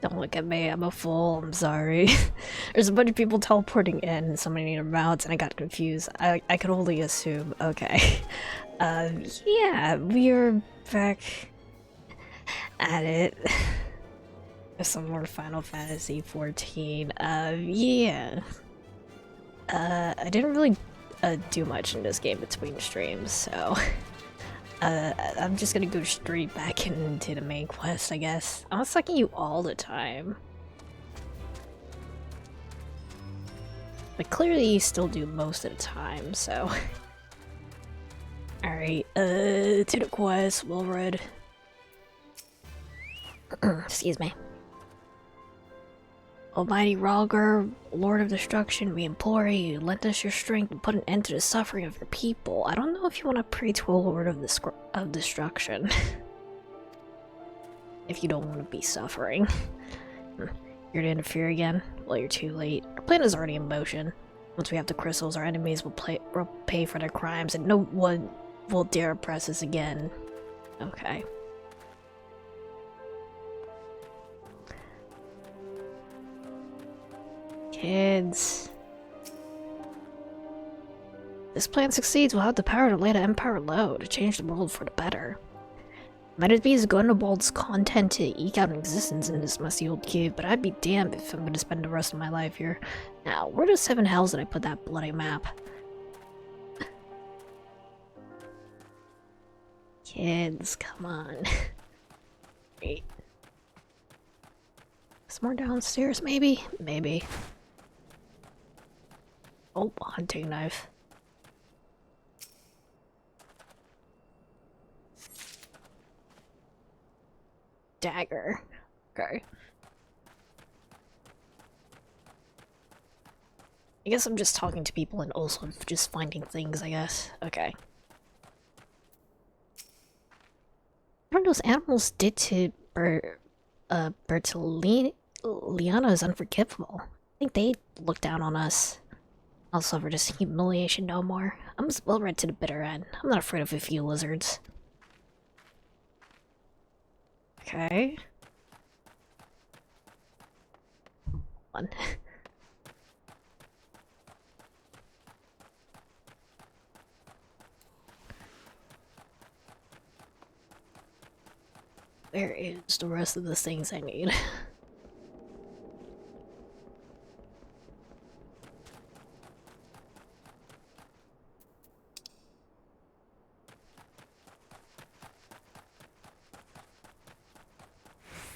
Don't look at me, I'm a fool, I'm sorry. There's a bunch of people teleporting in and somebody needed mounts and I got confused. I could only assume. Okay. Yeah, we're back at it. Some more Final Fantasy 14. Yeah. I didn't really do much in this game between streams, so I'm just gonna go straight back into the main quest, I guess. I'm not sucking you all the time. But clearly you still do most of the time, so... Alright, to the quest, well read. Excuse me. Almighty Rogger, Lord of Destruction, we implore you, lend us your strength and put an end to the suffering of your people. I don't know if you want to pray to a Lord of Destruction. If you don't want to be suffering. You're to interfere again? Well, you're too late. Our plan is already in motion. Once we have the crystals, our enemies will pay for their crimes, and no one will dare oppress us again. Okay. Kids. This plan succeeds, we'll have the power to lay the Empire low, to change the world for the better. Might it be as Gundabald's content to eke out an existence in this musty old cave, but I'd be damned if I'm gonna spend the rest of my life here. Now, where the 7 hells did I put that bloody map? Kids, come on. Wait. Somewhere downstairs, maybe? Maybe. Oh, hunting knife. Dagger. Okay. I guess I'm just talking to people and also just finding things, I guess. Okay. What those animals did to Bertolini Liana is unforgivable. I think they look down on us. I'll suffer this humiliation no more. I'm as well read to the bitter end. I'm not afraid of a few lizards. Okay. One. Where is the rest of the things I need?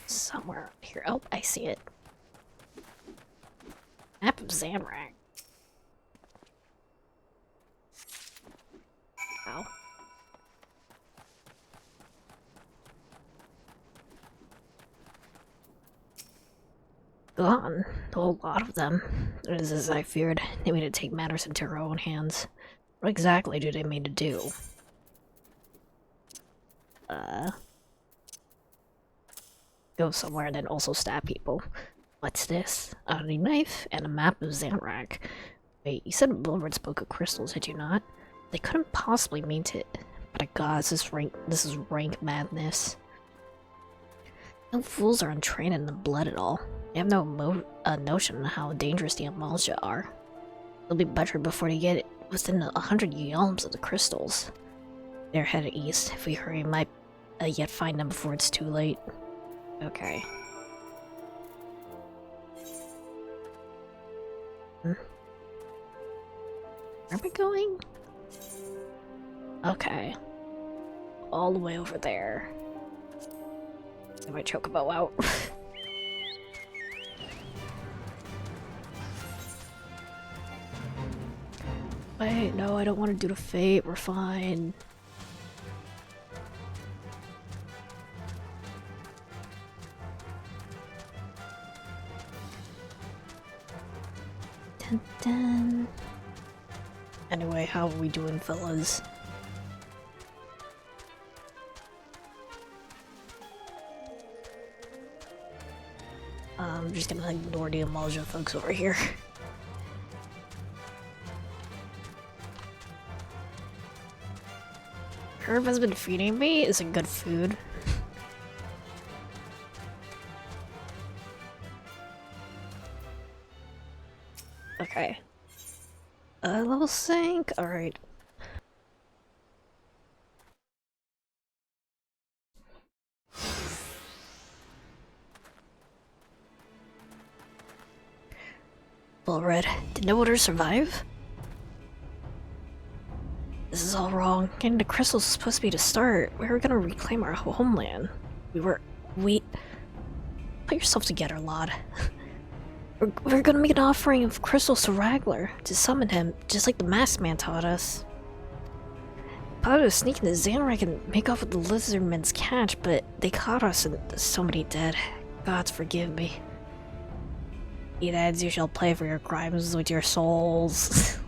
Somewhere up here. Oh, I see it. Map of Zamrak. Wow. Gone. A whole lot of them. It is as I feared. They mean to take matters into their own hands. What exactly do they mean to do? Go somewhere and then also stab people. What's this? A hunting knife and a map of Zamrak. Wait, you said Wilred spoke of crystals, did you not? They couldn't possibly mean to. But god, this is rank madness. No fools are untrained in the blood at all. They have no notion of how dangerous the Amalja are. They'll be butchered before they get within 100 yalms of the crystals. They're headed east. If we hurry, we might yet find them before it's too late. Okay. Where am I going? Okay. All the way over there. Get my chocobo out. Wait, no, I don't want to do the fate. We're fine. Dun dun. Anyway, how are we doing, fellas? I'm just gonna ignore the Amalja folks over here. Herb has been feeding me. Is it good food? Okay. Level sync? Alright. Well, Red, did no order survive? This is all wrong. Getting the crystals was supposed to be the start. We were gonna reclaim our homeland. We... Put yourself together, lad. We're gonna make an offering of crystals to Raglar to summon him, just like the masked man taught us. Plotted to sneak into Zanrak and make off with the lizardmen's catch, but they caught us and so many dead. Gods forgive me. Eat as you shall pay for your crimes with your souls.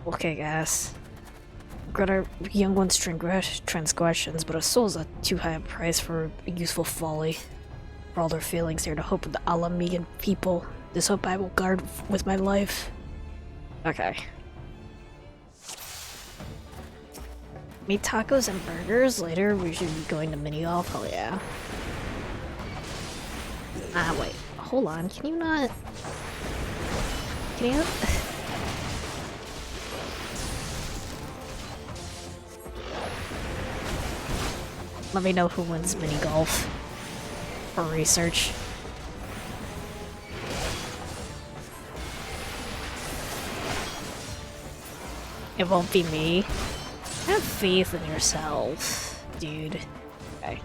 Okay, guys. Regret our young one's transgressions, but a soul's a too high a price for a useful folly. For all their failings, they're the hope of the Alamigan people. This hope I will guard with my life. Okay. Meat tacos and burgers. Later, we should be going to mini-golf. Oh yeah. Ah, wait. Hold on. Can you not... Can you... Let me know who wins mini-golf. For research. It won't be me. Have faith in yourself, dude. Okay.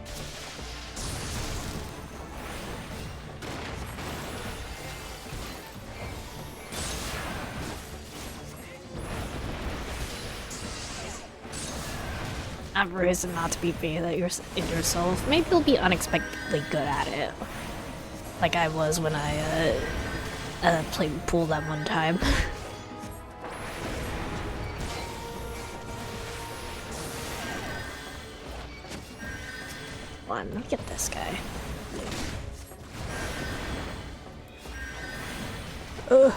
Have reason not to be faith in yourself. Maybe you'll be unexpectedly good at it. Like I was when I played pool that one time. Come on, let me get this guy. Ugh.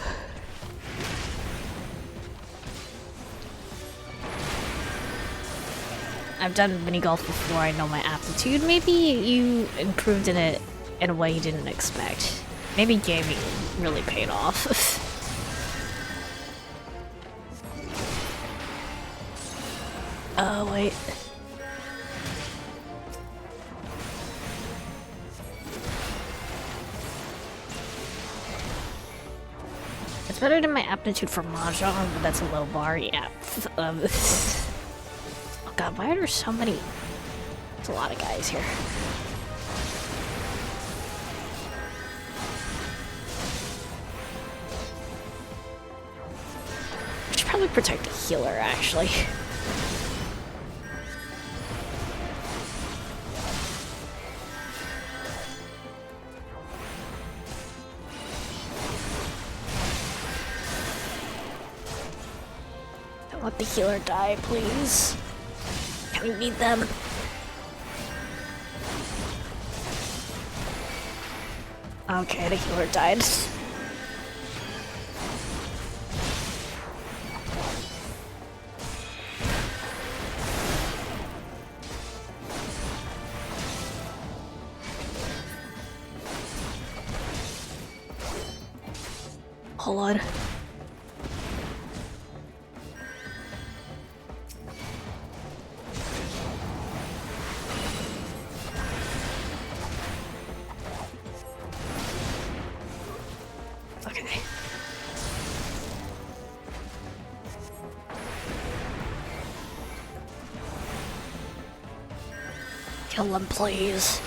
I've done mini golf before, I know my aptitude. Maybe you improved in it in a way you didn't expect. Maybe gaming really paid off. Oh, wait. It's better than my aptitude for Mahjong, but that's a low bar, yeah. Oh god, why are there so many? There's a lot of guys here. I should probably protect the healer, actually. Don't let the healer die, please. We need them. Okay, the healer died. Hold on. Okay. Kill them, please.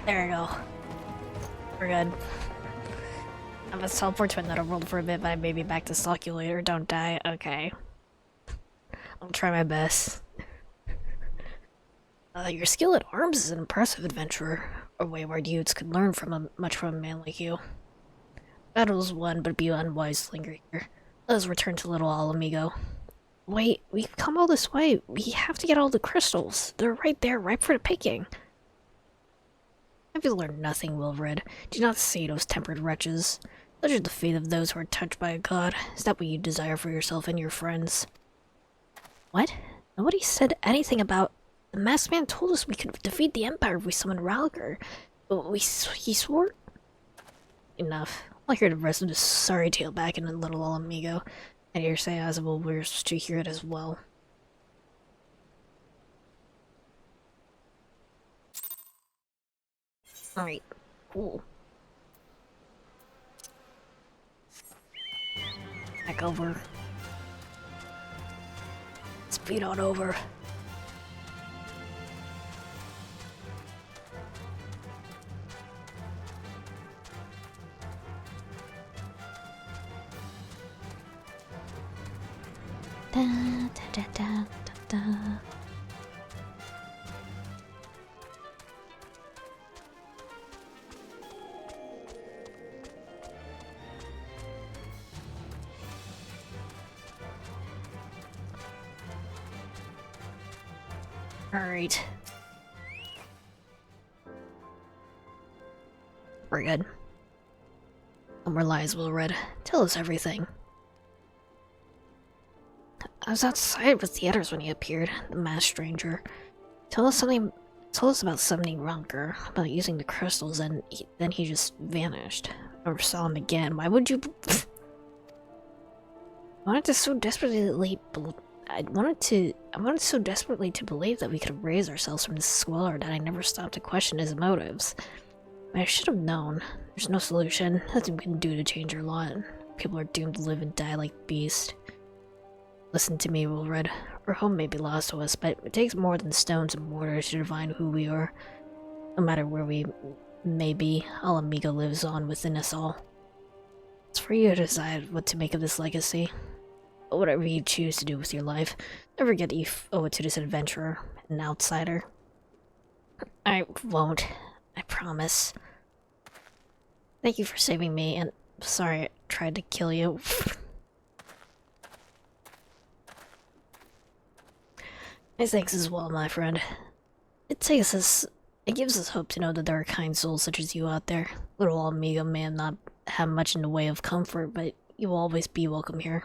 There we go. We're good. I'm gonna teleport to another world for a bit, but I may be back to stalk you later. Don't die. Okay. I'll try my best. Your skill at arms is an impressive adventurer. A wayward youths could learn much from a man like you. Battle's won, but it'd be unwise to linger here. Let us return to Little Alamigo. Wait, we've come all this way. We have to get all the crystals. They're right there, ripe for the picking. Have you learned nothing, Wilfred? Do not say those tempered wretches. Such is the fate of those who are touched by a god. Is that what you desire for yourself and your friends? What? Nobody said anything about... The masked man told us we could defeat the Empire if we summoned Ralger. But he swore... Enough. I'll hear the rest of this sorry tale back in the Little Alamigo. And you're saying as well we're to hear it as well. Alright, cool. Back over. Speed on over. Da, da, da, da, da, da. Alright. We're good. No more lies, Wilred. Tell us everything. I was outside with the others when he appeared, the masked stranger. Tell us about summoning Runker, about using the crystals, and then he just vanished. I never saw him again. Why would you... I wanted so desperately to believe that we could raise ourselves from this squalor that I never stopped to question his motives. I should have known. There's no solution. Nothing we can do to change our lot. People are doomed to live and die like beasts. Listen to me, Wilred. Our home may be lost to us, but it takes more than stones and mortar to define who we are. No matter where we may be, Alamigo lives on within us all. It's for you to decide what to make of this legacy. But whatever you choose to do with your life, never forget that you owe it to this adventurer, an outsider. I won't. I promise. Thank you for saving me, and sorry I tried to kill you. My thanks as well, my friend. It gives us hope to know that there are kind souls such as you out there. Little Amiga may not have much in the way of comfort, but you will always be welcome here.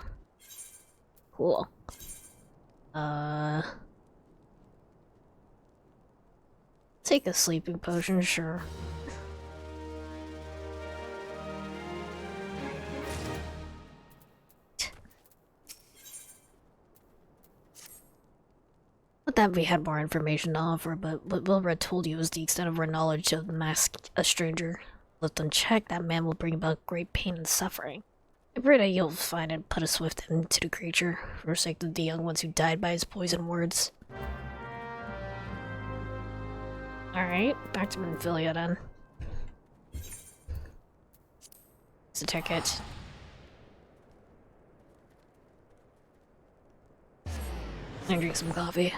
Cool. Take a sleeping potion, sure. Not that we had more information to offer, but what Wilred told you was the extent of our knowledge of the masked stranger. Left unchecked, that man will bring about great pain and suffering. I pray that you'll find and put a swift end to the creature, for the sake of the young ones who died by his poisoned words. Alright, back to Menphilia then. It's a ticket. And drink some coffee.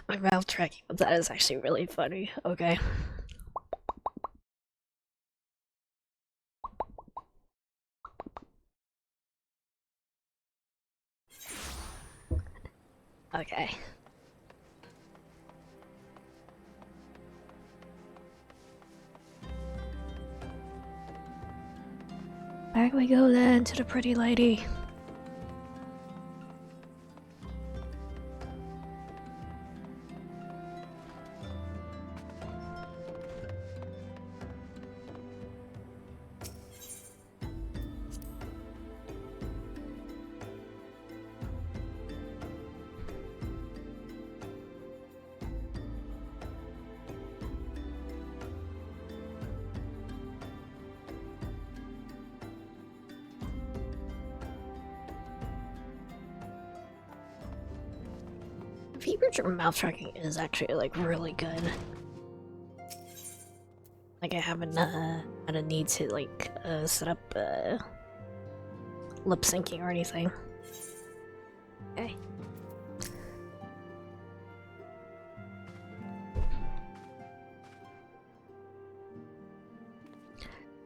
My mouth tracking of that is actually really funny. Okay. Okay. Back we go then to the pretty lady. Fever mouth tracking is actually like really good. Like I haven't had a need to like set up lip syncing or anything. Okay.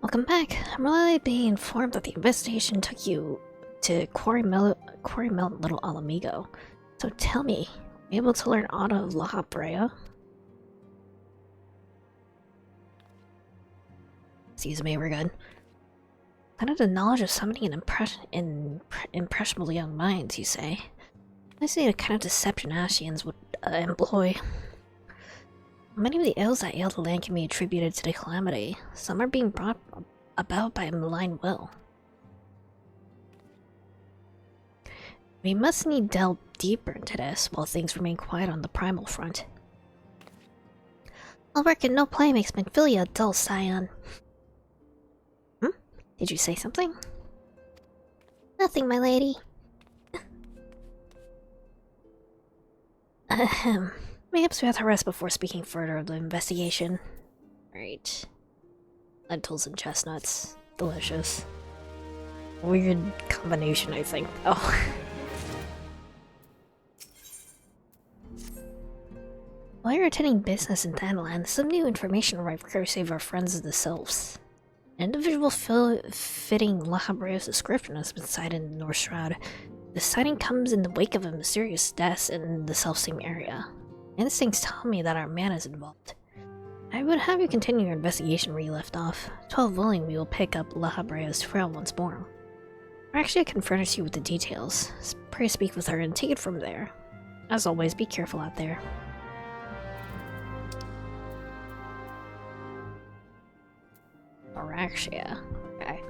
Welcome back. I'm really being informed that the investigation took you to Quarry Mountain Little Alamigo. So tell me, were you able to learn Auto of La Brea? Excuse me, we're good. Kind of the knowledge of summoning an impressionable young minds, you say? I see the kind of deception Ashians would employ. Many of the ills that ail the land can be attributed to the calamity. Some are being brought about by a malign will. We must need delve deeper into this while things remain quiet on the primal front. All work and no play makes Minfilia a dull scion. Did you say something? Nothing, my lady. Ahem. Perhaps we have to rest before speaking further of the investigation. Right. Lentils and chestnuts. Delicious. Weird combination, I think. Oh. While you're attending business in Thanalan, some new information arrived courtesy of our friends of the Sylphs. An individual fitting La Brea's description has been sighted in the North Shroud. The sighting comes in the wake of a mysterious death in the self-same area. Instincts tell me that our man is involved. I would have you continue your investigation where you left off. 12 willing, we will pick up La Brea's trail once more. Or actually, I can furnish you with the details. Pray speak with her and take it from there. As always, be careful out there. Araxia. Okay.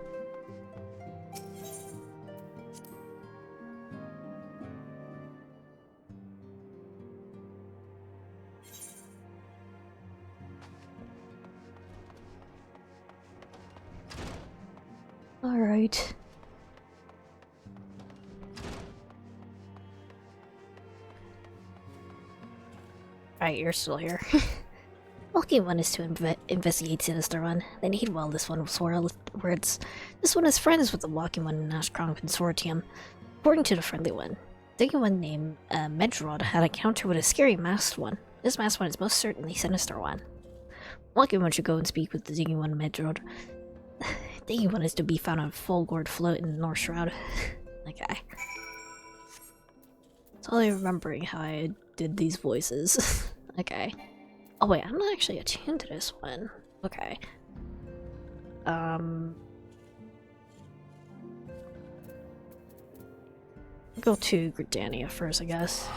Alright. Alright, you're still here. Lucky one is to investigate Sinister One. They need well this one with words. This one is friends with the Walking One in Ashkron Consortium. According to the friendly one, the one named Medrod had a encounter with a scary masked one. This masked one is most certainly Sinister One. Walking One should go and speak with the Diggy One Medrod. Diggy One is to be found on Fulgord Float in the North Shroud. Okay. Totally remembering how I did these voices. Okay. Oh wait, I'm not actually attuned to this one. Okay. Go to Gridania first, I guess.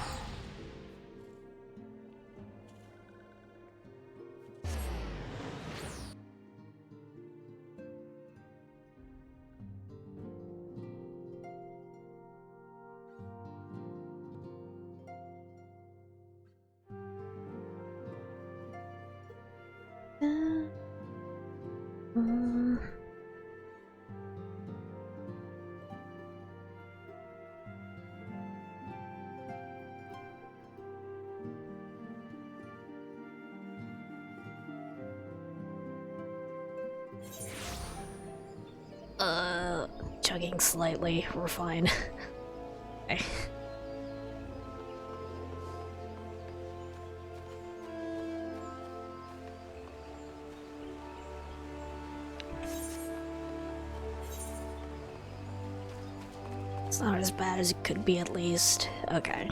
Chugging slightly, we're fine. Okay. It's not as bad as it could be, at least. Okay.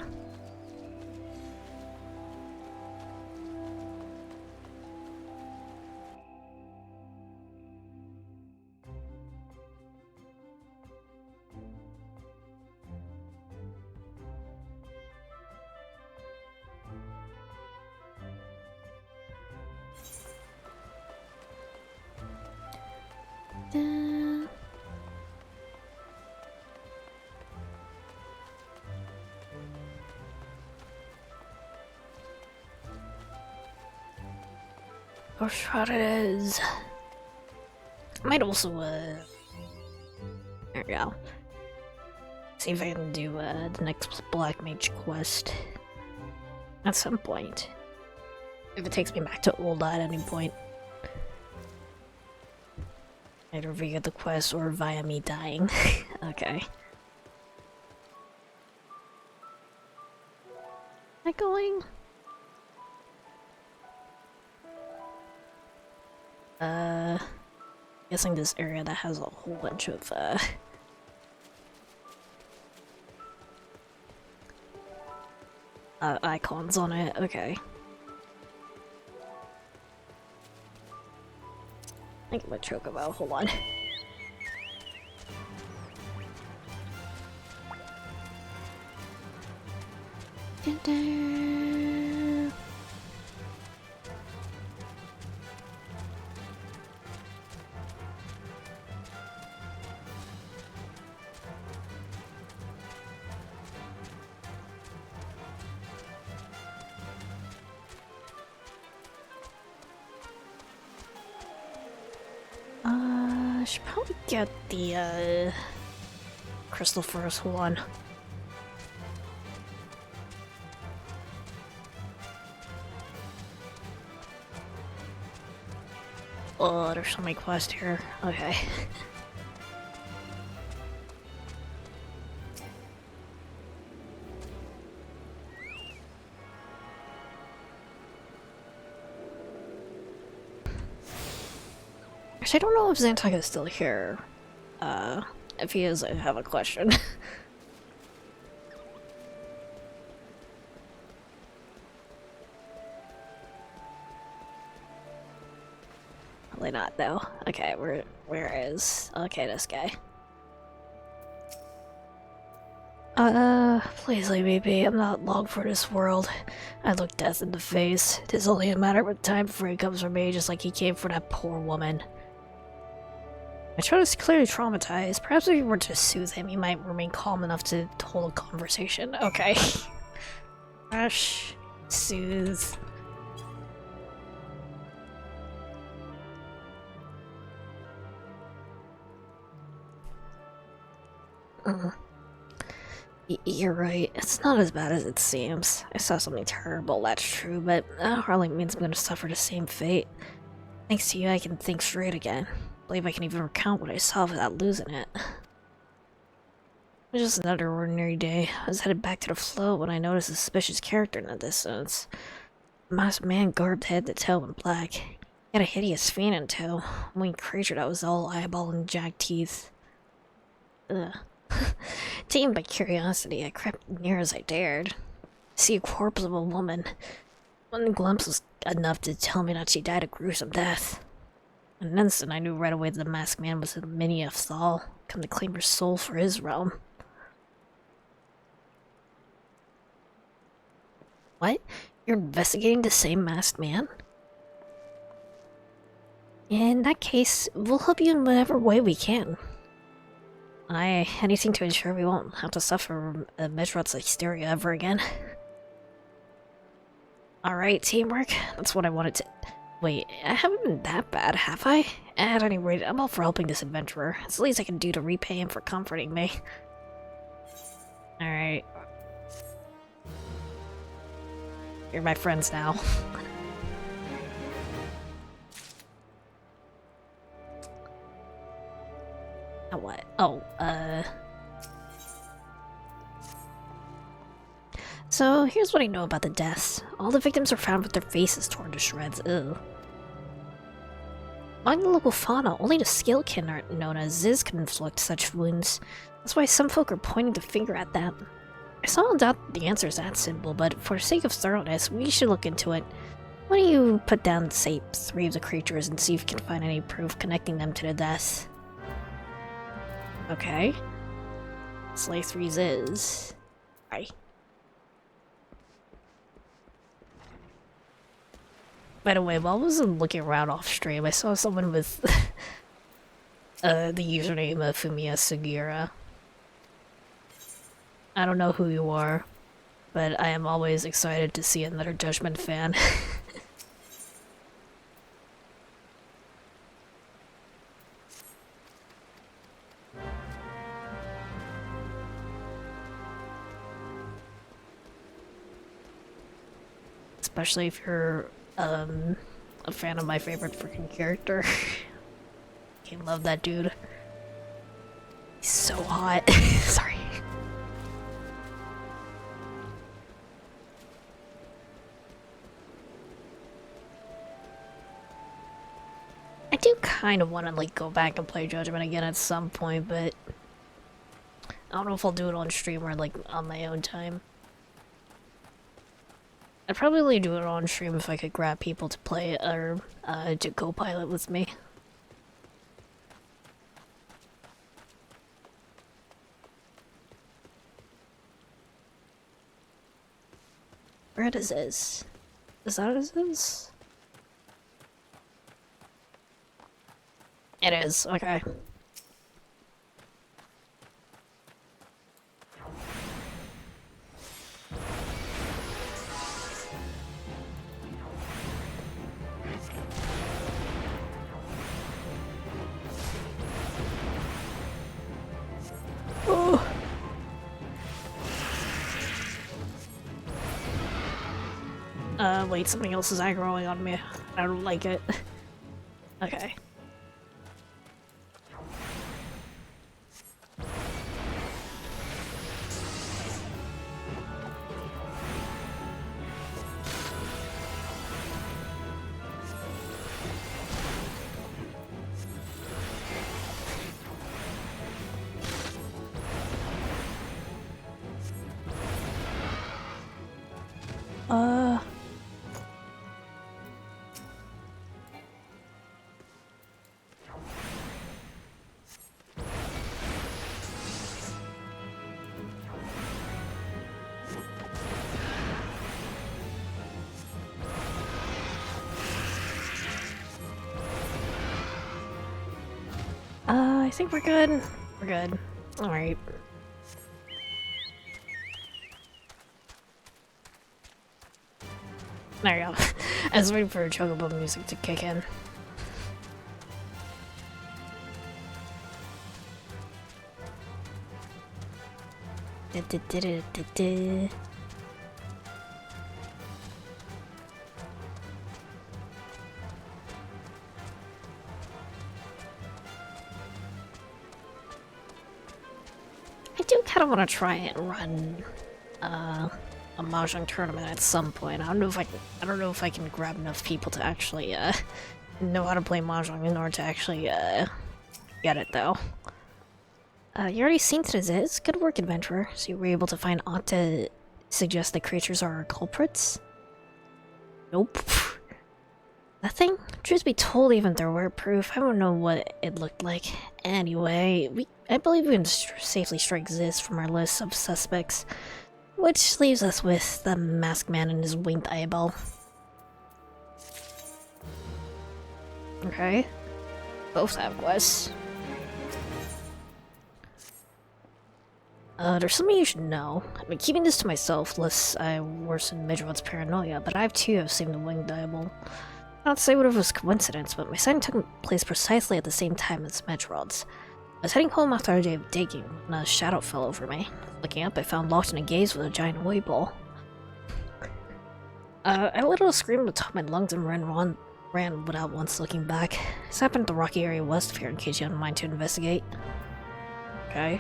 Or shot it is. I might also, there we go. See if I can do, the next Black Mage quest. At some point. If it takes me back to Ul'dah at any point. Either via the quest or via me dying. Okay. Am I going? Guessing this area that has a whole bunch of, icons on it. Okay. I think I'm a chocobo. Hold on. I should probably get the, crystal first. Hold on. Oh, there's so many quests here. Okay. Actually, I don't know if Xantag is still here. If he is, I have a question. Probably not, though. Okay, where is... Okay, this guy. Please leave me be. I'm not long for this world. I look death in the face. It is only a matter of time before he comes for me, just like he came for that poor woman. My child is clearly traumatized. Perhaps if you were to soothe him, he might remain calm enough to hold a conversation. Okay. Gosh. Soothe. You're right. It's not as bad as it seems. I saw something terrible, that's true, but that hardly means I'm gonna suffer the same fate. Thanks to you, I can think straight again. I believe I can even recount what I saw without losing it. It was just another ordinary day. I was headed back to the float when I noticed a suspicious character in the distance. A masked man garbed head to toe in black. He had a hideous fiend in tow. A winged creature that was all eyeball and jagged teeth. Ugh. Taken by curiosity, I crept near as I dared. See a corpse of a woman. One glimpse was enough to tell me that she died a gruesome death. In an instant, I knew right away that the masked man was a mini of Thal, come to claim her soul for his realm. What? You're investigating the same masked man? In that case, we'll help you in whatever way we can. Anything to ensure we won't have to suffer Mizrat's hysteria ever again. Alright, teamwork. That's what I wanted to... Wait, I haven't been that bad, have I? At any rate, I'm all for helping this adventurer. It's the least I can do to repay him for comforting me. Alright. You're my friends now. Now what? Oh, So, here's what I know about the deaths. All the victims are found with their faces torn to shreds. Ew. Among the local fauna, only the Scalekin known as Ziz can inflict such wounds. That's why some folk are pointing the finger at them. I still don't doubt the answer is that simple, but for the sake of thoroughness, we should look into it. Why don't you put down, say, 3 of the creatures and see if you can find any proof connecting them to the deaths? Okay. Slay 3's is... Right. By the way, while I was looking around off stream, I saw someone with the username of Fumiya Sugira. I don't know who you are, but I am always excited to see another Judgment fan. Especially if you're a fan of my favorite freaking character. fucking love that dude. He's so hot. Sorry. I do kind of want to like go back and play Judgment again at some point, but I don't know if I'll do it on stream or like on my own time. I'd probably do it on stream if I could grab people to play it or to co-pilot with me. Where is this? Is that what it is? It is, okay. Oh. Wait, something else is aggroing on me. I don't like it. Okay. I think we're good. We're good. Alright. There you go. I was waiting for Chocobo music to kick in. I do kind of want to try and run a mahjong tournament at some point. I don't know if I can grab enough people to actually know how to play mahjong in order to actually get it though. You already seen Trezes? Good work, adventurer. So you were able to find aught to suggest the creatures are our culprits? Nope. Nothing? Truth be told, even if there were proof, I don't know what it looked like. Anyway, I believe we can safely strike Ziz from our list of suspects, which leaves us with the masked man and his winged eyeball. Okay. Both have quests. There's something you should know. I've been keeping this to myself, lest I worsen Midrod's paranoia, but I too have seen the winged eyeball. I don't say what it was coincidence, but my sighting took place precisely at the same time as Midrod's. I was heading home after a day of digging when a shadow fell over me. Looking up, I found locked in a gaze with a giant white ball. I let out a scream at the top of my lungs and ran without once looking back. This happened at the rocky area west of here in case you had in mind to investigate. Okay.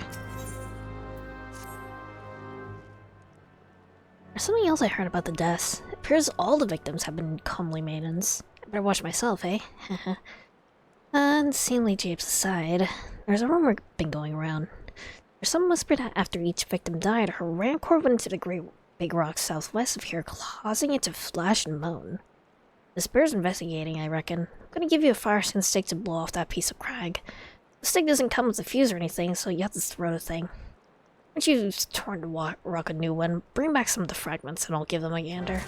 There's something else I heard about the deaths. It appears all the victims have been comely maidens. I better watch myself, eh? Unseemly japes aside, there's a rumor been going around. There's some whisper that after each victim died, her rancor went into the great big rock southwest of here, causing it to flash and moan. The spirit's investigating, I reckon. I'm gonna give you a fire-skin stick to blow off that piece of crag. The stick doesn't come with a fuse or anything, so you have to throw the thing. Once you've torn to rock a new one, bring back some of the fragments and I'll give them a gander.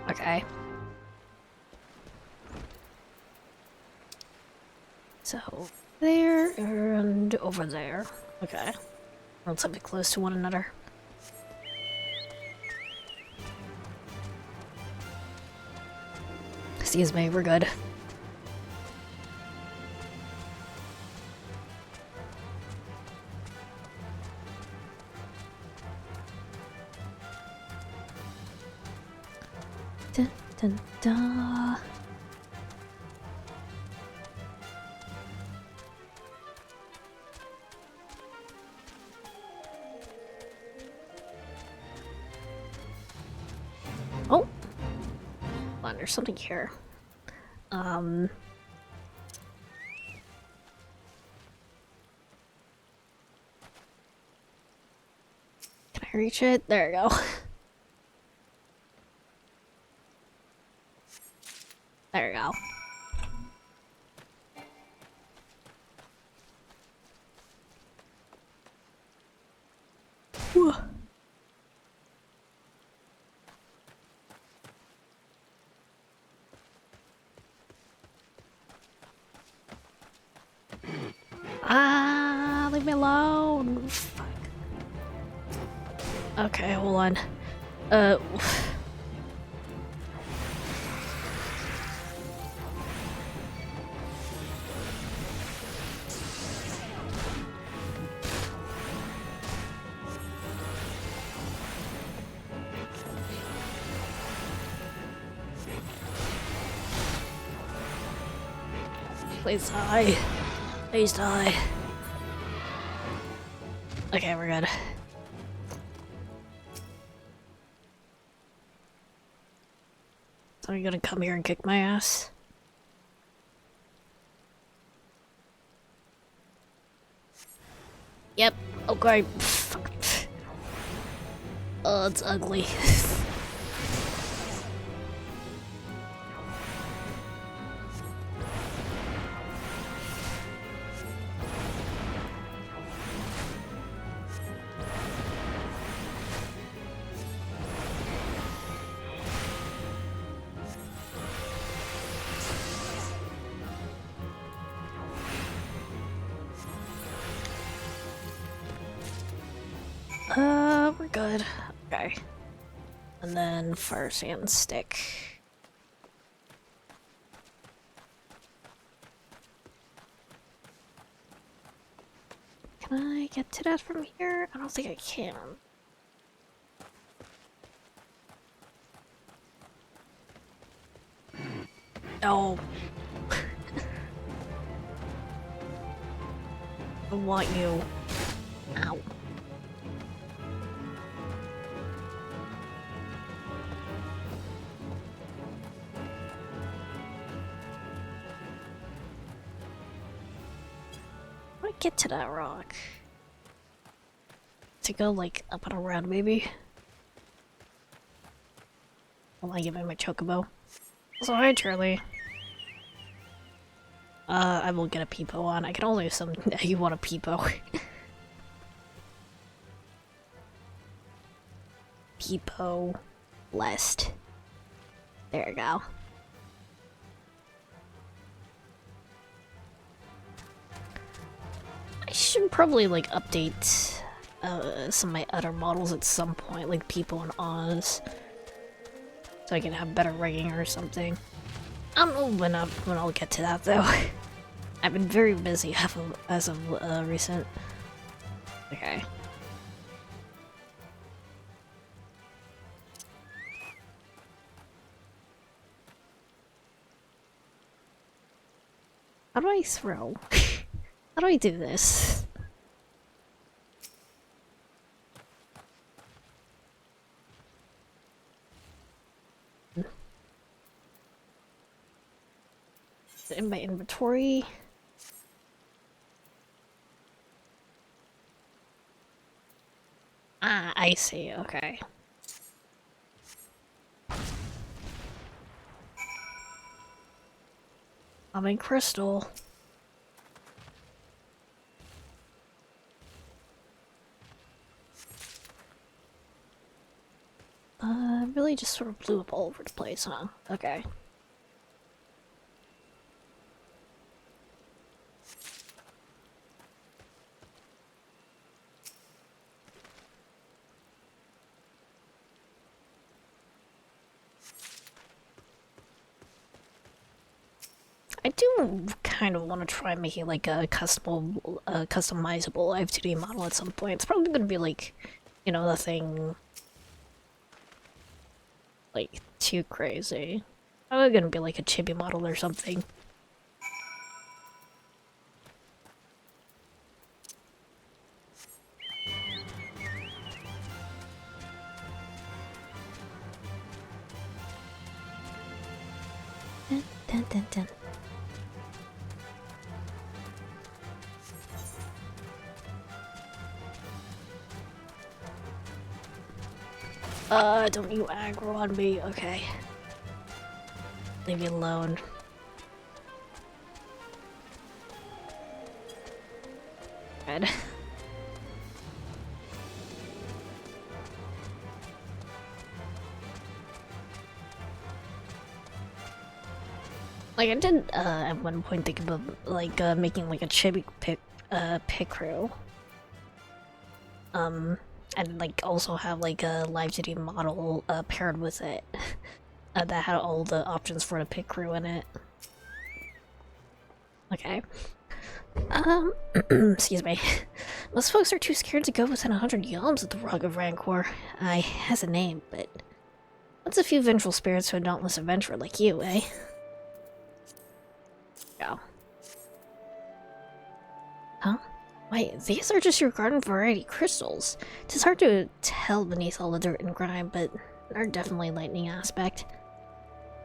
Okay. So, there and over there. Okay. Relatively close to one another. Excuse me, we're good. Dun, dun, dun. on, there's something here. Can I reach it? There we go. There we go. Whew. Ah, leave me alone. Fuck. Okay, hold on. Please die. Please die. Okay, we're good. So you're gonna come here and kick my ass? Yep. Okay. Fuck. Oh, it's ugly. We're good. Okay. And then fire sand stick. Can I get to that from here? I don't think I can. Oh. I want you. Ow. I want to get to that rock. To go, like, up and around, maybe? Will I give him my chocobo? So, hi, Charlie. I will get a peepo on. I can only assume you want a peepo. Peepo blessed. There we go. I should probably like update some of my other models at some point, like Peepo and Oz, so I can have better rigging or something. I don't know when I'll get to that though. I've been very busy as of recent. Okay. How do I throw? How do I do this? In my inventory. Ah, I see, okay. I'm in crystal. Really just sort of blew up all over the place, huh? Okay. I do kind of want to try making like a customizable live 2D model at some point. It's probably gonna be like, you know, nothing like too crazy. Probably gonna be like a chibi model or something. Dun, dun, dun, dun. Don't you aggro on me, okay. Leave me alone. Good. Like, I did, at one point think about, like, making, like, a chibi pit crew. And, like, also have, like, a live duty model, paired with it. That had all the options for the pit crew in it. Okay. Excuse me. Most folks are too scared to go within 100 yalms of the Rug of Rancor. I has a name, but what's a few vengeful spirits who a dauntless adventurer like you, eh? Go. Huh? Wait, these are just your garden variety crystals. It's hard to tell beneath all the dirt and grime, but they're definitely lightning aspect.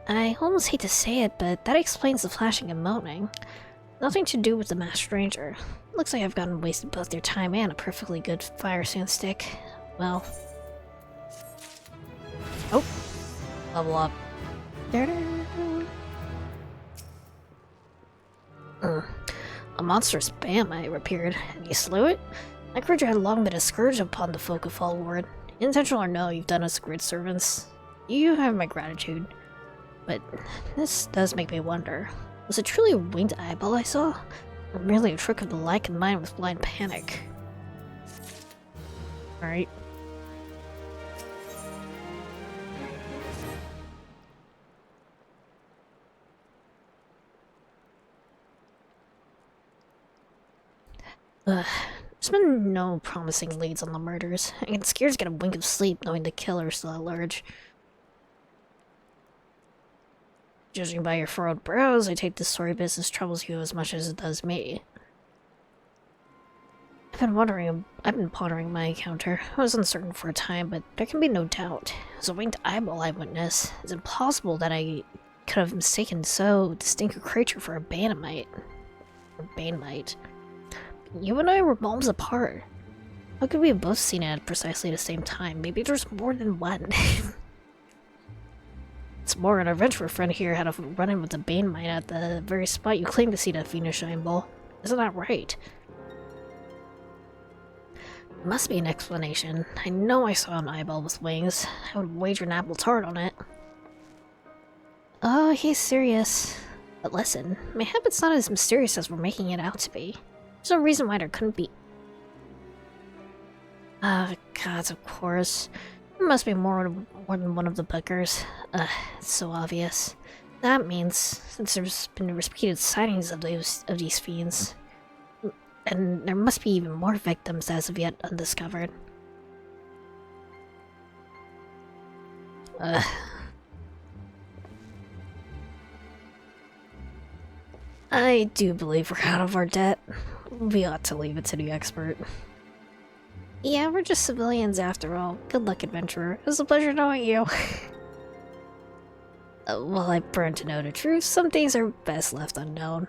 I almost hate to say it, but that explains the flashing and moaning. Nothing to do with the masked ranger. Looks like I've gotten wasted both your time and a perfectly good fire sand stick. Well. Oh. Level up. A monstrous Bamite appeared, and you slew it? My creature had long been a scourge upon the folk of Fall Ward. Intentional or no, you've done us great servants. You have my gratitude. But this does make me wonder. Was it truly a winged eyeball I saw? Or merely a trick of the light combined with blind panic? Alright. There's been no promising leads on the murders. I get scared to get a wink of sleep knowing the killer's still at large. Judging by your furrowed brows, I take this story business troubles you as much as it does me. I've been pondering my encounter. I was uncertain for a time, but there can be no doubt. As a winged eyeball eyewitness, it's impossible that I could have mistaken so distinct a creature for a Banamite. Or Banemite. You and I were palms apart. How could we have both seen it at precisely the same time? Maybe there's more than one. It's more, an adventurer friend here had a run-in with the Banemite at the very spot you claim to see that Phoenix Shine Ball. Isn't that right? There must be an explanation. I know I saw an eyeball with wings. I would wager an apple tart on it. Oh, he's serious. But listen, mayhap it's not as mysterious as we're making it out to be. There's no reason why there couldn't be. Gods, of course. There must be more than one of the bookers. It's so obvious. That means, since there's been repeated sightings of these fiends, and there must be even more victims as of yet undiscovered. I do believe we're out of our debt. We ought to leave it to the expert. Yeah, we're just civilians after all. Good luck, adventurer. It was a pleasure knowing you. Well, I burn to know the truth. Some things are best left unknown.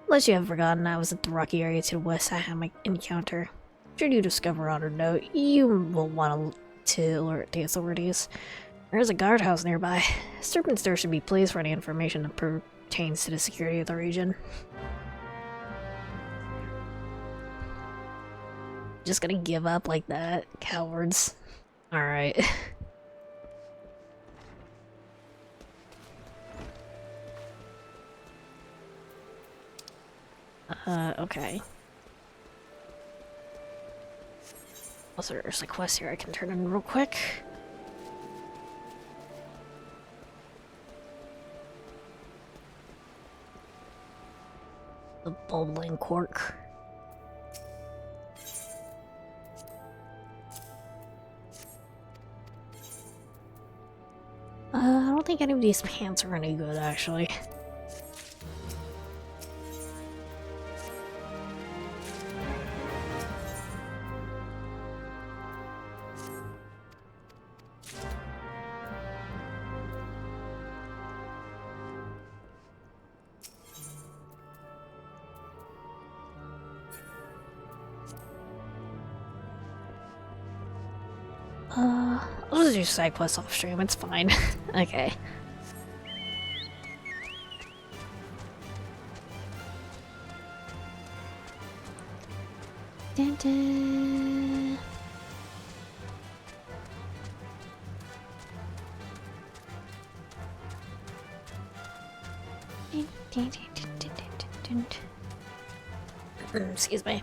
Unless you have forgotten, I was at the rocky area to the west I had my encounter. Should you discover on or note, you will want to alert the authorities. There's a guardhouse nearby. Serpent's Door should be pleased for any information that pertains to the security of the region. Just gonna give up like that? Cowards. Alright. Okay. Also, there's a quest here I can turn in real quick. The bubbling cork. I don't think any of these pants are any good, actually. I'll just do side quests off stream, it's fine. Okay. Dun, dun. Excuse me.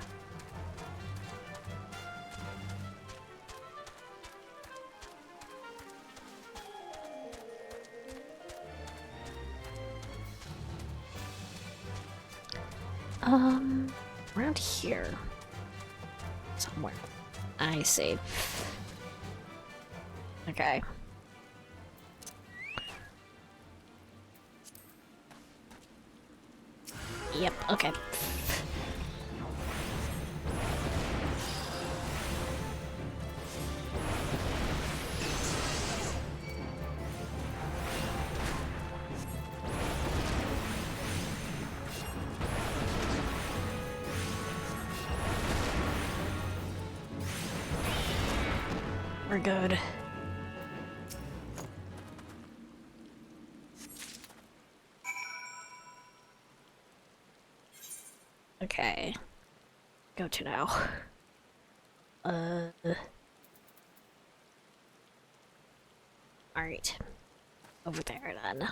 Around here. Somewhere. I see. Okay. Yep, okay. We're good. Okay. Go to now. Alright. Over there then.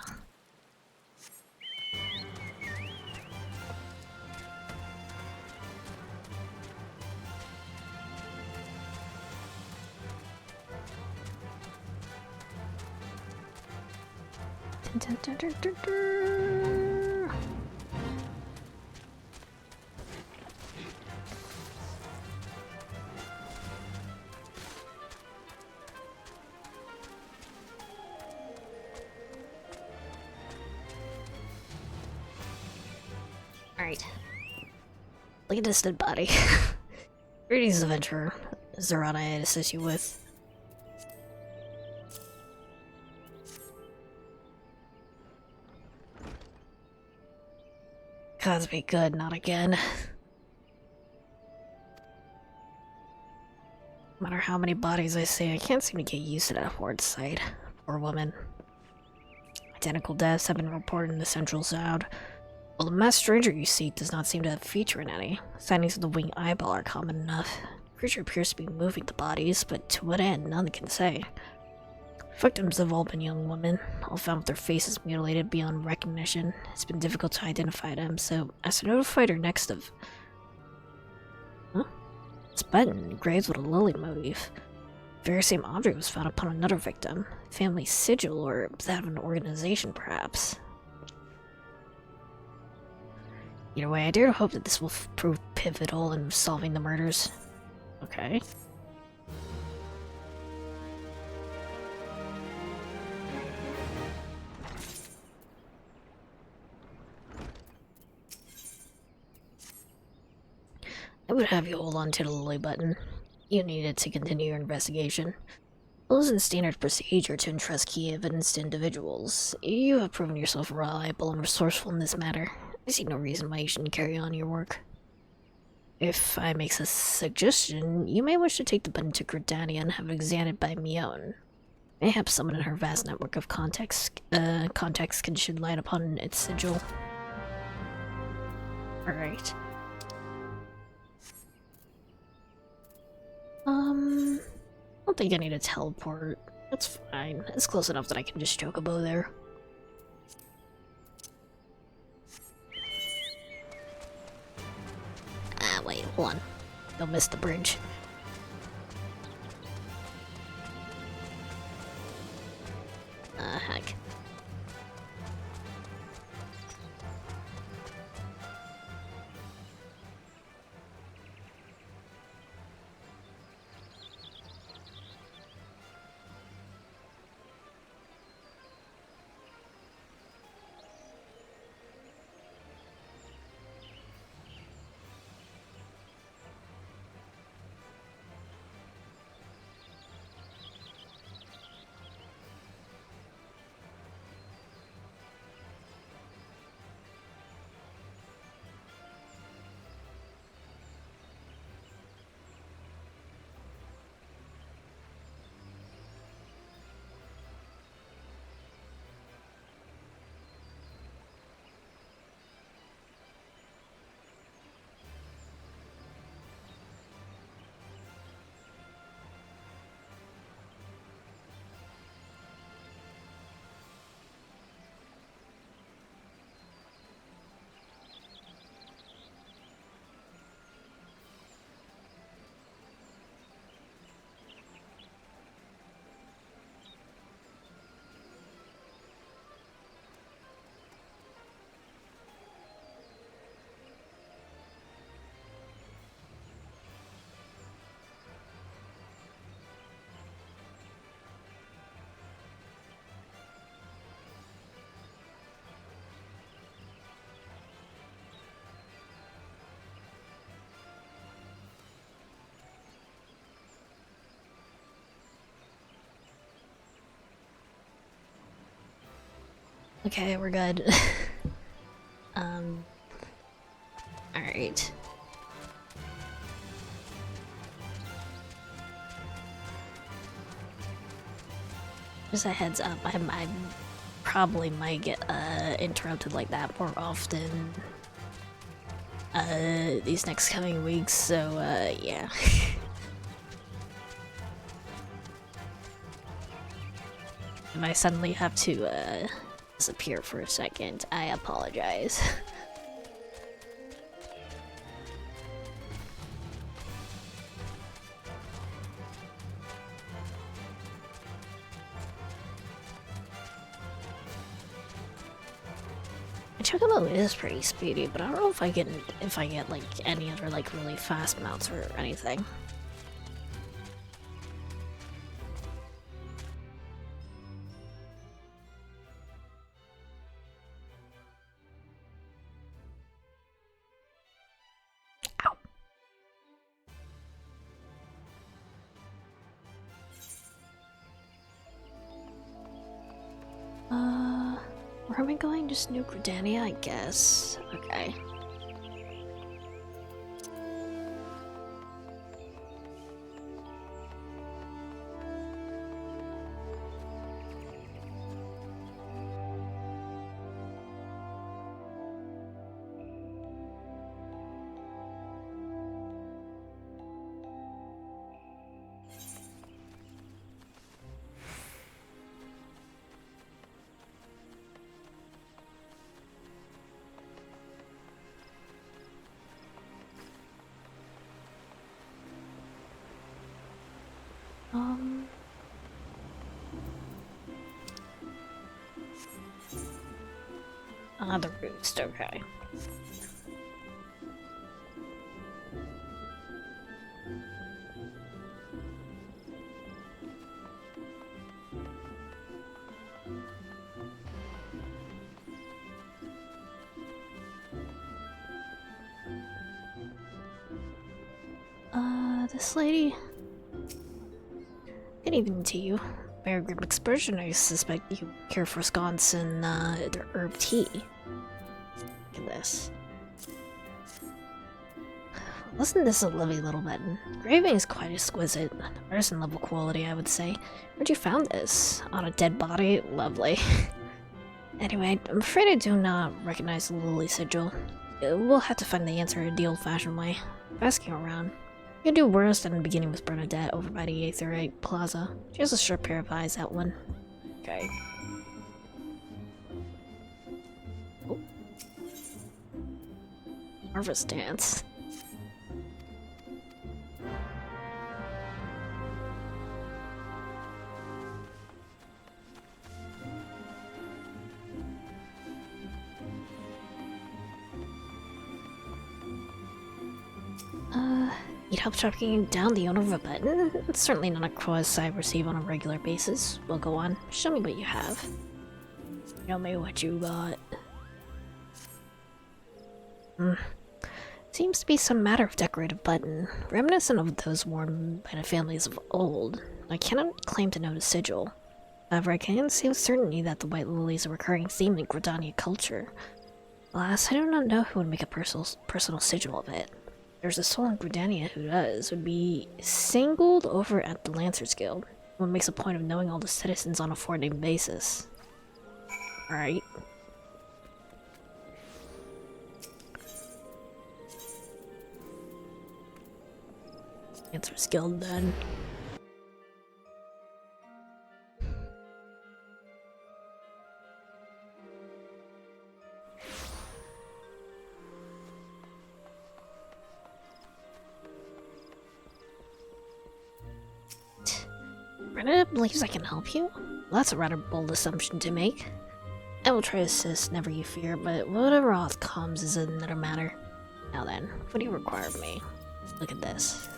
Dun, dun, dun, dun, dun. Alright. Look at this dead body. Greetings, adventurer. Is there anything I can assist you with? Gods be good, not again. No matter how many bodies I see, I can't seem to get used to that horrid sight. Poor woman. Identical deaths have been reported in the Central Sound. While the masked stranger you seek does not seem to feature in any, sightings of the winged eyeball are common enough. The creature appears to be moving the bodies, but to what end, none can say. Victims have all been young women, all found with their faces mutilated beyond recognition. It's been difficult to identify them, so as to notify her next of... Huh? It's button engraved with a lily motif. The very same object was found upon another victim. Family sigil, or that of an organization, perhaps. Either way, I dare to hope that this will prove pivotal in solving the murders. Okay. I would have you hold on to the lily button. You need it to continue your investigation. It isn't standard procedure to entrust key evidence to individuals. You have proven yourself reliable and resourceful in this matter. I see no reason why you shouldn't carry on your work. If I make a suggestion, you may wish to take the button to Gridania and have it examined by Mion. Mayhap someone in her vast network of contacts can shed light upon its sigil. Alright. I don't think I need to teleport. That's fine. It's close enough that I can just chocobo there. Ah, wait, hold on. Don't miss the bridge. Heck. Okay, we're good. Alright. Just a heads up, I probably might get interrupted like that more often these next coming weeks, so yeah. If I suddenly have to disappear for a second, I apologize. Chocobo is pretty speedy, but I don't know if I get like any other like really fast mounts or anything. Ow. Where am I going? Just New Gridania, I guess. Okay. The roost, okay. This lady? Good evening to you. By your grim expression, I suspect you care for scones and the herb tea. Look at this. Wasn't this a lovely little button? Graving is quite exquisite. Artisan level quality, I would say. Where'd you found this? On a dead body? Lovely. Anyway, I'm afraid I do not recognize the Lily sigil. We'll have to find the answer the old-fashioned way. Asking around. You can do worse than beginning with Bernadette over by the Aetherite Plaza. She has a sharp pair of eyes, that one. Okay. Oh. Harvest Dance. Need help tracking down the owner of a button? It's certainly not a quest I receive on a regular basis. Well, go on. Show me what you have. Show me what you got. Seems to be some matter of decorative button, reminiscent of those worn by the families of old. I cannot claim to know the sigil. However, I can say with certainty that the White Lily is a recurring theme in Gridania culture. Alas, I do not know who would make a personal sigil of it. There's a soul in Gridania who does. Would be singled over at the Lancers Guild. One makes a point of knowing all the citizens on a four-name basis. Alright. Lancers Guild then. Bernadette believes I can help you? Well, that's a rather bold assumption to make. I will try to assist, never you fear, but whatever off comes is another matter. Now then, what do you require of me? Look at this.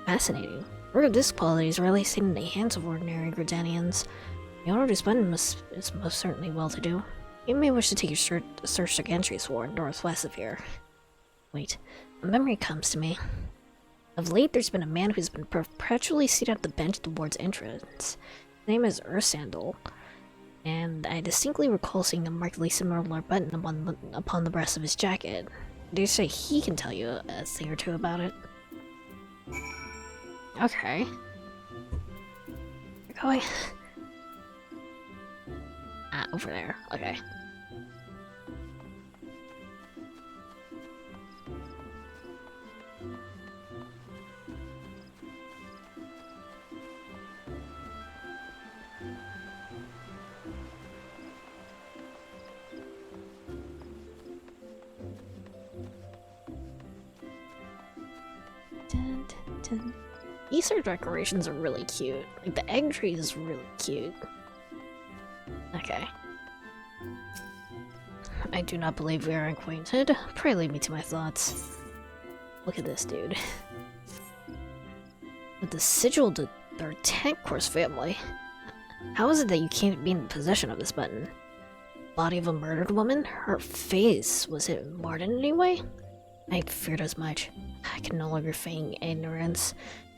Fascinating. Work of this quality is rarely seen in the hands of ordinary Gridanians. The owner of this button is most certainly well-to-do. You may wish to take your search the entries for northwest of here. Wait, a memory comes to me. Of late, there's been a man who's been perpetually seated at the bench at the ward's entrance. His name is Ursandal. and I distinctly recall seeing a markedly similar button upon the breast of his jacket. I dare say he can tell you a thing or two about it. Okay. You're going... Ah, over there. Okay. Dun, dun, dun. Easter decorations are really cute. Like, the egg tree is really cute. Okay. I do not believe we are acquainted. Pray lead me to my thoughts. Look at this dude. With the sigil to their 10-course family. How is it that you can't be in possession of this button? Body of a murdered woman? Her face, was it marred in any way? I feared as much. I can no longer feign ignorance.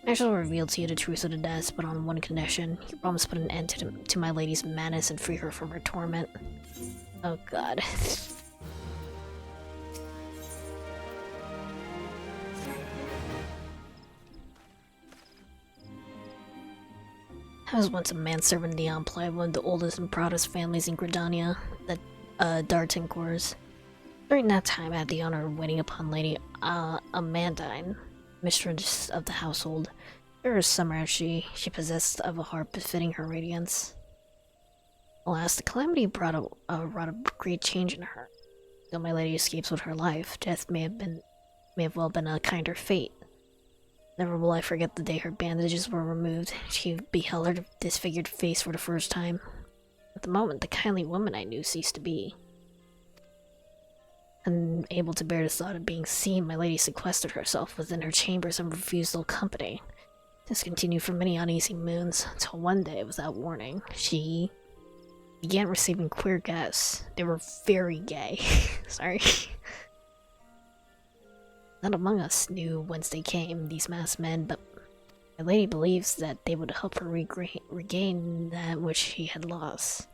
I shall reveal to you the truth of the deaths, but on one condition. You promise to put an end to my lady's madness and free her from her torment. Oh god. I was once a manservant in the employ of one of the oldest and proudest families in Gridania, the Dartincors. During that time, I had the honor of waiting upon Lady Amandine, mistress of the household. Fair as summer as she possessed of a heart befitting her radiance. Alas, the calamity wrought a great change in her. Though my lady escapes with her life, death may have well been a kinder fate. Never will I forget the day her bandages were removed. She beheld her disfigured face for the first time. At the moment, the kindly woman I knew ceased to be. Unable to bear the thought of being seen, my lady sequestered herself within her chambers and refused all company. This continued for many uneasy moons, until one day, without warning, she began receiving queer guests. They were very gay. Sorry. None among us knew whence they came, these masked men, but my lady believes that they would help her regain that which she had lost.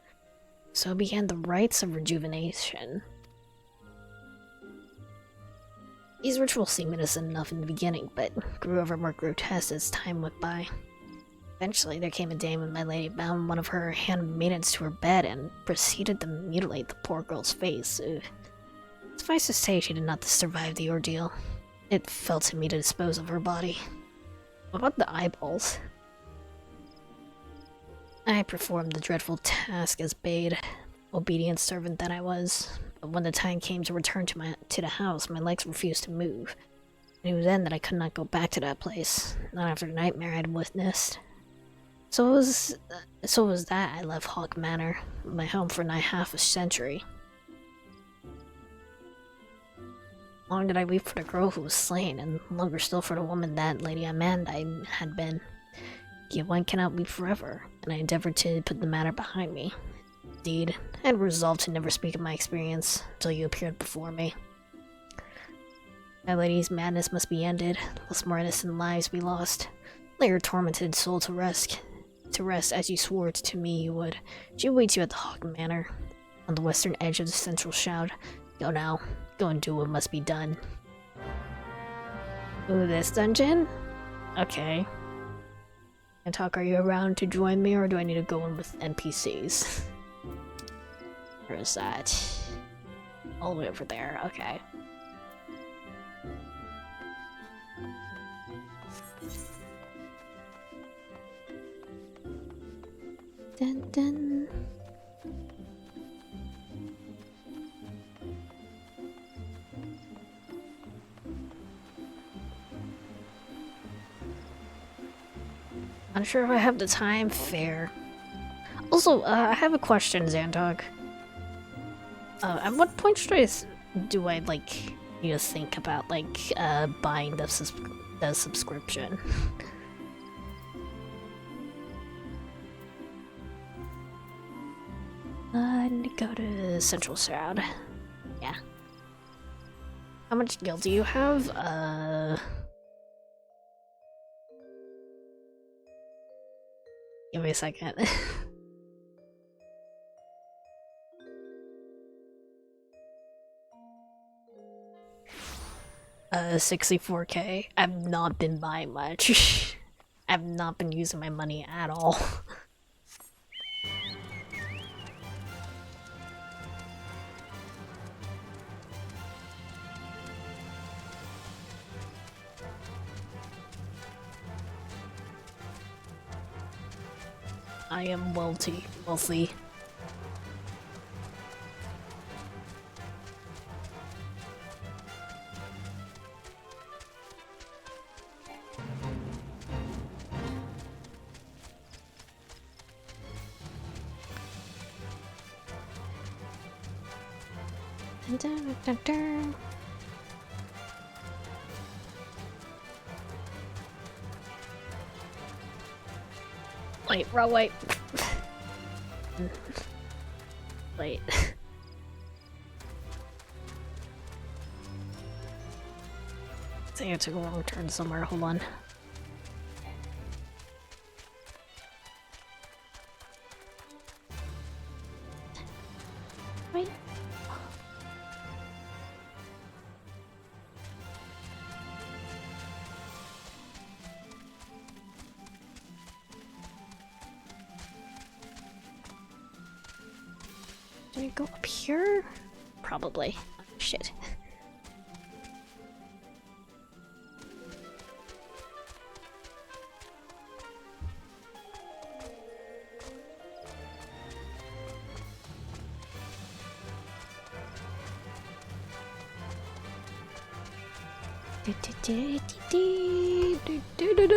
So began the rites of rejuvenation. These rituals seemed innocent enough in the beginning, but grew ever more grotesque as time went by. Eventually, there came a day when my lady bound one of her handmaidens to her bed and proceeded to mutilate the poor girl's face. Suffice to say, she did not survive the ordeal. It fell to me to dispose of her body. What about the eyeballs? I performed the dreadful task as bade, obedient servant that I was. But when the time came to return to the house, my legs refused to move. I knew then that I could not go back to that place, not after the nightmare I had witnessed. So it was that I left Hawk Manor, my home for nigh half a century. Long did I weep for the girl who was slain, and longer still for the woman that Lady Amandine had been. Yet one cannot weep forever, and I endeavored to put the matter behind me. Indeed, I had resolved to never speak of my experience until you appeared before me. My lady's madness must be ended, lest more innocent lives be lost. Lay your tormented soul to rest as you swore to me you would. She awaits you at the Hawk Manor, on the western edge of the central shroud. Go now. Go and do what must be done. Ooh, this dungeon? Okay. And talk, are you around to join me, or do I need to go in with NPCs? Where is that? All the way over there, okay. Dun dun. Unsure if I have the time. Fair. Also, I have a question, Xandog. At what point do I like need to think about like buying the subscription? I need to go to Central Shroud. Yeah. How much gil do you have? Give me a second. 64k. I've not been buying much. I've not been using my money at all. I am wealthy. Dun, dun, dun. Wait, wrong way. Wait. I think I took a wrong turn somewhere, hold on. Wait. Did it go up here? Probably. Oh, shit.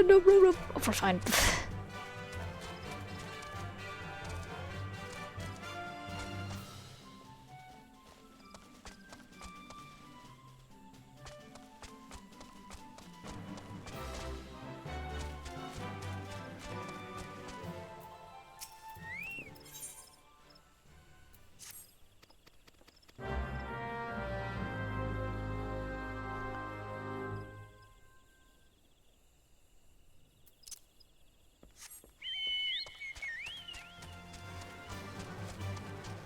Oh, we're fine.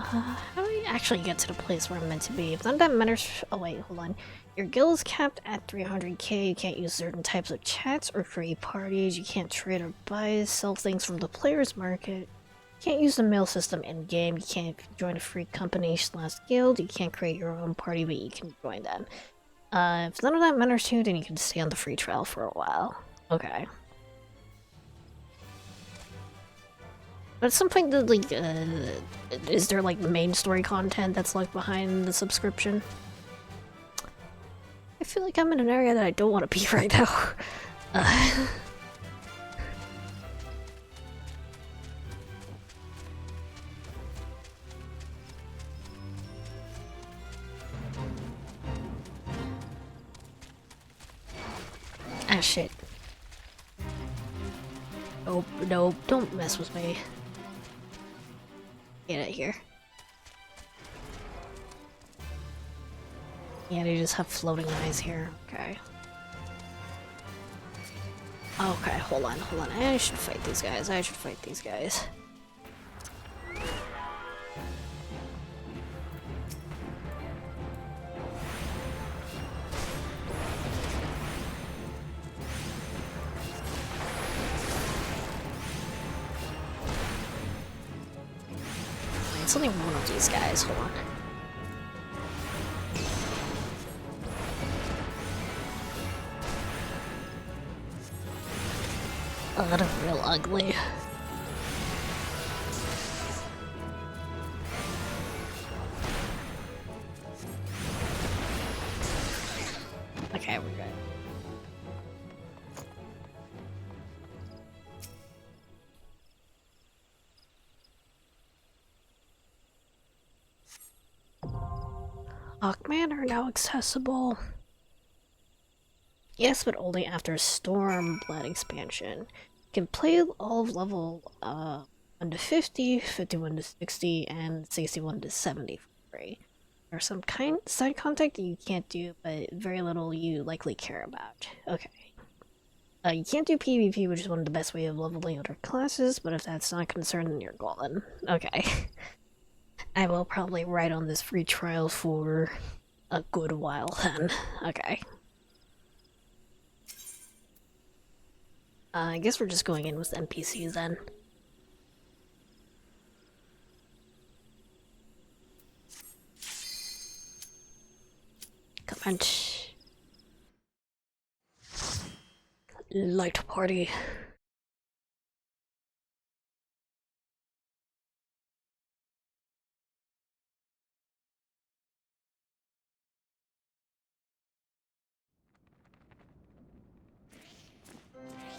How do I actually get to the place where I'm meant to be? If none of that matters. Oh, wait, hold on. Your guild is capped at 300k. You can't use certain types of chats or create parties. You can't trade or buy, sell things from the player's market. You can't use the mail system in game. You can't join a free company / guild. You can't create your own party, but you can join them. If none of that matters to you, then you can stay on the free trial for a while. Okay. But at some point, like, is there like main story content that's like behind the subscription? I feel like I'm in an area that I don't want to be right now. Ah, shit. Nope, nope, don't mess with me. Get out of here. Yeah, they just have floating eyes here. Okay. Okay, hold on. I should fight these guys. It's only one of these guys. Hold on. Oh, that is real ugly. Okay, we're good. Hawkman are now accessible. Yes, but only after Stormblood expansion. You can play all of level 1 to 50, 51 to 60, and 61 to 70 for free. There's some side content that you can't do, but very little you likely care about. Okay. You can't do PvP, which is one of the best way of leveling other classes, but if that's not concerned, then you're golden. Okay. I will probably write on this free trial for a good while then. Okay. I guess we're just going in with NPCs then. Come on. Light party.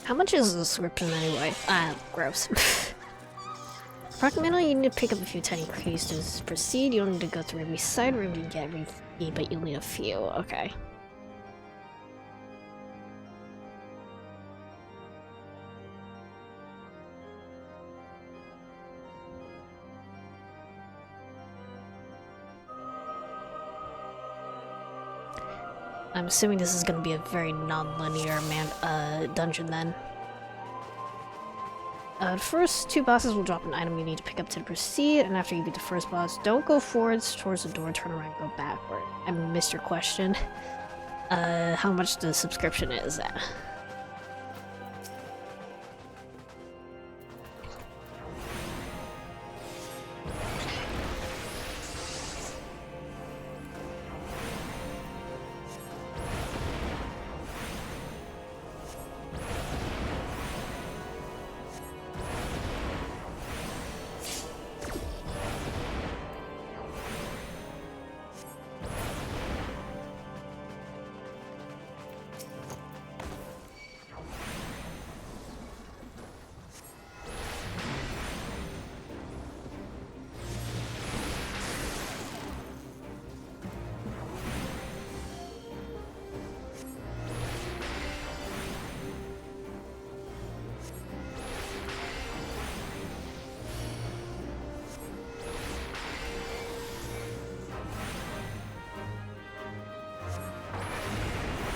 How much is the description anyway? Ah, gross. Approximately, you need to pick up a few tiny keys to proceed. You don't need to go through every side room to get every key, but you'll need a few. Okay. I'm assuming this is gonna be a very non-linear dungeon then. The first two bosses will drop an item you need to pick up to proceed, and after you beat the first boss, don't go forwards towards the door, turn around, go backward. I missed your question. How much the subscription is that?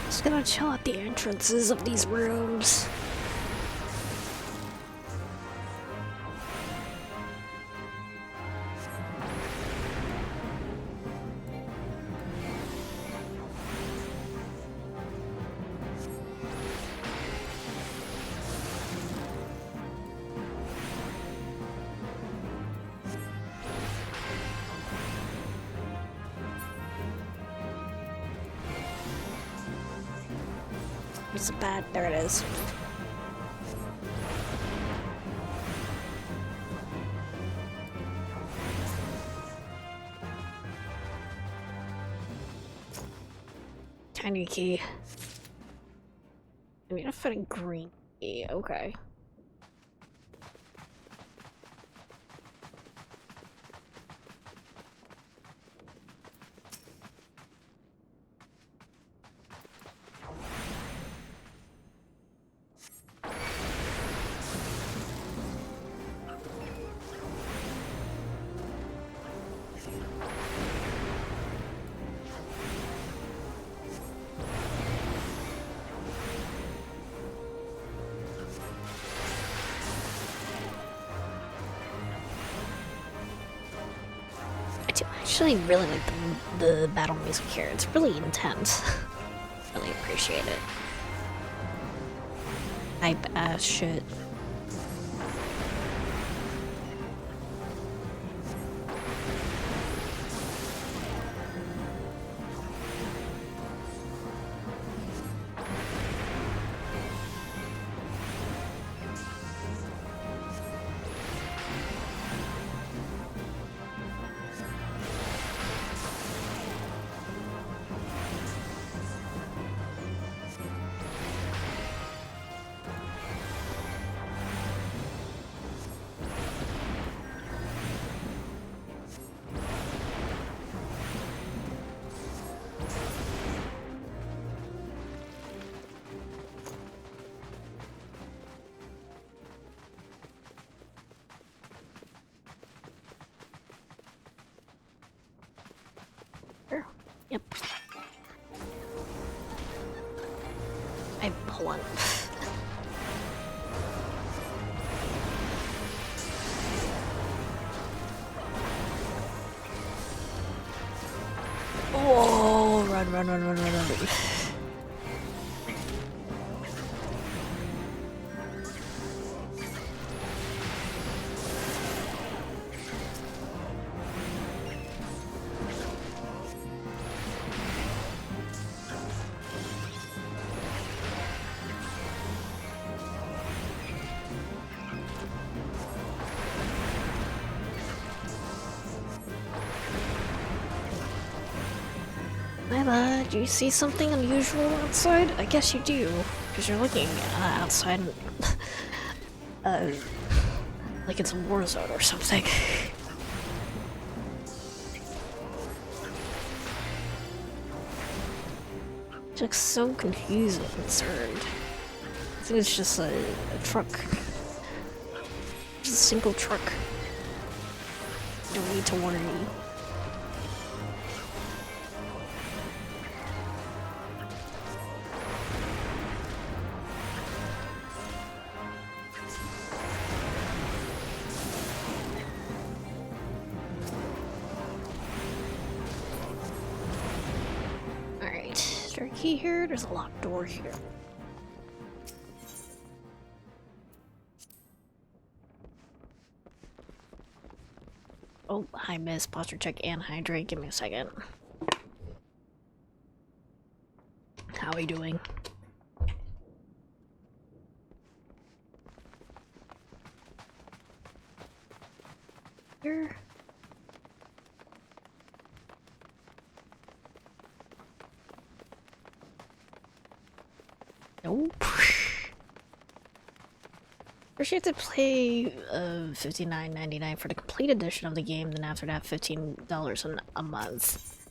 Just gonna chill at the entrances of these rooms. It's bad. There it is. Tiny key. I mean, I found a green key. Okay. I actually really like the battle music here. It's really intense. Really appreciate it. Hype ass shit. Yep. Hold on. Oh, run. My bad. Do you see something unusual outside? I guess you do, because you're looking outside, like it's a war zone or something. She looks so confused and concerned. I think it's just a truck. Just a single truck. Don't need to worry. Alright, is there a key here? There's a locked door here. Oh, hi miss, posture check and hydrate. Give me a second. How are you doing? Here. Nope. First you have to pay $59.99 for the complete edition of the game, then after that $15 a month.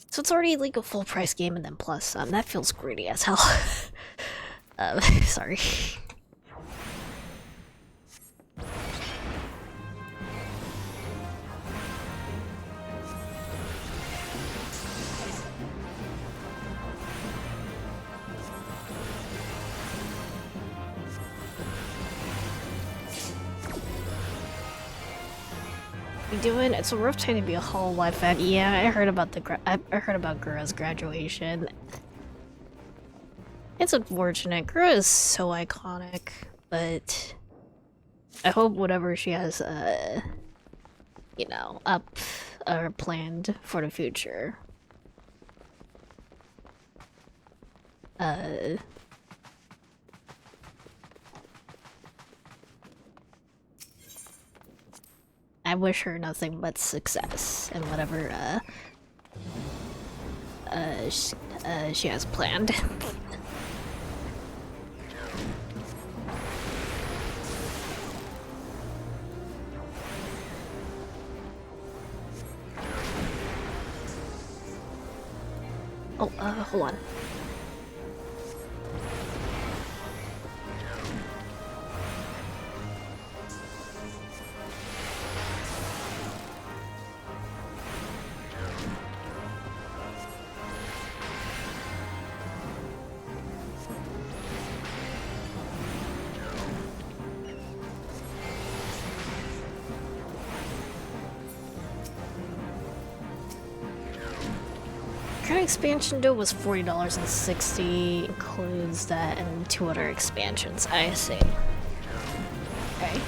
So it's already like a full price game and then plus that feels greedy as hell. Sorry. You doing? It's a rough time to be a whole wide fan. Yeah, I heard about I heard about Gura's graduation. It's unfortunate. Gura is so iconic, but I hope whatever she has, you know, up or planned for the future. I wish her nothing but success in whatever she has planned. Oh, hold on. Current expansion deal was $40.60, includes that and 2 other expansions. I see. Okay.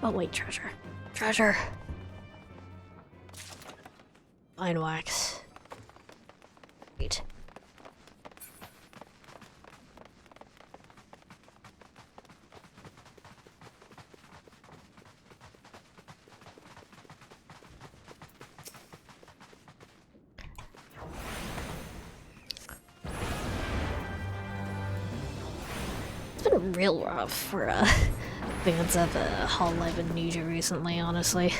Oh wait, treasure. Treasure! Fine wax. Wait. It's been real rough for fans of Hololive Amnesia recently, honestly.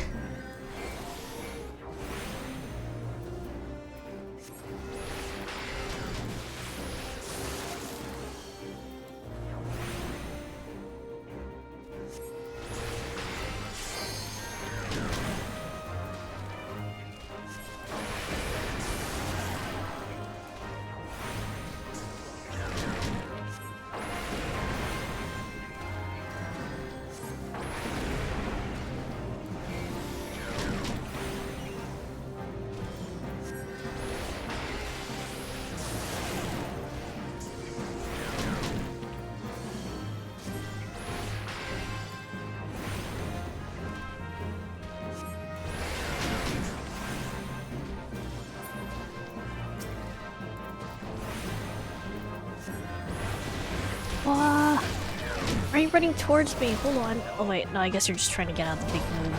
you running towards me? Hold on. Oh wait, no, I guess you're just trying to get out the big move.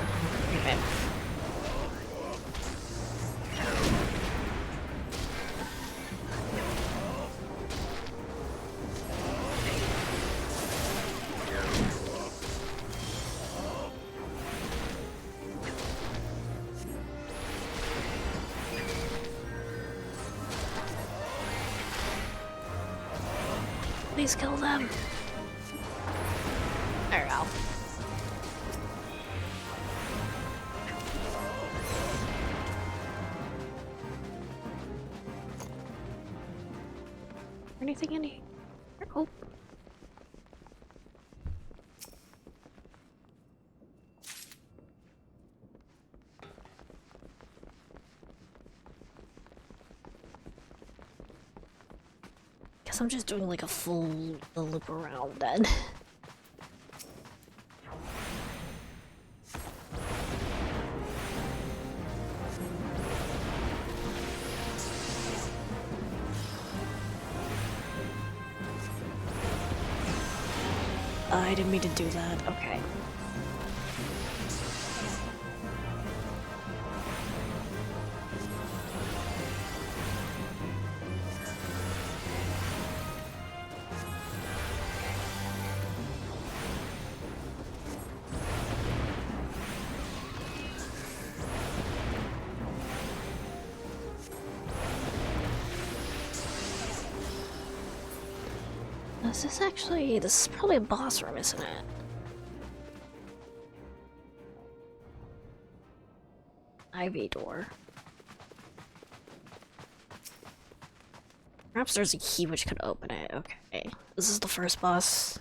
Okay. Please kill them. There we go. Anything in here? Oh. Guess I'm just doing like a full loop around then. I didn't mean to do that. Okay. This is probably a boss room, isn't it? IV door. Perhaps there's a key which could open it. Okay. This is the first boss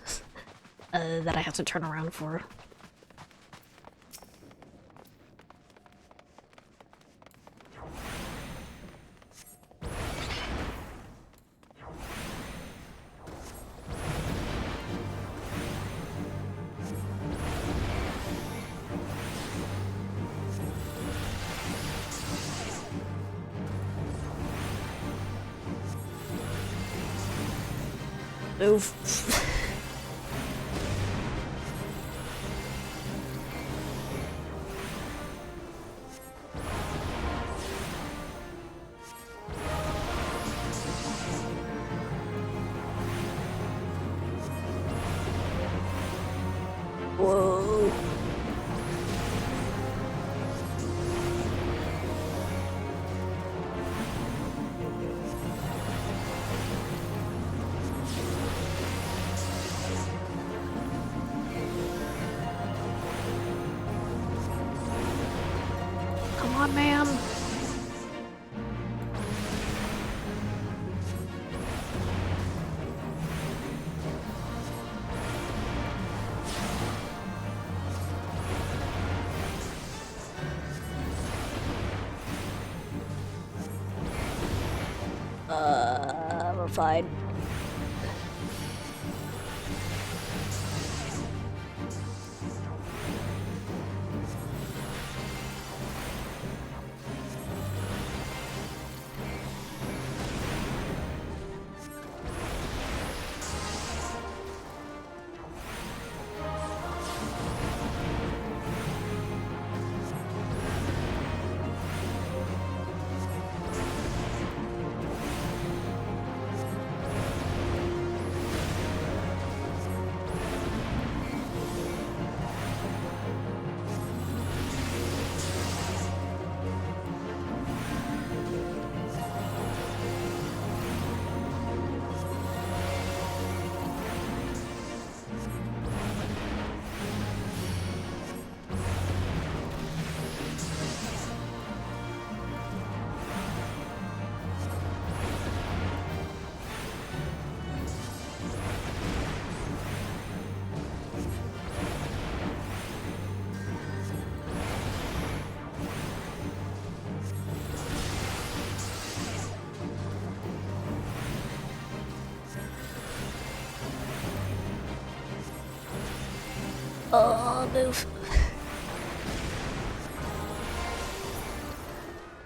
that I have to turn around for. Move. Whoa. Come on, ma'am. We're fine. Oh, move.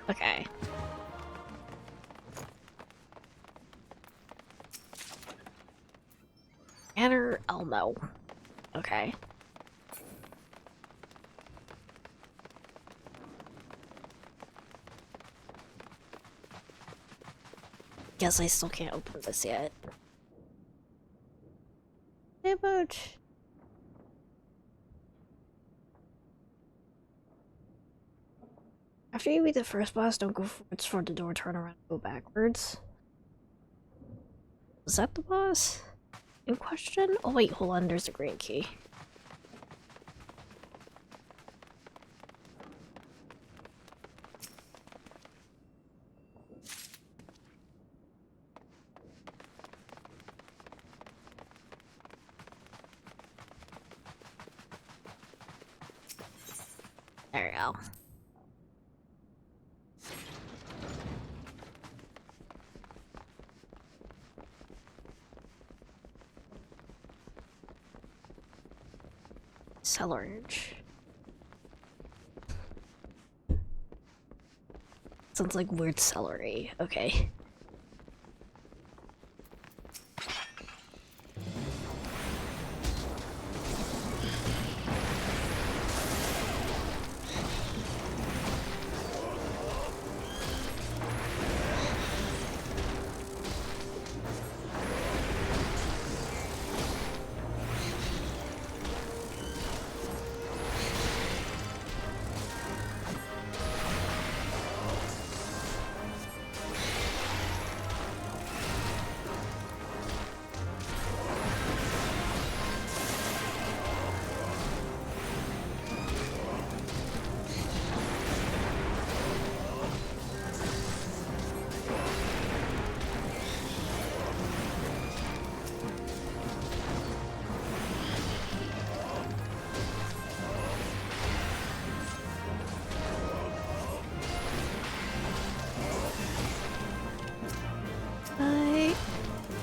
Okay. Banner Elmo. Okay. Guess I still can't open this yet. Hey, Booch. After you beat the first boss, don't go forwards for the door, turn around, go backwards. Is that the boss in question? Oh wait, hold on, there's a green key. There we go. Cellarage. Sounds like weird celery. Okay.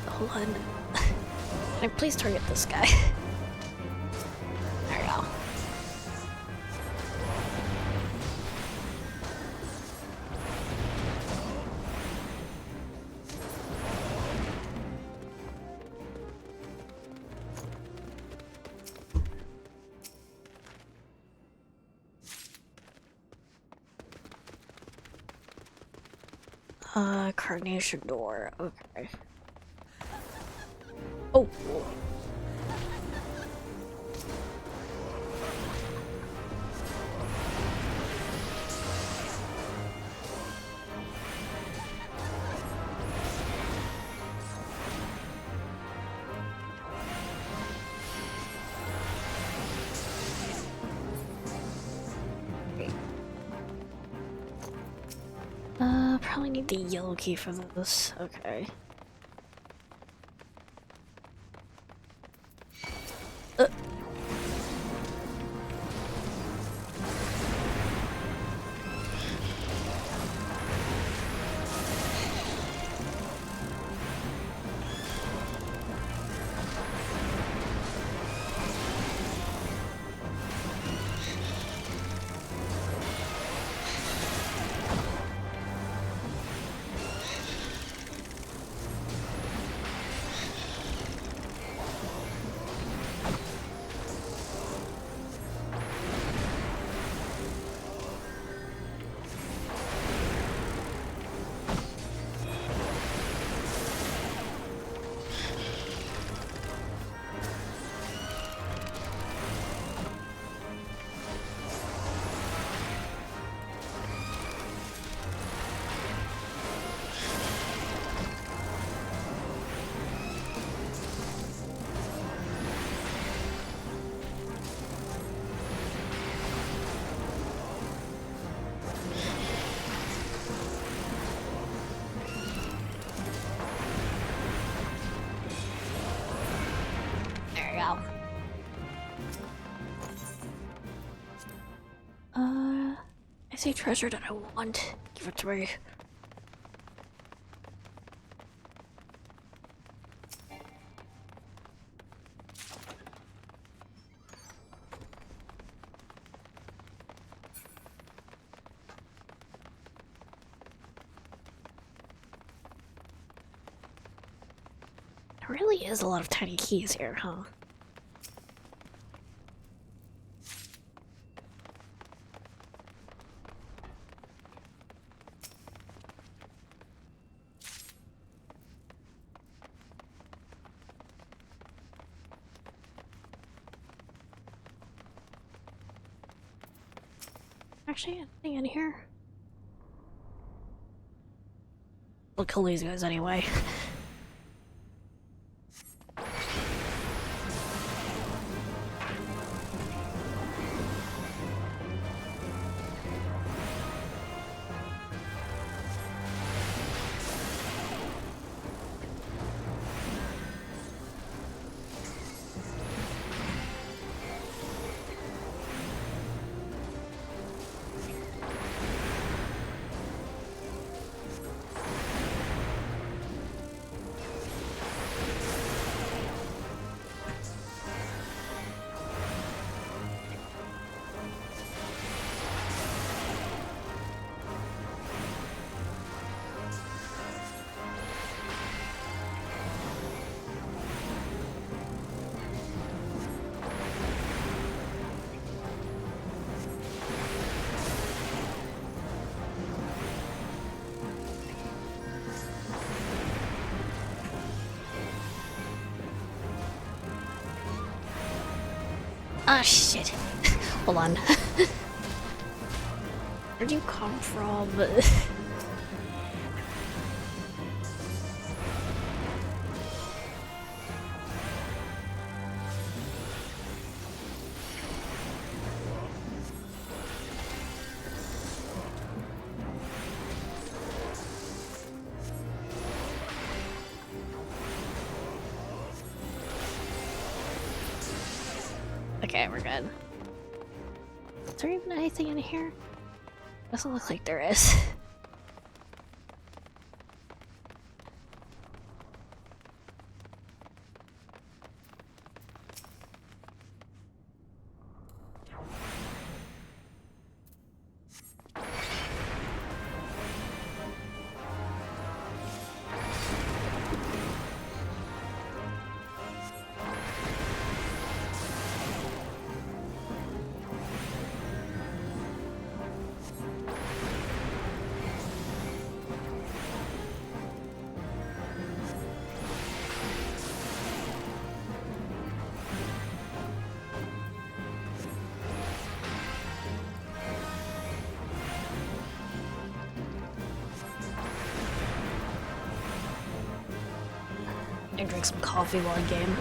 Hold on. Can I please target this guy? There we go. Carnation door. Okay. Oh. Probably need the yellow key for this. Okay. I see treasure that I want. Give it to me. There really is a lot of tiny keys here, huh? Actually, anything in here? We'll kill these guys anyway. Ah, shit. Hold on. Where'd you come from? Okay, we're good. Is there even anything in here? Doesn't look like there is. I drink some coffee while I game.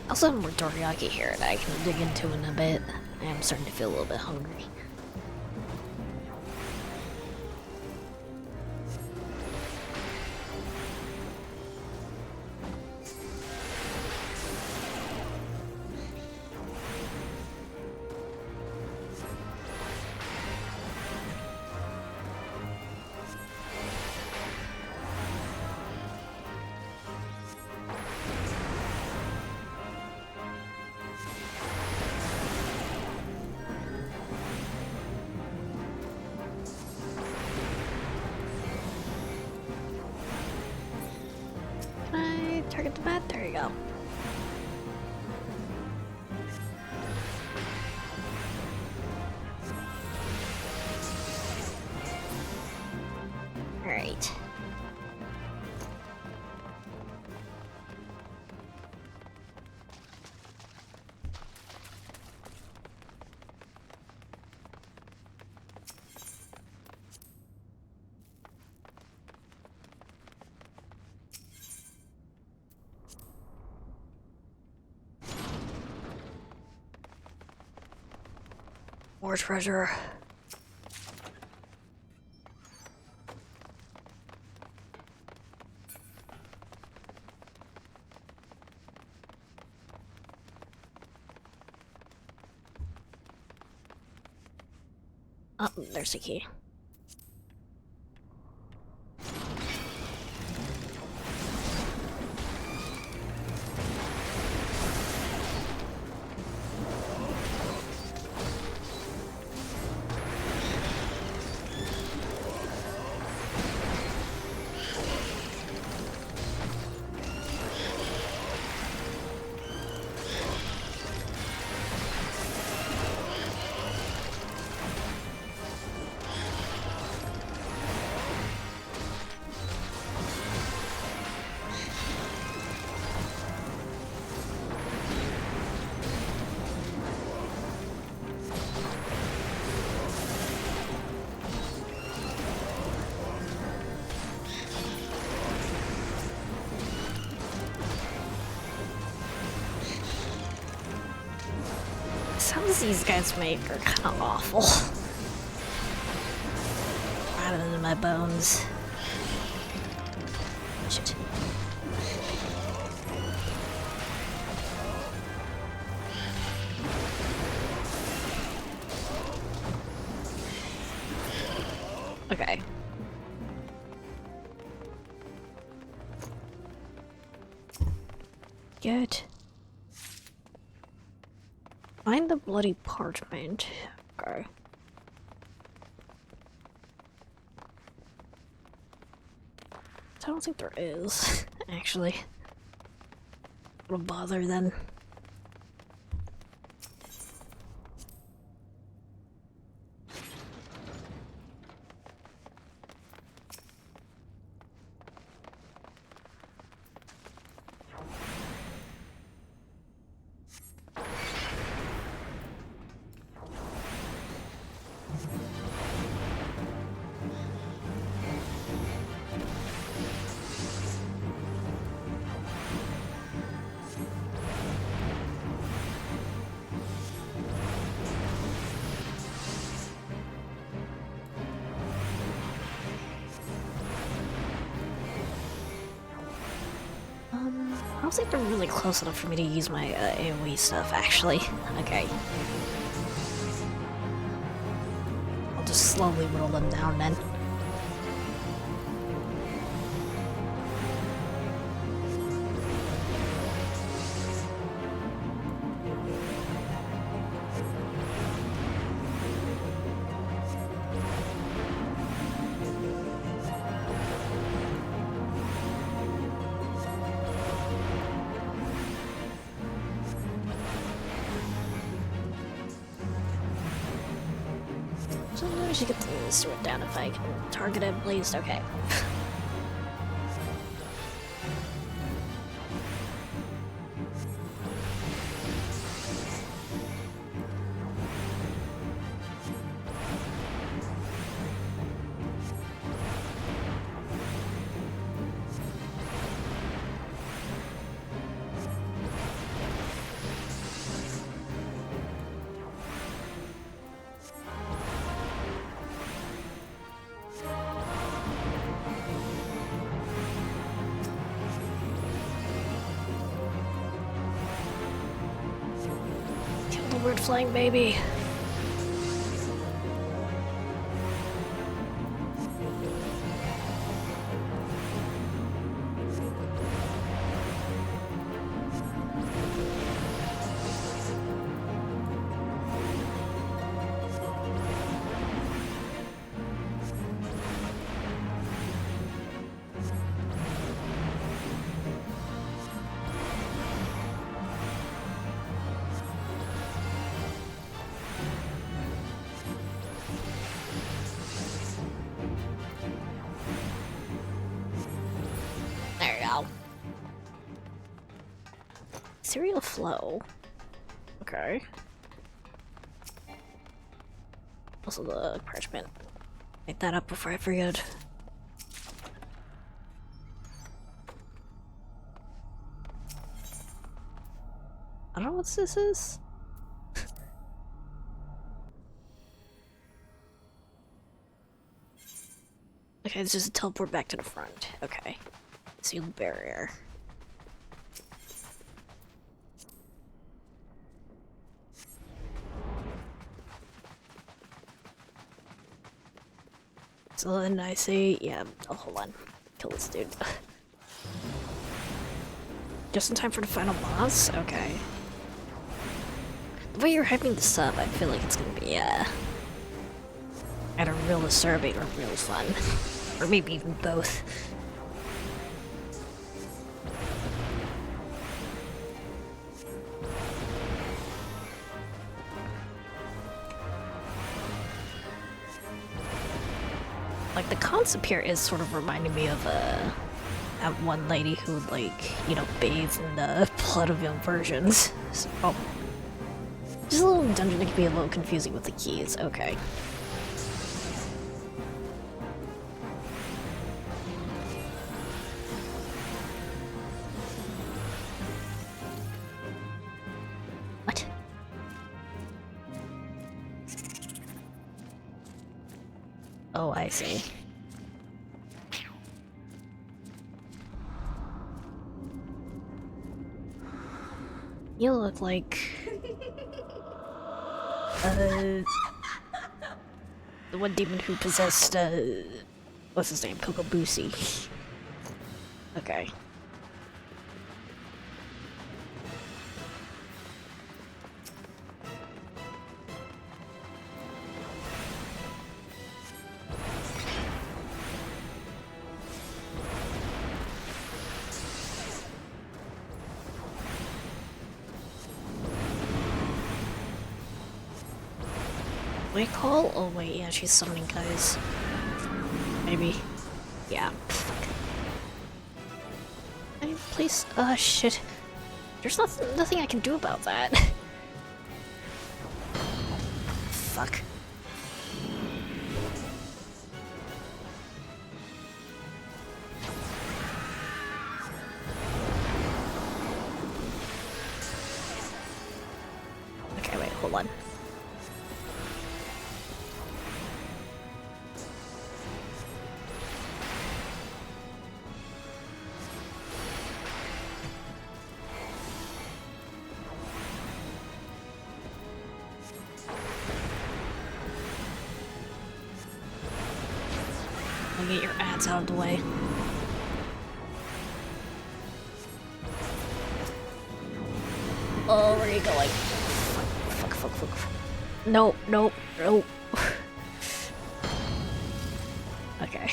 I also have more teriyaki here that I can dig into in a bit. I am starting to feel a little bit hungry. Target the bat. There you go. All right. More treasure. Oh, there's the key. sounds these guys make are kind of awful. Right into my bones. Shit. Okay. Good. Find the bloody parchment. Okay. I don't think there is, actually. What a bother then. I don't think they're really close enough for me to use my AoE stuff, actually. Okay. I'll just slowly whittle them down then. I should get the sword down if I can target it, please. Okay. Weird flying baby. Serial flow. Okay. Also the parchment. Make that up before I forget. I don't know what this is. Okay, it's just a teleport back to the front. Okay. Sealed barrier. So then I say, yeah, oh, hold on. Kill this dude. Just in time for the final boss? Okay. The way you're hyping this up, I feel like it's gonna be, either real disturbing or real fun. Or maybe even both. Like, the concept here is sort of reminding me of, that one lady who, like, you know, bathes in the blood of inversions. So, oh. Just a little dungeon that can be a little confusing with the keys. Okay. What? Oh, I see. You look like... the one demon who possessed, what's his name? Kokobushi. Okay. Wait, call? Oh wait, yeah, she's summoning guys. Maybe. Yeah. I mean, please. Shit. There's nothing I can do about that. Fuck. Okay, wait, hold on. Get your ads out of the way. Oh, where are you going? Fuck. No. Okay.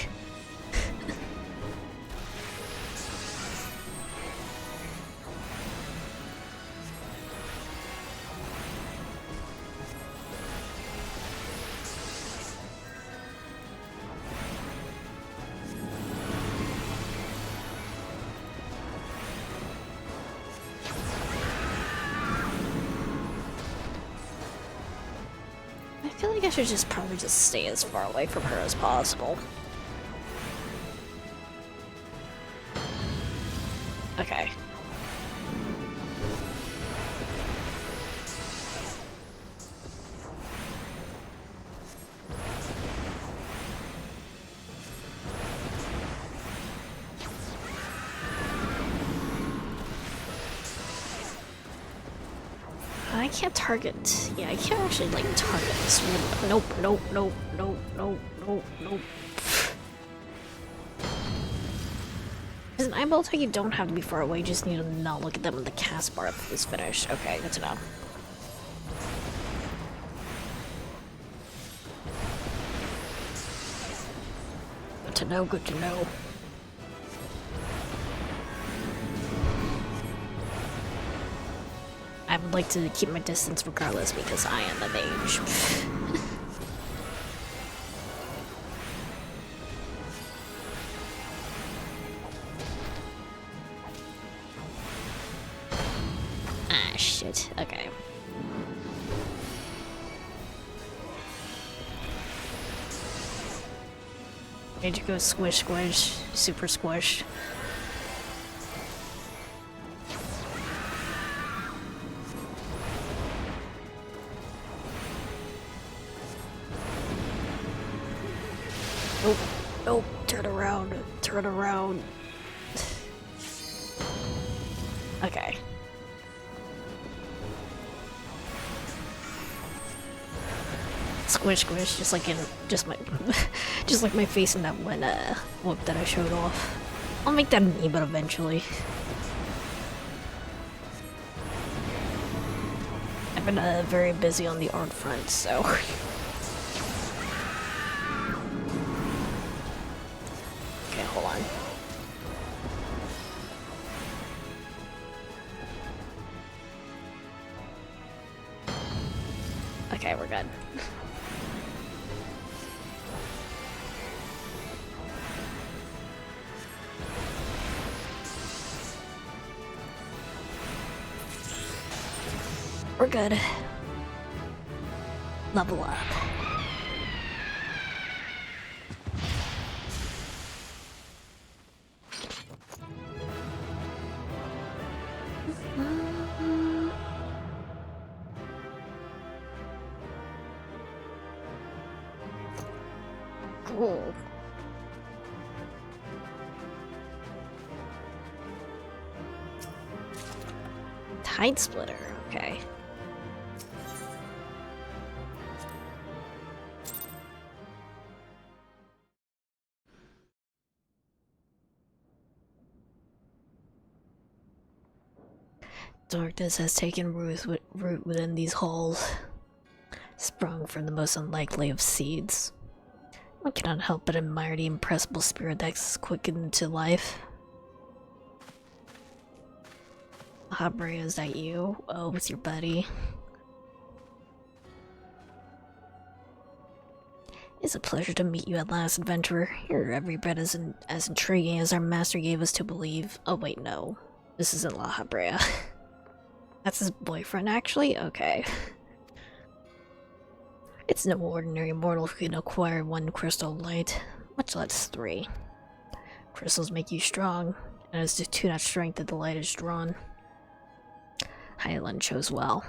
I feel like I should probably just stay as far away from her as possible. Okay. I can't target. Yeah, I can't actually like target this one. Nope. As an eyeball attack, you don't have to be far away, you just need to not look at them when the cast bar is finished. Okay, good to know. Good to know. I would like to keep my distance regardless because I am a mage. Ah, shit. Okay. Need to go squish, super squish. Nope, turn around. Okay. Squish, just like just like my face in that one whoop that I showed off. I'll make that an emote eventually. I've been very busy on the art front, so. Okay, hold on. Okay, we're good. We're good. Level up. Ooh. Tide splitter, okay. Darkness has taken root within these halls, sprung from the most unlikely of seeds. One cannot help but admire the impressible spirit that's quickened to life. Habrea, is that you? Oh, with your buddy. It's a pleasure to meet you at last, adventurer. You're every bit as intriguing as our master gave us to believe. Oh wait, no. This isn't La Habrea. That's his boyfriend, actually? Okay. It's no ordinary mortal who can acquire one crystal light, much less 3. Crystals make you strong, and it's to that strength that the light is drawn. Highland chose well.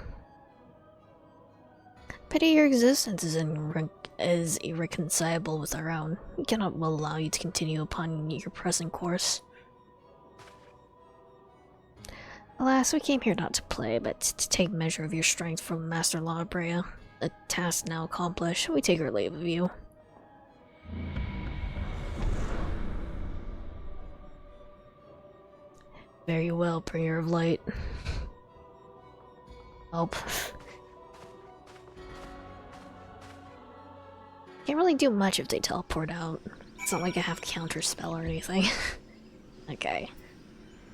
Pity your existence is irreconcilable with our own. We cannot well allow you to continue upon your present course. Alas, we came here not to play, but to take measure of your strength from Master La Habrea. A task now accomplished, we take our leave of you. Very well, Bringer of Light. Help. Can't really do much if they teleport out. It's not like I have counter spell or anything. Okay.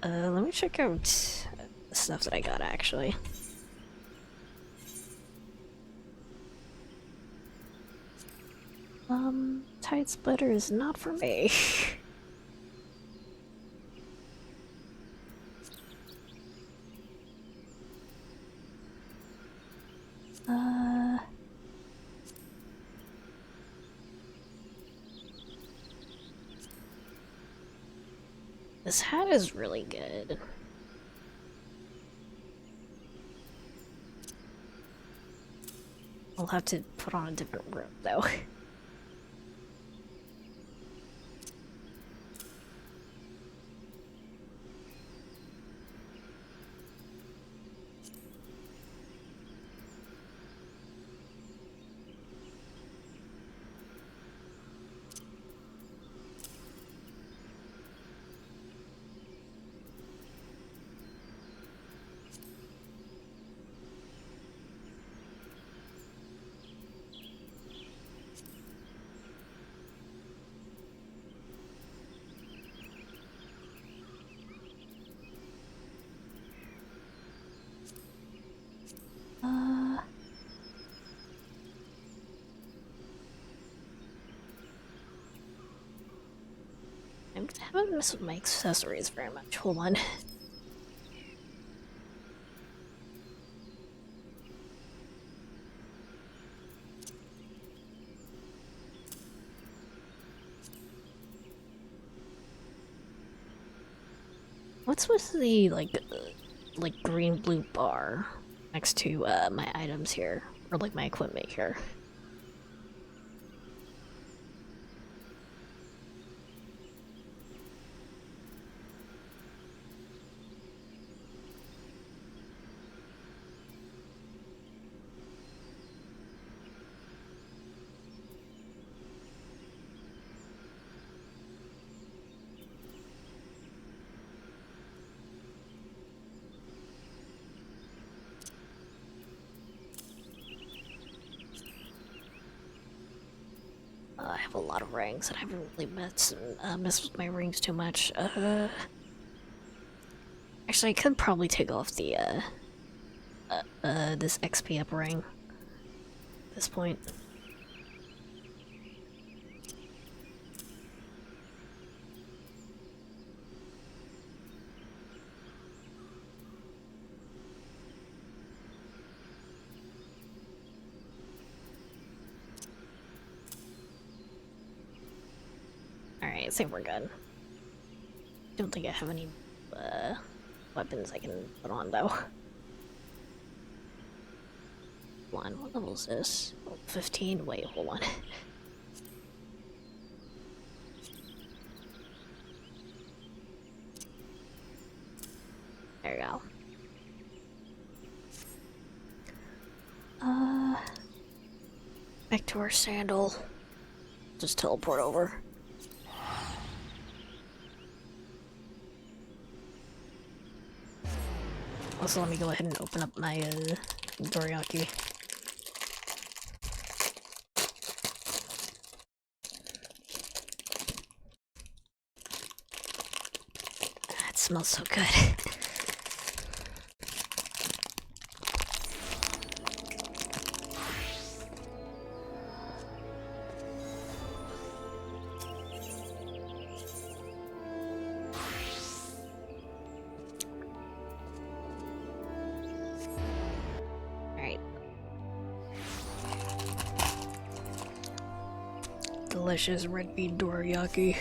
Let me check out the stuff that I got actually. Tide splitter is not for me. This hat is really good. I'll have to put on a different robe though. I haven't messed with my accessories very much. Hold on. What's with the like green blue bar next to my items here, or like my equipment here? I have a lot of rings, and I haven't really messed with my rings too much. Actually, I could probably take off the this XP up ring at this point. Alright, I think we're good. Don't think I have any weapons I can put on though. Hold on, what level is this? Oh, 15? Wait, hold on. There you go. Back to our sandal. Just teleport over. Also, let me go ahead and open up my dorayaki. It smells so good. Alright. Delicious red bean dorayaki.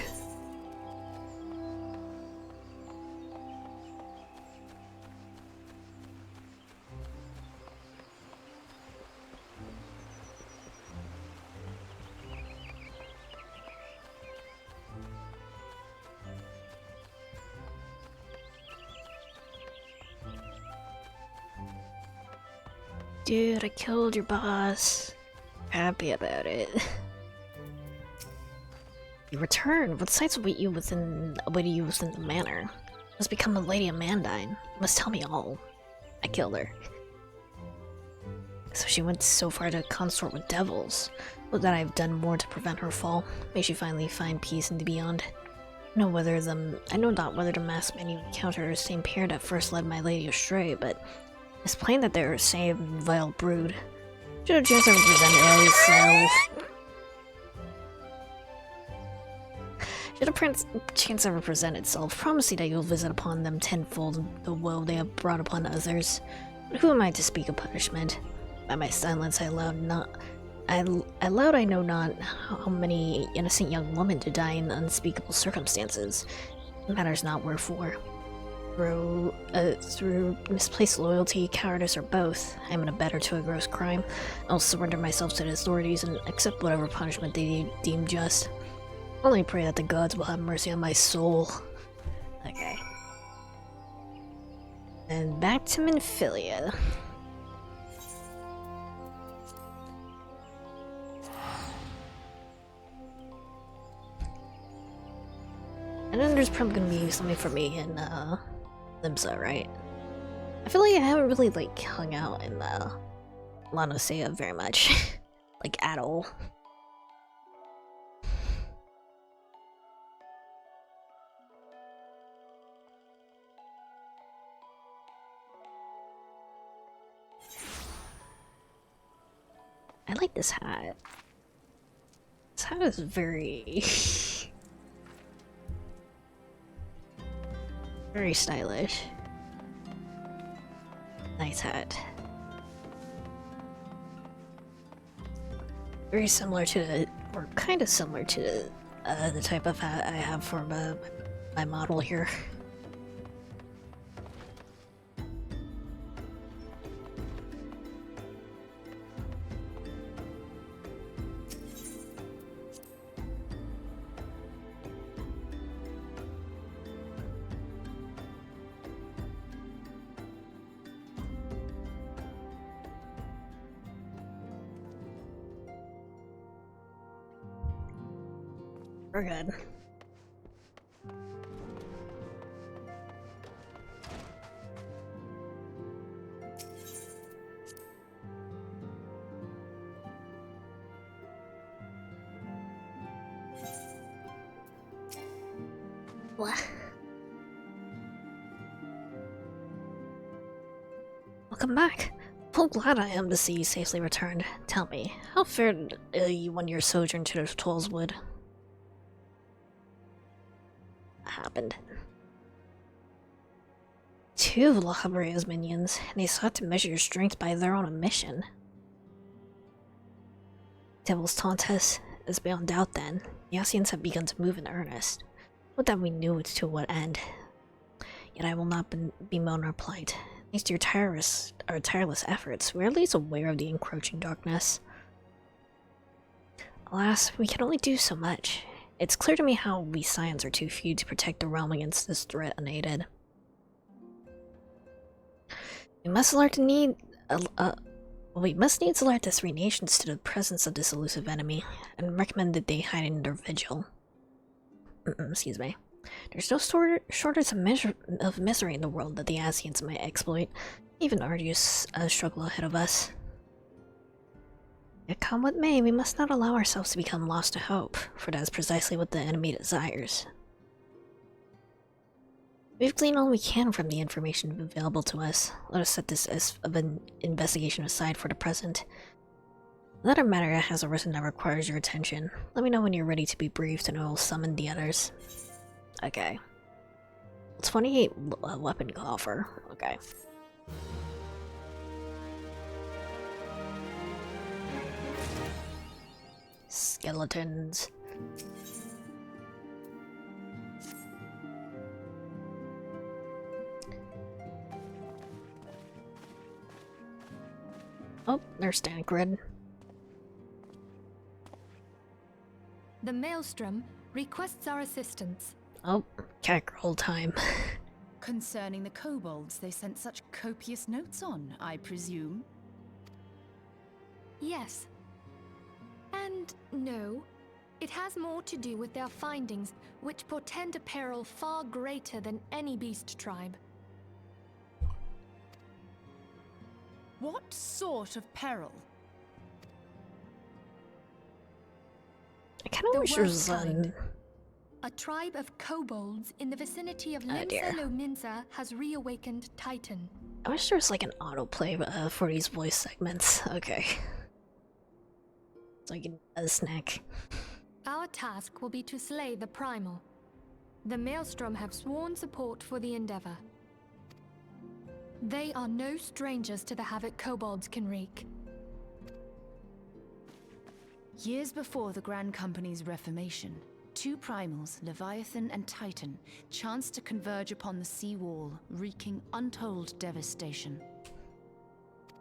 Dude, I killed your boss. Happy about it. You returned. What sights await you within the manor? You must become a Lady Amandine. You must tell me all. I killed her. So she went so far to consort with devils. Look that I've done more to prevent her fall. May she finally find peace in the beyond. I know not whether the masked men you encounter are the same pair that first led my lady astray, but it's plain that they're the same vile brood. Should a chance ever present itself. Should a chance ever present itself, promise me that you'll visit upon them tenfold the woe they have brought upon others. But who am I to speak of punishment? By my silence I know not how many innocent young women to die in unspeakable circumstances. It matters not wherefore. Through misplaced loyalty, cowardice, or both, I am an abettor to a gross crime. I'll surrender myself to the authorities and accept whatever punishment they deem just. Only pray that the gods will have mercy on my soul. Okay. And back to Minfilia. And then there's probably gonna be something for me in Limsa, right? I feel like I haven't really hung out in Lanosea very much. At all. I like this hat. This hat is very very stylish. Nice hat. Very similar to or kind of similar to the type of hat I have for my model here. We're good. What? Welcome back. How glad I am to see you safely returned. Tell me, how fared you on your sojourn to the Tollswood? Happened. Two of La Habrea's minions, and they sought to measure your strength by their own admission. Devil's taunt us is beyond doubt then. The Asians have begun to move in earnest. Not that we knew it to what end. Yet I will not bemoan our plight. Thanks to our tireless efforts, we are at least aware of the encroaching darkness. Alas, we can only do so much. It's clear to me how we Scions are too few to protect the realm against this threat unaided. We must alert the need. We must needs alert the three nations to the presence of this elusive enemy, and recommend that they hide in their vigil. Excuse me. There's no shortage of misery in the world that the Asians might exploit. Even arduous struggle ahead of us. Yet come what may, we must not allow ourselves to become lost to hope, for that is precisely what the enemy desires. We've gleaned all we can from the information available to us. Let us set this as of an investigation aside for the present. Another matter that has arisen that requires your attention. Let me know when you're ready to be briefed and I will summon the others. Okay. 28 weapon coffer. Okay. Skeletons. Oh, there's Tancred. The Maelstrom requests our assistance. Oh, catgirl time. Concerning the kobolds they sent such copious notes on, I presume? Yes. And no. It has more to do with their findings, which portend a peril far greater than any beast tribe. What sort of peril? I kind of wish there was a tribe of kobolds in the vicinity of dear. Limsa has reawakened Titan. I wish there was like an autoplay for these voice segments. Okay. So I can a snack. Our task will be to slay the Primal. The Maelstrom have sworn support for the endeavor. They are no strangers to the havoc kobolds can wreak. Years before the Grand Company's reformation, two primals, Leviathan and Titan, chanced to converge upon the sea wall, wreaking untold devastation.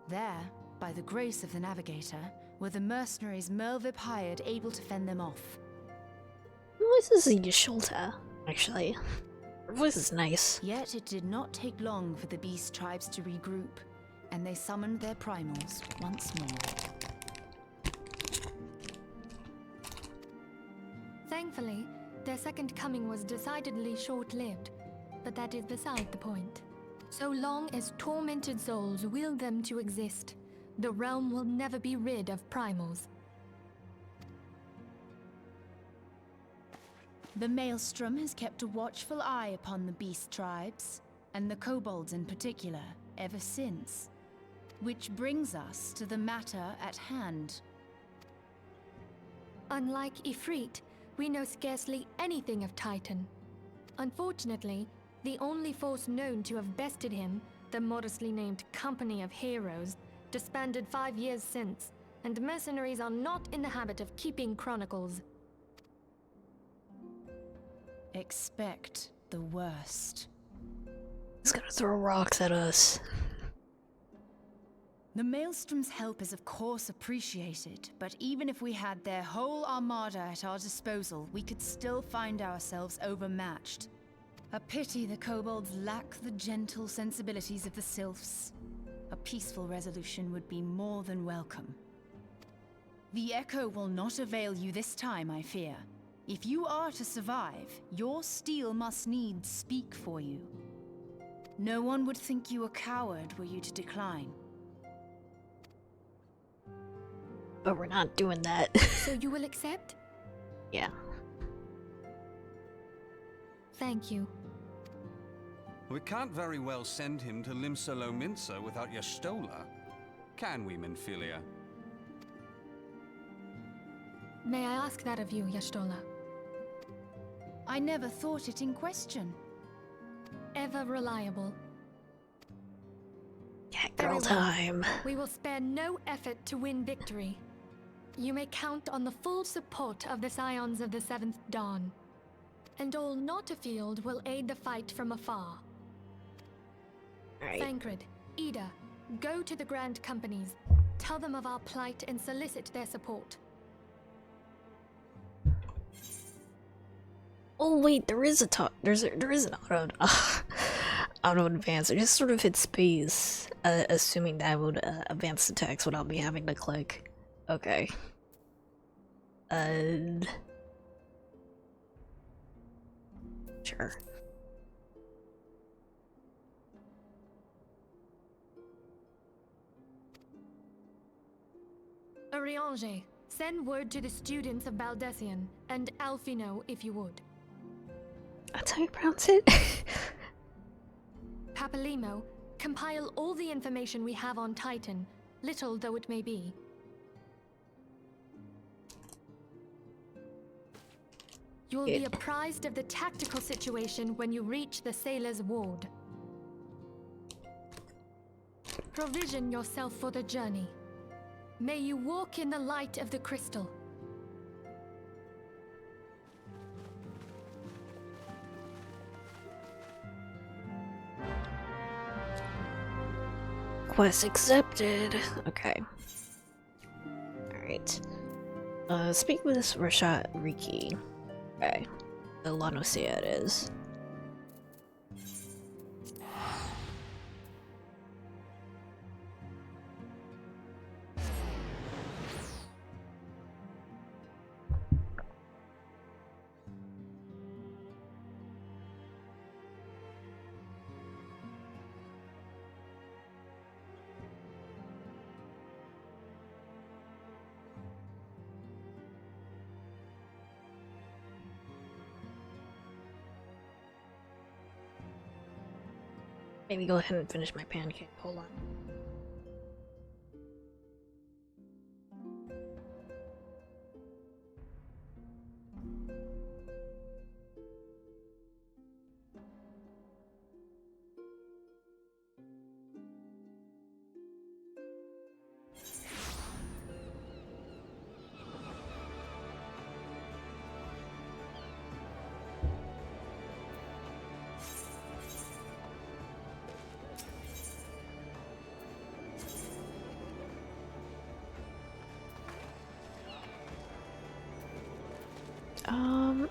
There, by the grace of the Navigator, were the mercenaries Merlvip hired able to fend them off. This is Yasholta, actually. Her voice is nice. Yet it did not take long for the beast tribes to regroup, and they summoned their primals once more. Thankfully, their second coming was decidedly short-lived, but that is beside the point. So long as tormented souls will them to exist, the realm will never be rid of primals. The Maelstrom has kept a watchful eye upon the beast tribes, and the kobolds in particular, ever since. Which brings us to the matter at hand. Unlike Ifrit, we know scarcely anything of Titan. Unfortunately, the only force known to have bested him, the modestly named Company of Heroes, disbanded 5 years since, and mercenaries are not in the habit of keeping chronicles. Expect the worst. He's gonna throw rocks at us. The Maelstrom's help is of course appreciated, but even if we had their whole armada at our disposal, we could still find ourselves overmatched. A pity the kobolds lack the gentle sensibilities of the sylphs. A peaceful resolution would be more than welcome. The Echo will not avail you this time, I fear. If you are to survive, your steel must needs speak for you. No one would think you a coward were you to decline. But we're not doing that. So you will accept? Yeah. Thank you. We can't very well send him to Limsa without Y'shtola, can we, Minfilia? May I ask that of you, Y'shtola? I never thought it in question. Ever reliable. Cat Very girl well. time. We will spare no effort to win victory. You may count on the full support of the Scions of the Seventh Dawn. And all not afield will aid the fight from afar. Alright. Thancred, Ida, go to the Grand Companies. Tell them of our plight and solicit their support. Oh wait, there is a there is an auto. auto advance. I just sort of hit space, assuming that would advance the text without me having to click. Okay. Sure. Ariange, send word to the students of Baldessian, and Alfino if you would. That's how you pronounce it? Papalimo, compile all the information we have on Titan, little though it may be. You will be apprised of the tactical situation when you reach the sailor's ward. Provision yourself for the journey. May you walk in the light of the crystal. Quest accepted. Okay. Alright. Speak with Rashad Riki. Okay. The Lanosia it is. Maybe go ahead and finish my pancake. Hold on.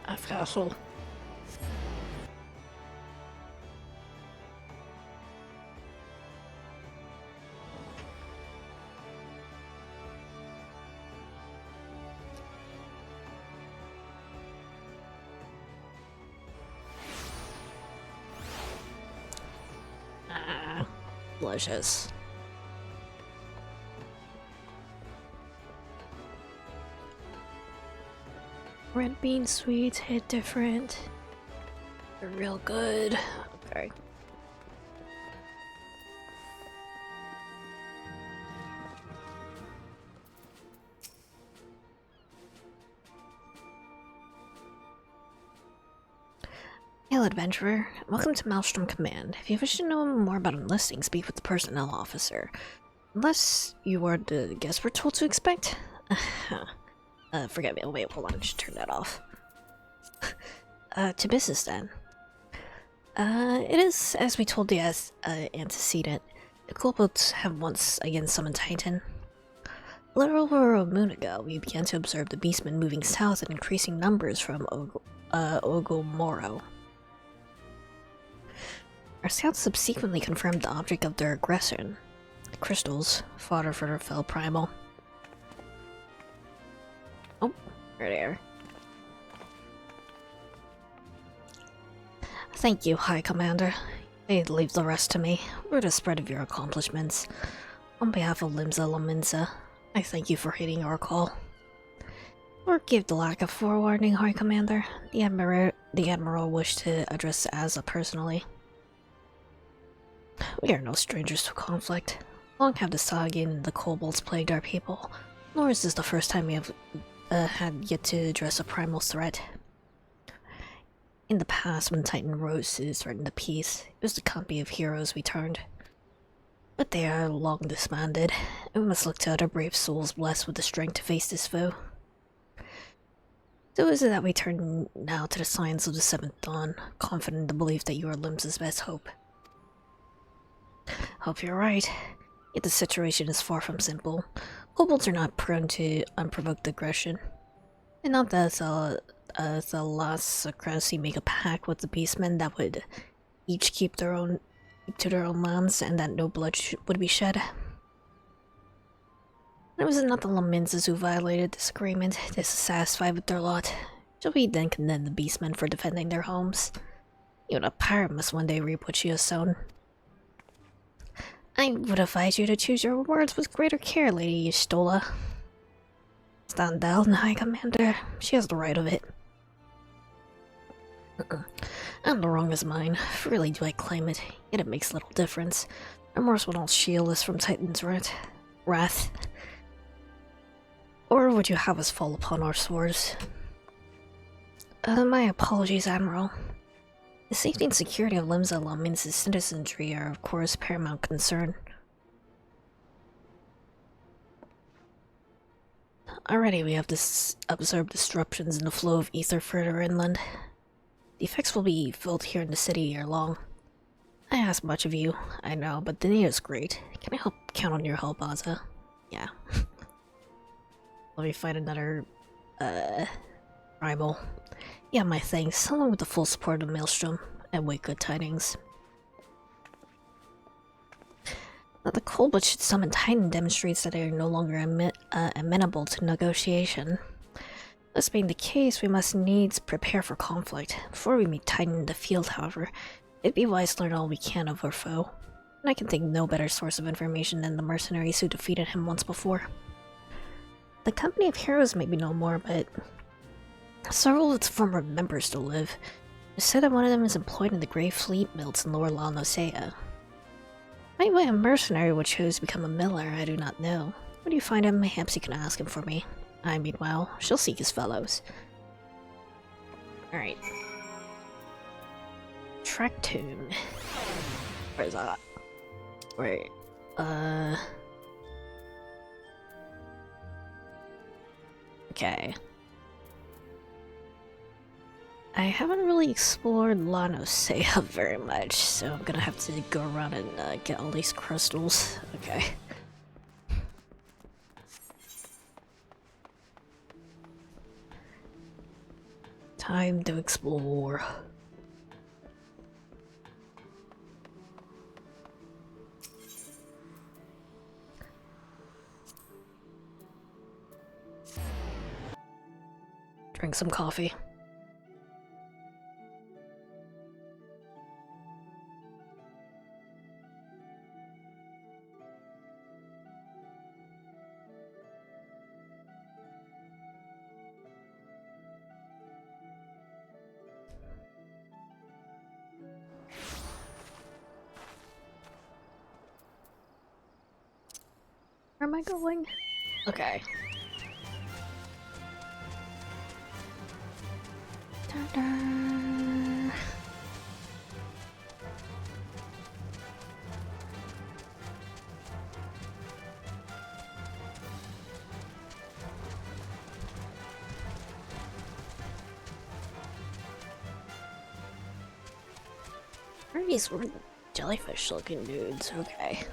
I've castle. Ah, delicious. Red bean sweets hit different. They're real good. Okay. Hail, adventurer. Welcome to Maelstrom Command. If you wish to know more about enlisting, speak with the personnel officer. Unless you are the guest we're told to expect? Forget me. Oh, wait, hold on. I should turn that off. To business then. It is as we told the antecedent. The kobolds have once again summoned Titan. A little over a moon ago, we began to observe the beastmen moving south in increasing numbers from Ogomoro. Our scouts subsequently confirmed the object of their aggression. The crystals, fodder for their fell primal. Oh, there they are. Thank you, High Commander. They leave the rest to me. We're the spread of your accomplishments. On behalf of Limsa Lominsa, I thank you for heeding our call. Forgive the lack of forewarning, High Commander. The Admiral wished to address Asa personally. We are no strangers to conflict. Long have the Sagian and the Kobolds plagued our people, nor is this the first time we have had yet to address a primal threat. In the past, when Titan rose to threaten the peace, it was the company of heroes we turned. But they are long disbanded, and we must look to other brave souls blessed with the strength to face this foe. So is it that we turn now to the signs of the Seventh Dawn, confident in the belief that you are Limsa's best hope. Hope you're right, yet the situation is far from simple. Kobolds are not prone to unprovoked aggression. And not that the last Socracy make a pact with the beastmen that would each keep their own to their own lands and that no blood would be shed. It was not the Laminzas who violated this agreement, dissatisfied with their lot. Shall we then condemn the beastmen for defending their homes? Even a pirate must one day reap what she has sown. I would advise you to choose your words with greater care, Lady Y'shtola. Stand down, High Commander. She has the right of it. And the wrong is mine. Really do I claim it, yet it makes little difference. Remorse will not shield us from Titan's wrath. Or would you have us fall upon our swords? My apologies, Admiral. The safety and security of Limsa Laminz's citizenry are, of course, paramount concern. Already we have observed disruptions in the flow of ether further inland. The effects will be felt here in the city year long. I ask much of you, I know, but the need is great. Can I count on your help, Aza? Yeah. Let me find another, rival. Yeah, my thanks, along with the full support of Maelstrom, and wait good tidings. That the Coldblood should summon Titan demonstrates that they are no longer amenable to negotiation. This being the case, we must needs prepare for conflict. Before we meet Titan in the field, however, it'd be wise to learn all we can of our foe. And I can think no better source of information than the mercenaries who defeated him once before. The Company of Heroes may be no more, but several of its former members still live. It's said that one of them is employed in the Grey Fleet mills in Lower La Nosea. Why a mercenary would choose to become a miller, I do not know. When you find him, perhaps you can ask him for me. I, meanwhile, shall seek his fellows. Alright. Track tune. Where is that? Wait. Okay. I haven't really explored La Nosea very much, so I'm gonna have to go around and get all these crystals. Okay. Time to explore. Drink some coffee. Where am I going? Okay. Ta-da. Where are these jellyfish looking dudes? Okay.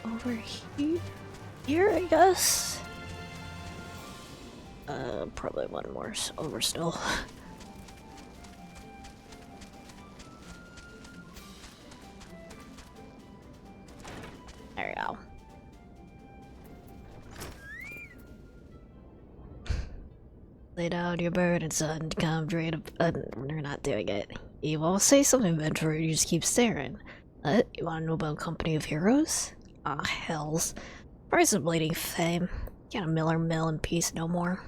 Over here, I guess. Probably one more over still. There we go. Lay down your burden, son. Come drain of. We're not doing it. You won't say something, Ventura. You just keep staring. You want to know about Company of Heroes? Ah, hells. Price of bleeding fame. Can't a miller mill in peace no more.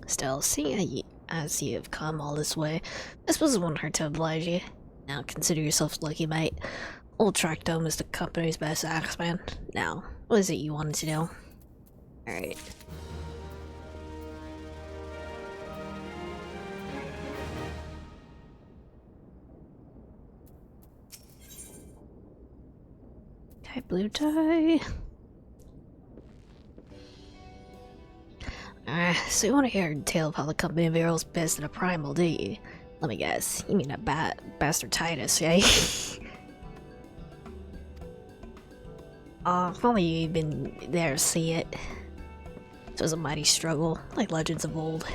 Still, seeing as you have come all this way, I suppose it won't hurt to oblige you. Now consider yourself lucky, mate. Old Tractome is the company's best axeman. Now, what is it you wanted to know? Alright. Okay, blue tie. So you want to hear a tale of how the company of heroes pissed in a primal, do you? Let me guess. You mean that bastard Titus, eh? If only you'd been there to see it. It was a mighty struggle, like legends of old.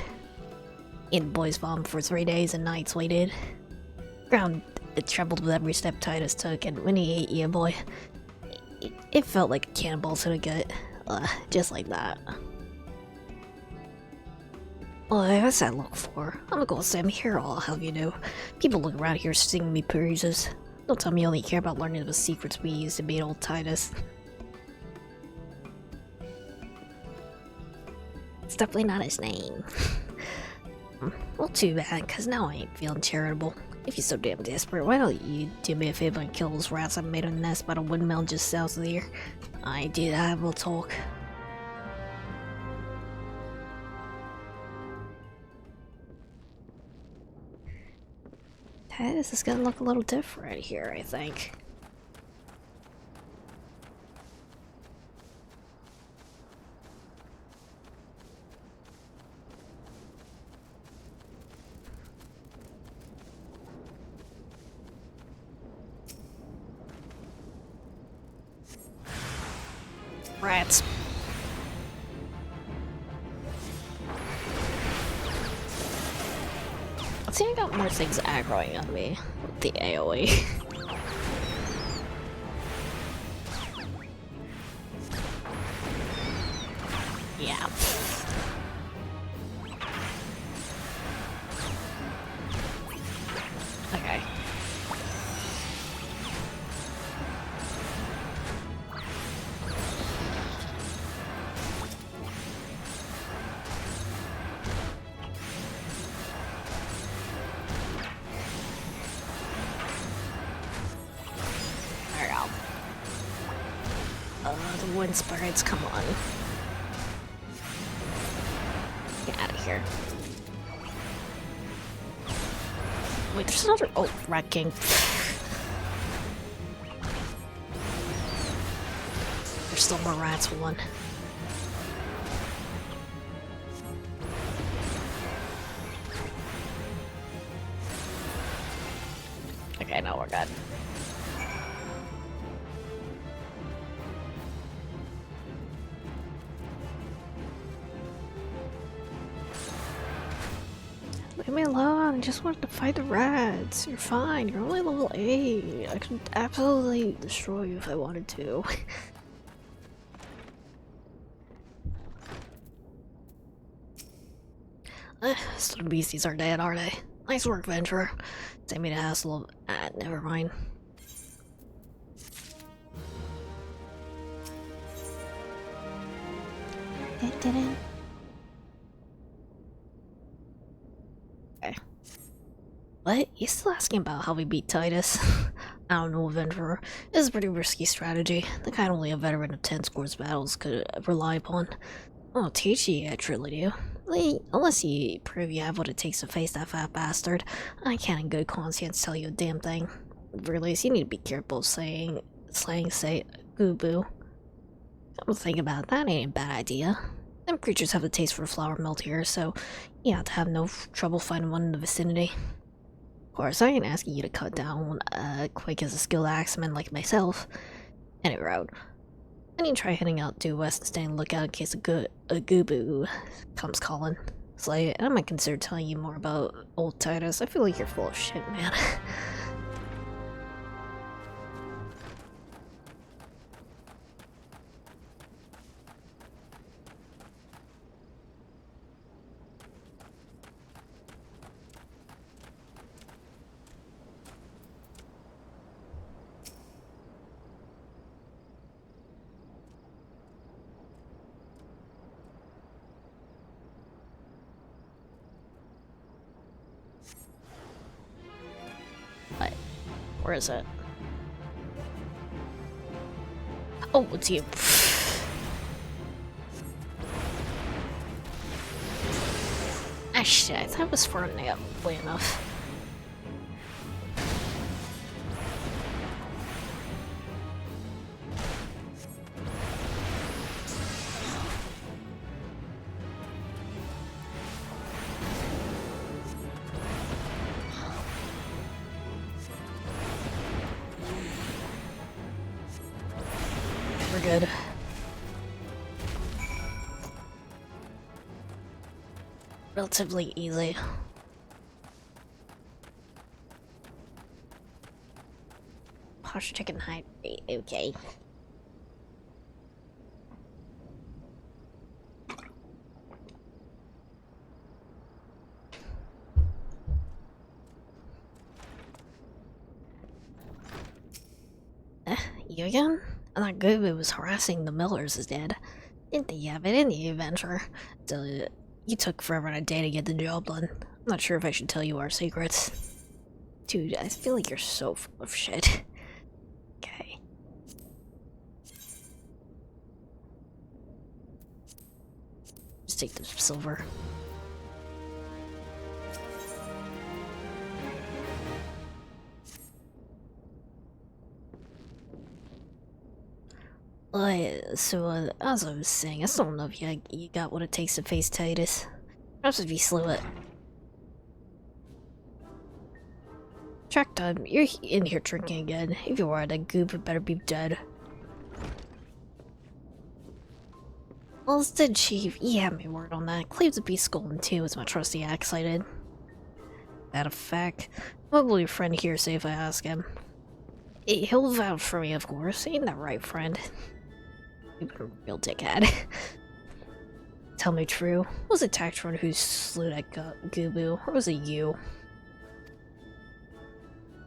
In boys' bomb for 3 days and nights we did. Ground it trembled with every step Titus took, and when he ate you, boy, it felt like a cannonball to the gut. Just like that. Well, what's that look for? I'm a ghost Sam here, I'll have you know. People look around here singing me praises. Don't tell me you only care about learning the secrets we used to beat old Titus. It's definitely not his name. Well, too bad, cause now I ain't feeling charitable. If you're so damn desperate, why don't you do me a favor and kill those rats I made a nest by the windmill just south of here? I do that, we'll talk. This is gonna look a little different here, I think. Rats. I think I got more things aggroing on me with the AoE. Yeah. Okay. The wind spirits, come on. Get out of here. Wait, there's another. Oh, Rat King. There's still more rats, one. Okay, now we're good. Leave me alone, I just wanted to fight the rats. You're fine, you're only level 8. I could absolutely destroy you if I wanted to. So the beasties are dead, are they? Nice work, Venturer. Save me the hassle of... never mind. Okay. What? You still asking about how we beat Titus? I don't know, Venturer. This is a pretty risky strategy. The kind only a veteran of 10 scores battles could rely upon. I won't teach you yet, truly, do you? Unless you prove you have what it takes to face that fat bastard, I can't in good conscience tell you a damn thing. At the very least, you need to be careful of slaying, say, goo-boo. Come to think about it, that ain't a bad idea. Them creatures have a taste for flower melt here, so you have to have no trouble finding one in the vicinity. Of course, I ain't asking you to cut down quick as a skilled axeman like myself. Any route. I need to try heading out due west and stay on the lookout in case a gooboo comes calling. Slay, I might consider telling you more about old Titus. I feel like you're full of shit, man. What? Where is it? Oh, it's you. shit, I thought it was far way enough. We're good. Relatively easy. Posh chicken hide. Okay. You again? I thought Gubu was harassing the Millers is dead. Didn't they have it in the adventure? You took forever and a day to get the job done. I'm not sure if I should tell you our secrets. Dude, I feel like you're so full of shit. Okay. Just take the silver. As I was saying, I still don't know if you got what it takes to face Titus. Perhaps if you slew it. Track time, you're in here drinking again. If you are, that goop better be dead. Well, it's dead, Chief. You have my word on that. Claims to be Golden too, as my trusty axe cited. That a fact? What will your friend here say if I ask him? He'll vouch for me, of course. Ain't that right, friend? You've been a real dickhead. Tell me true. Was it Tactron who slew that Gubu, or was it you?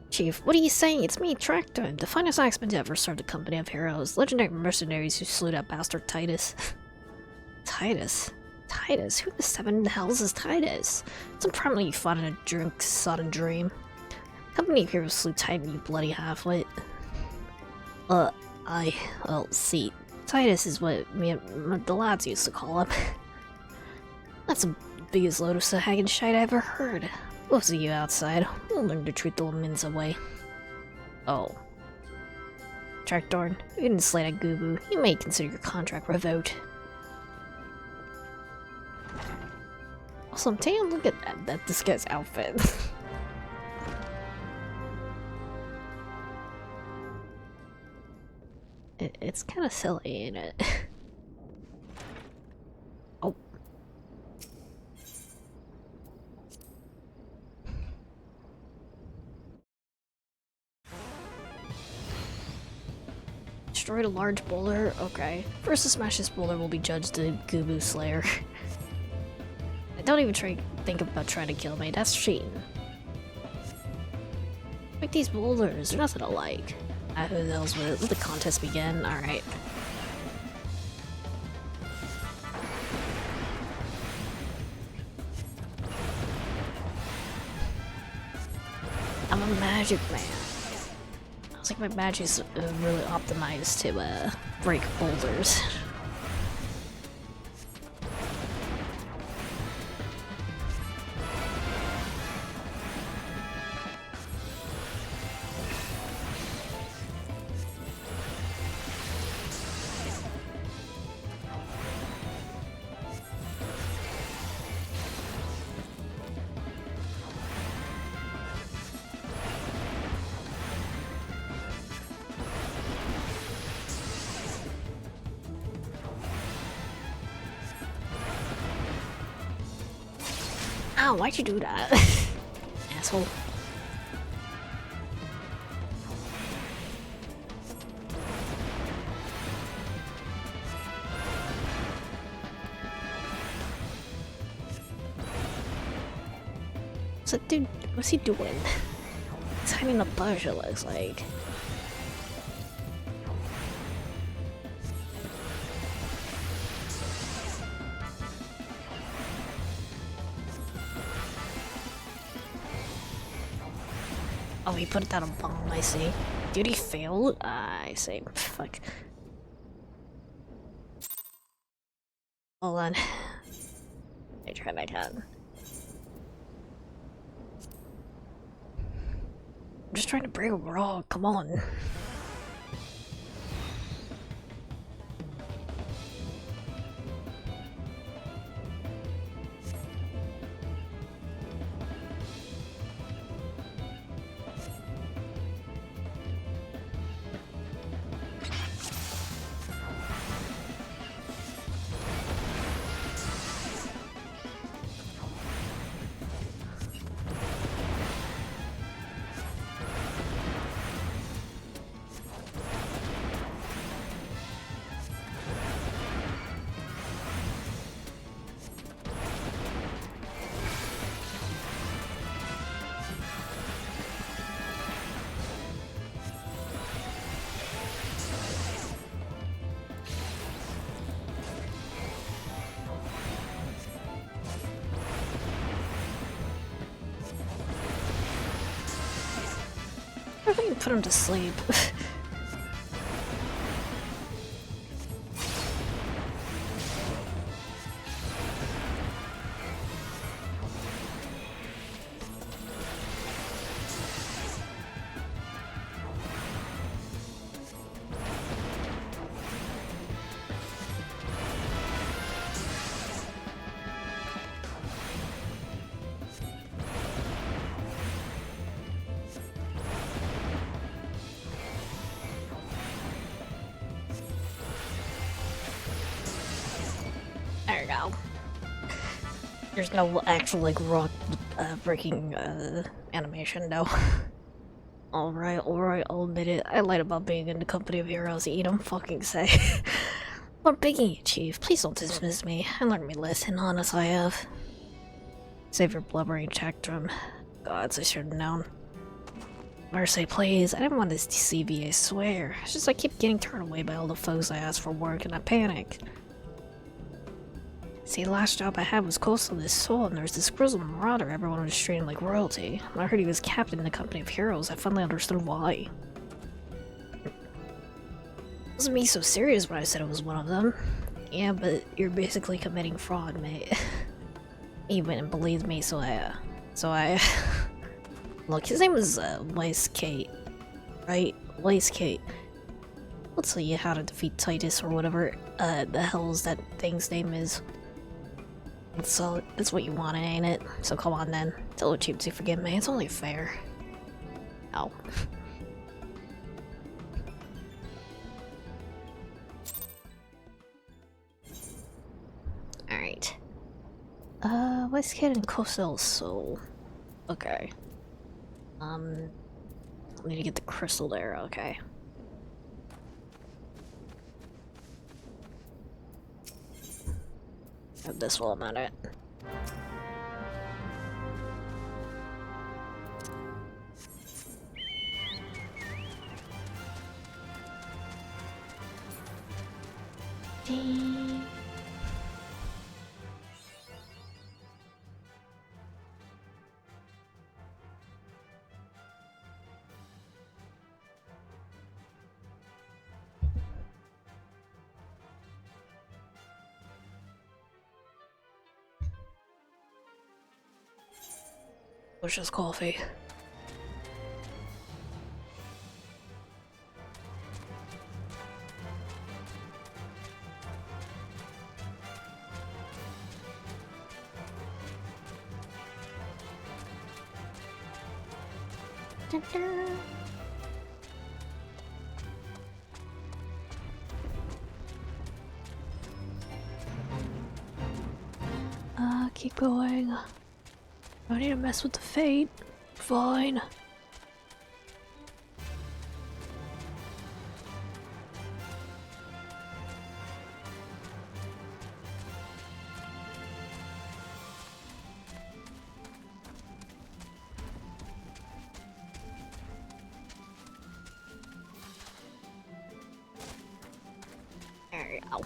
Chief, what are you saying? It's me, Tractor, the finest axeman to ever serve the company of heroes. Legendary mercenaries who slew that bastard Titus. Titus? Titus? Who the seven in the hells is Titus? Some primal you fought in a drunk, sodden dream. Company of heroes slew Titan, you bloody halfwit. See, Titus is what me and the lads used to call him. That's the biggest load of Sahagin shite I ever heard. We'll see you outside. We'll learn to treat the little mins away. Oh. Trackdorn, you didn't slay that Gubu. You may consider your contract revoked. Also, take a look at this guy's outfit. It's kind of silly, ain't it? Oh. Destroyed a large boulder? Okay. First to smash this boulder will be judged the Gubu Slayer. Don't even think about trying to kill me, that's cheating. Like these boulders, they're nothing alike. Who the hell's with it? Let the contest begin? Alright. I'm a magic man. I was like, my magic's really optimized to break boulders. Ow, why'd you do that? Asshole. So, dude, what's he doing? He's hiding in a bush, it looks like. Oh, he put down a bomb, I see. Dude, he failed? I see. Fuck. Hold on. I tried my gun. I'm just trying to break a raw. Come on. I think you put him to sleep. There you go. There's no actual, like, raw breaking animation, no. Alright, I'll admit it. I lied about being in the company of heroes. You don't fucking say. I'm begging you, Chief. Please don't dismiss me. I learned me lesson, honest I have. Save your blubbering tantrum. Gods, I should have known. Mercy, please. I didn't want this to deceive you, I swear. It's just I keep getting turned away by all the folks I asked for work and I panic. See, the last job I had was close to this soul, and there was this grizzled marauder everyone was treating like royalty. When I heard he was captain in the company of heroes, I finally understood why. It wasn't me so serious when I said it was one of them. Yeah, but you're basically committing fraud, mate. He went and believed me, so I... Look, his name was, Weiss Kate, right? Weiss Kate. Let's tell you how to defeat Titus or whatever, the hell's that thing's name is. So, that's what you wanted, ain't it? So come on then. Tell the Chief to forgive me, it's only fair. Oh. Alright. Weiss Kate and Coastal Soul. Okay. I need to get the crystal there, okay. Grab this while I'm at it. Ding. It's just coffee. Keep going. I need to mess with the fate. Fine. There you go.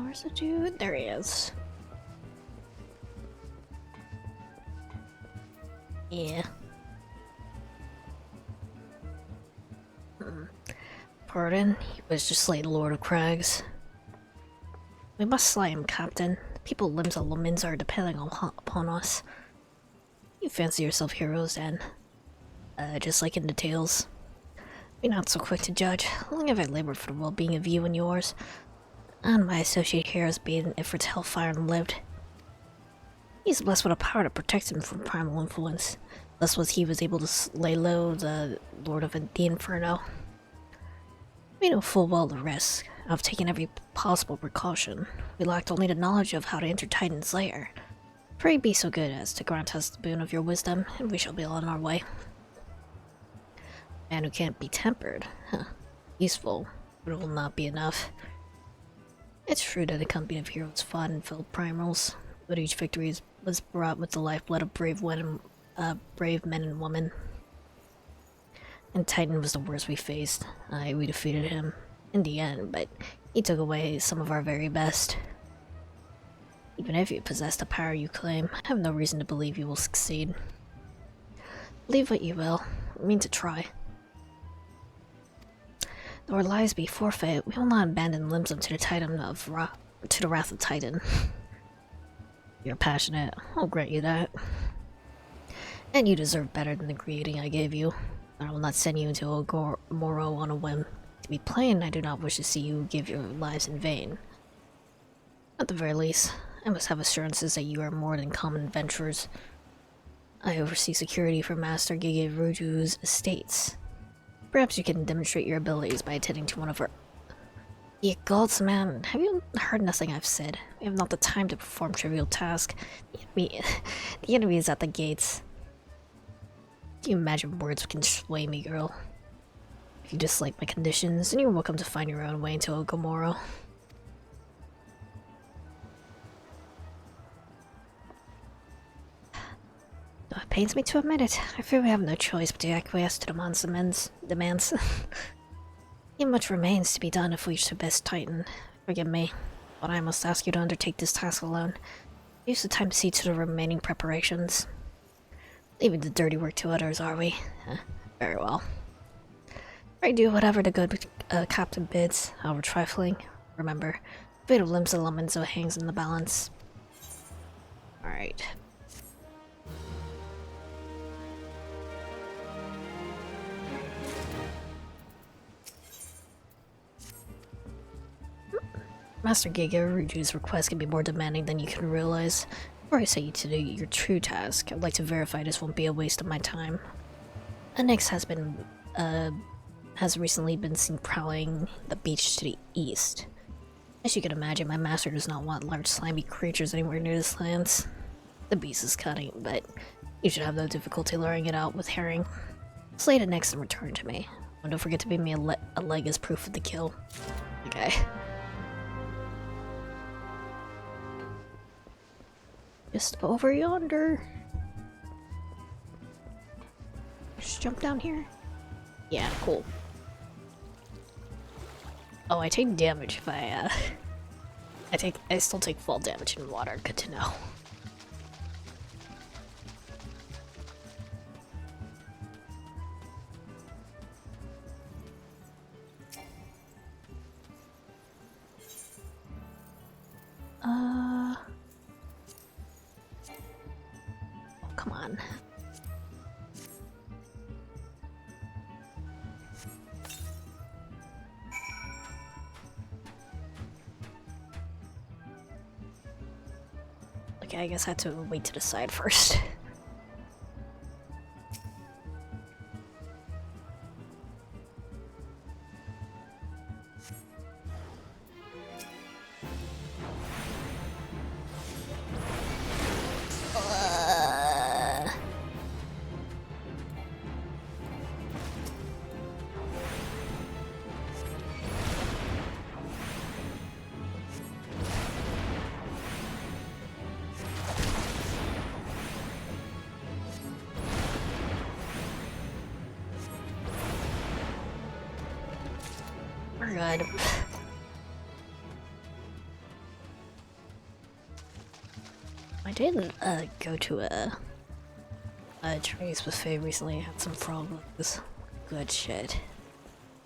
Where's the dude? There he is. Yeah. Pardon? He was just like Lord of Crags. We must slay him, Captain. The people of Limsa Lumins are depending upon us. You fancy yourself heroes, then? Just like in the tales. Be not so quick to judge. Long have I labored for the well-being of you and yours, and my associate heroes being Ifrit's hellfire and lived. He's blessed with a power to protect him from primal influence. Thus was he able to lay low the Lord of the Inferno. We know full well the risk. I've taken every possible precaution. We lacked only the knowledge of how to enter Titan's lair. Pray be so good as to grant us the boon of your wisdom, and we shall be on our way. Man who can't be tempered. Huh. Useful, but it will not be enough. It's true that a company of heroes fought and filled primals, but each victory was brought with the lifeblood of brave men and women. And Titan was the worst we faced. We defeated him in the end, but he took away some of our very best. Even if you possess the power you claim, I have no reason to believe you will succeed. Believe what you will. I mean to try. Though our lives be forfeit, we will not abandon Limsa to the wrath of Titan. You're passionate. I'll grant you that. And you deserve better than the greeting I gave you. I will not send you into Moro on a whim. To be plain, I do not wish to see you give your lives in vain. At the very least, I must have assurances that you are more than common adventurers. I oversee security for Master Gege Ruju's estates. Perhaps you can demonstrate your abilities by attending to one of our... Ye gods, man, have you heard nothing I've said? We have not the time to perform trivial tasks. The enemy is at the gates. Do you imagine words can sway me, girl? If you dislike my conditions, then you're welcome to find your own way into Ogomoro. Though it pains me to admit it, I fear we have no choice but to acquiesce to the demands. Yet much remains to be done if we wish to best Titan. Forgive me, but I must ask you to undertake this task alone. Use the time to see to the remaining preparations. Leaving the dirty work to others, are we? Very well. I do whatever the good captain bids, however trifling. Remember, the fate of Limsa Lumins hangs in the balance. Alright. Master Gege Ruju's request can be more demanding than you can realize. Before I say you to do your true task, I'd like to verify this won't be a waste of my time. Nyx has recently been seen prowling the beach to the east. As you can imagine, my master does not want large slimy creatures anywhere near this lands. The beast is cunning, but you should have no difficulty luring it out with herring. Slay it next and return to me. And don't forget to give me a leg as proof of the kill. Okay. Just over yonder. Just jump down here. Yeah, cool. Oh, I take damage if I still take fall damage in water. Good to know. Oh, come on. Okay, I guess I had to wait to the side first. We're good. I didn't go to a Chinese buffet recently had some problems. Good shit.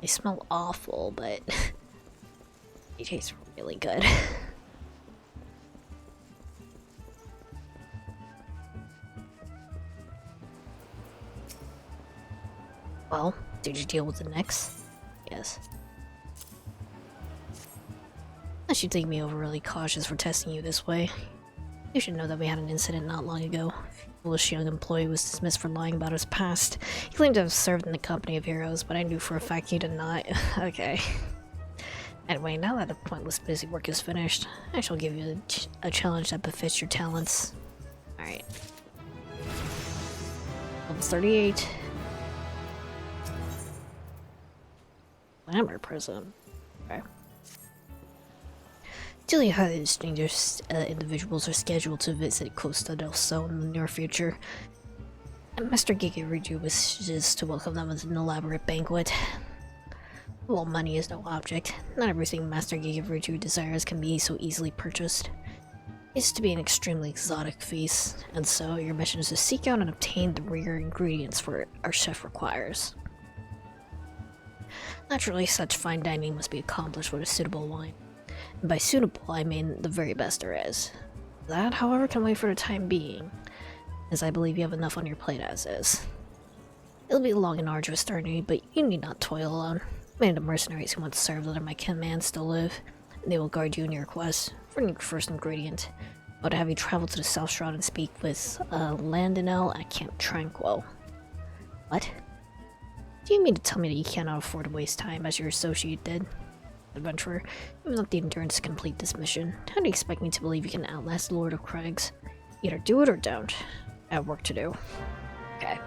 They smell awful, but they taste really good. Well, did you deal with the next? Yes. I should think me overly cautious for testing you this way. You should know that we had an incident not long ago. A foolish young employee was dismissed for lying about his past. He claimed to have served in the company of heroes, but I knew for a fact he did not. Okay. Anyway, now that the pointless busy work is finished, I shall give you a challenge that befits your talents. Alright. Level 38. Glamour Prism. Okay. Two highly distinguished individuals are scheduled to visit Costa del Sol in the near future. And Master Gigeriju wishes to welcome them with an elaborate banquet. Well, money is no object. Not everything Master Gigeriju desires can be so easily purchased. It's to be an extremely exotic feast, and so your mission is to seek out and obtain the rare ingredients for our chef requires. Naturally, such fine dining must be accomplished with a suitable wine. And by suitable, I mean the very best there is. That, however, can wait for the time being, as I believe you have enough on your plate as is. It'll be a long and arduous journey, but you need not toil alone. Many of the mercenaries who once served under my command still live, and they will guard you in your quest for your first ingredient. I would have you travel to the South Shroud and speak with Landinel at Camp Tranquil. What? Do you mean to tell me that you cannot afford to waste time as your associate did? Adventurer, you have not the endurance to complete this mission. How do you expect me to believe you can outlast the Lord of Crags? Either do it or don't. I have work to do. Okay.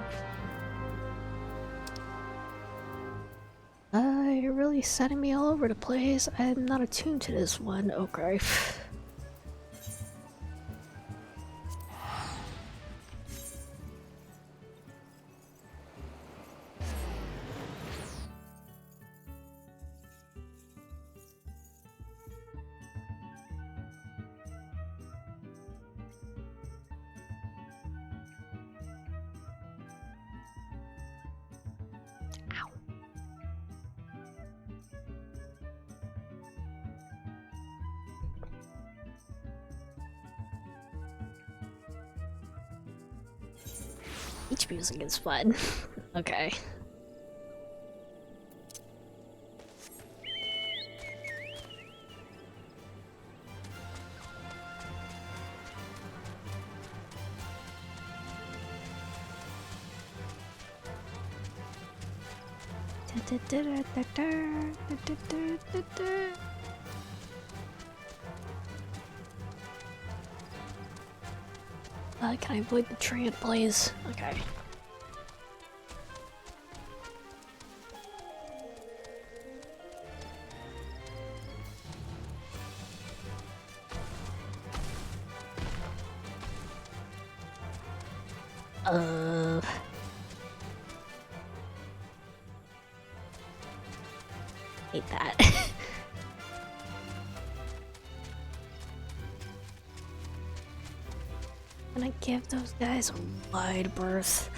You're really setting me all over the place. I'm not attuned to this one. Okay. Beach music is fun. Okay. Can I avoid the tree, please? Okay. Hate that. Can I give those guys a wide berth?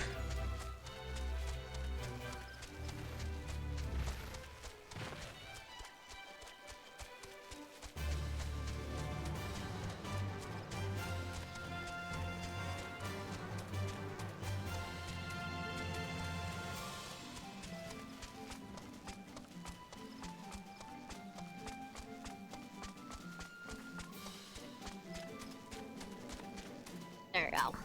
There we go.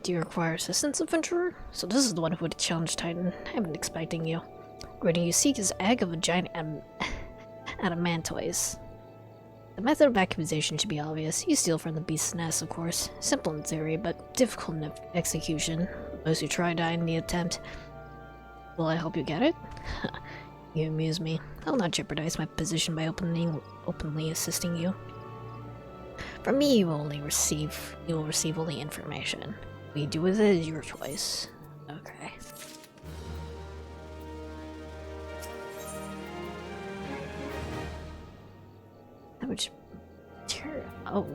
Do you require assistance, adventurer? So this is the one who would challenge Titan. I've been expecting you. Greeting you seek his egg of a giant adamantoise. The method of accusation should be obvious. You steal from the beast's nest, of course. Simple in theory, but difficult in execution. Those who try die in the attempt. Will I help you get it? You amuse me. I'll not jeopardize my position by openly assisting you. From me, you will receive only information. What you do with it is your choice. Okay. damage. Oh.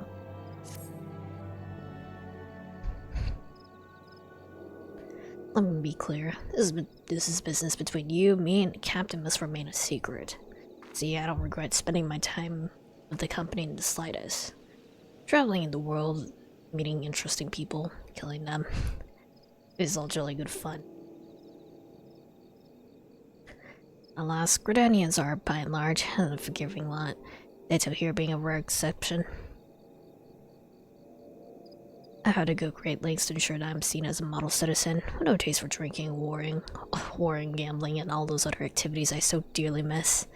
Let me be clear. This is business between you, me, and the captain must remain a secret. See, I don't regret spending my time with the company in the slightest. Traveling in the world, meeting interesting people, killing them. It's all jolly good fun. Alas, Gridanians are, by and large, an unforgiving lot. Ditto here being a rare exception. I had to go great lengths to ensure that I'm seen as a model citizen, with no taste for drinking, warring, gambling, and all those other activities I so dearly miss.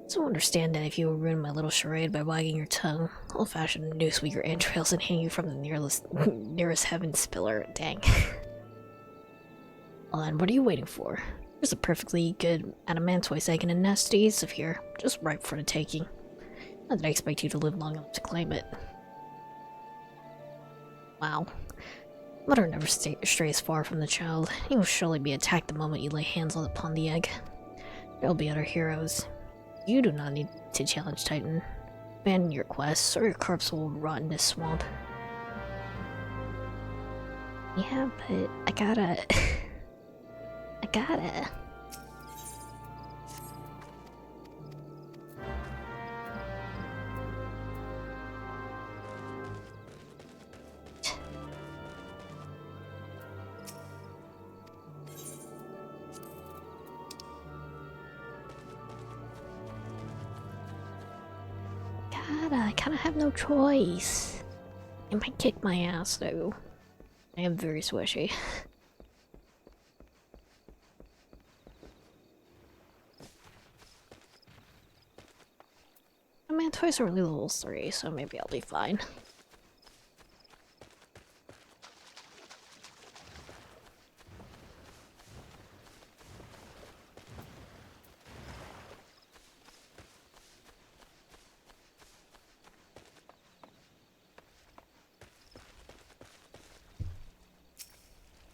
So understand that if you ruin my little charade by wagging your tongue, I'll fashion a noose with your entrails and hang you from the nearest heaven's pillar. Dang. Well then, what are you waiting for? There's a perfectly good adamantoise egg in a nest east of here, just ripe for the taking. Not that I expect you to live long enough to claim it. Wow. Mother never strays far from the child. He will surely be attacked the moment you lay hands upon the egg. There'll be other heroes. You do not need to challenge Titan. Abandon your quests, or your corpse will rot in this swamp. Yeah, but I gotta... I gotta... I kinda have no choice. It might kick my ass though. I am very swishy. I mean, twice are only level 3, so maybe I'll be fine.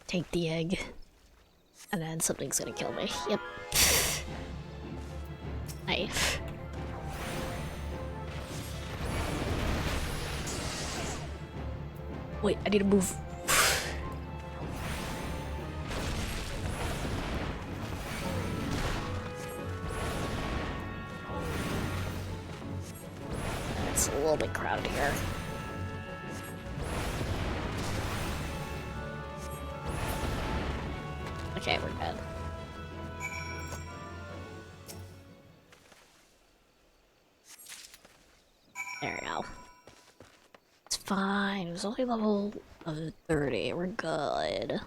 Take the egg. And then something's gonna kill me. Yep. Knife. Wait, I need to move. It's a little bit crowded here. Okay, we're good. There we go. It's fine. It was only level of 30. We're good.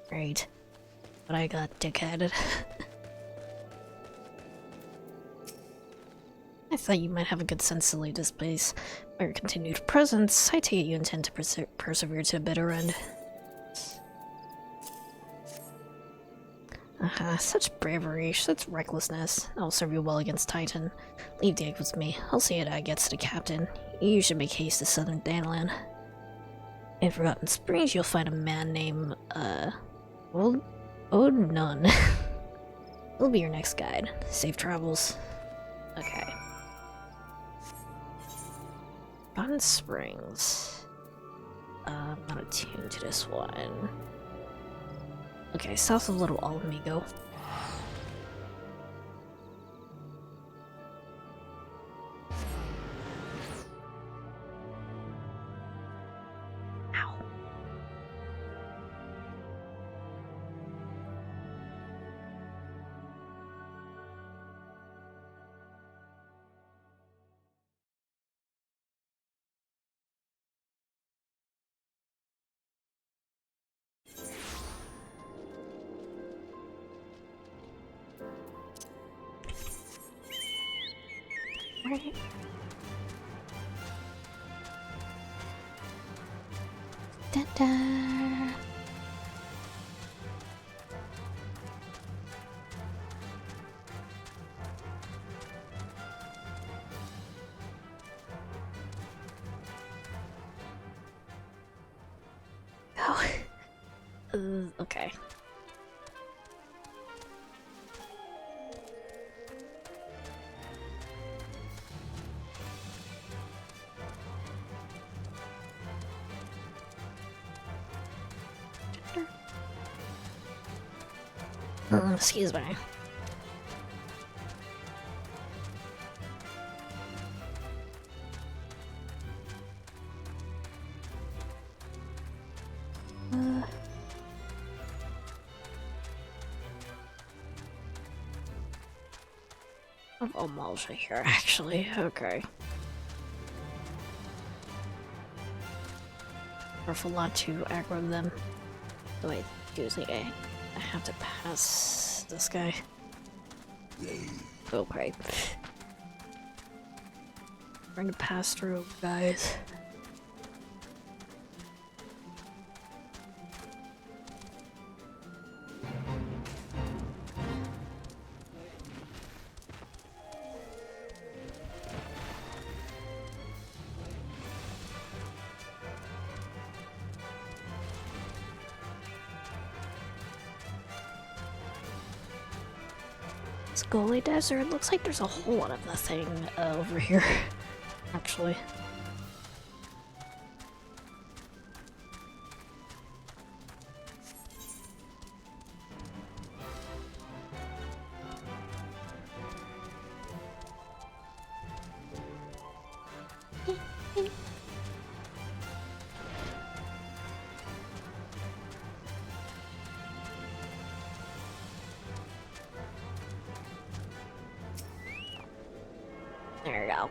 Great. But I got dickheaded. I thought you might have a good sense to leave this place. By your continued presence, I take it you intend to persevere to a bitter end. Such bravery, such recklessness. I'll serve you well against Titan. Leave the egg with me. I'll see it gets to the captain. You should make haste to southern Danland. In Forgotten Springs, you'll find a man named, none. He'll be your next guide. Safe travels. Okay. Forgotten Springs. I'm not attuned to this one. Okay, south of Little Alamigo. Ow. Right. Da-da. Oh. Okay. Excuse me. Of almost here, actually. Okay. Careful not to aggro them. The way I do think I have to pass this guy. Okay. Trying to pass through, guys. Scully Desert. Looks like there's a whole lot of nothing over here, actually. There you go.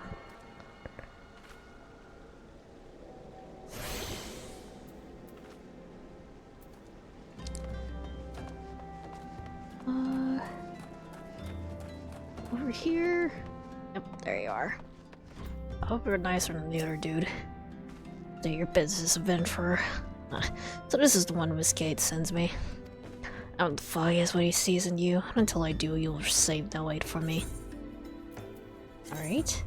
Over here? Yep, there you are. I hope you're nicer than the other dude. Do your business, adventurer. So this is the one Miss Kate sends me. I don't fuck is what he sees in you. Until I do, you'll save that weight from me. Alright.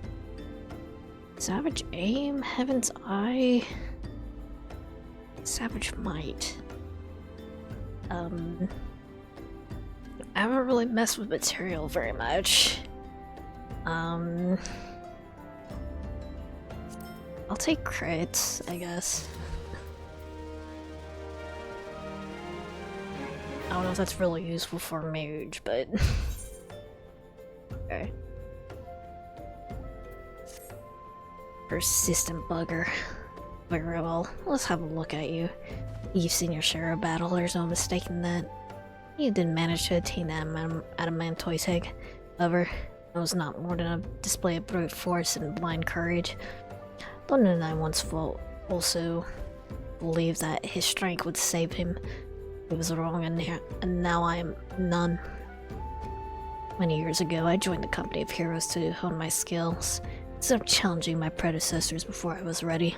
Savage Aim, Heaven's Eye, Savage Might. I haven't really messed with material very much. I'll take crits, I guess. I don't know if that's really useful for mage, but okay. Persistent bugger. Very well, let's have a look at you. You've seen your share of battle, there's no mistaking that. You didn't manage to attain that adamantoise egg. However, it was not more than a display of brute force and blind courage. London and I once also believed that his strength would save him. He was wrong, and now I am none. Many years ago, I joined the company of heroes to hone my skills, instead of challenging my predecessors before I was ready.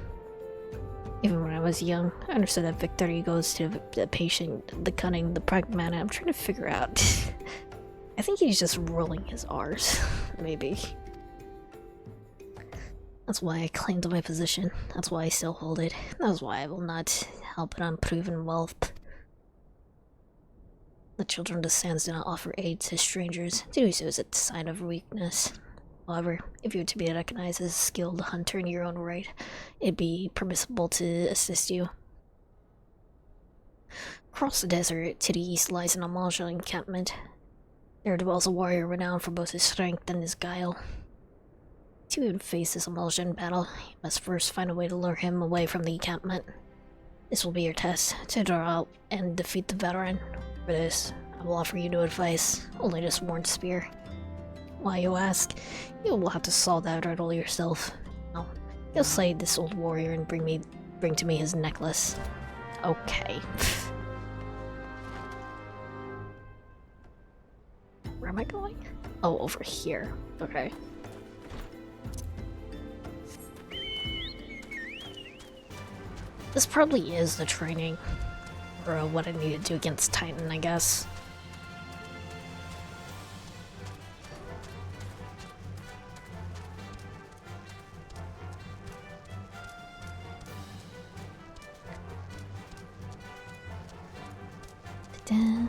Even when I was young, I understood that victory goes to the patient, the cunning, the pragmatic. I'm trying to figure out. I think he's just rolling his R's, maybe. That's why I claim to my position. That's why I still hold it. That's why I will not help an unproven wealth. The children of the sands do not offer aid to strangers. To do so is a sign of weakness. However, if you were to be recognized as a skilled hunter in your own right, it'd be permissible to assist you. Across the desert, to the east lies an Amalja encampment. There dwells a warrior renowned for both his strength and his guile. To even face this Amalja in battle, you must first find a way to lure him away from the encampment. This will be your test, to draw out and defeat the veteran. For this, I will offer you no advice, only this worn spear. Why, you ask? You will have to solve that riddle yourself. Now, you'll slay this old warrior and bring to me his necklace. Okay. Where am I going? Oh, over here. Okay. This probably is the training, or what I need to do against Titan, I guess. Ta-da.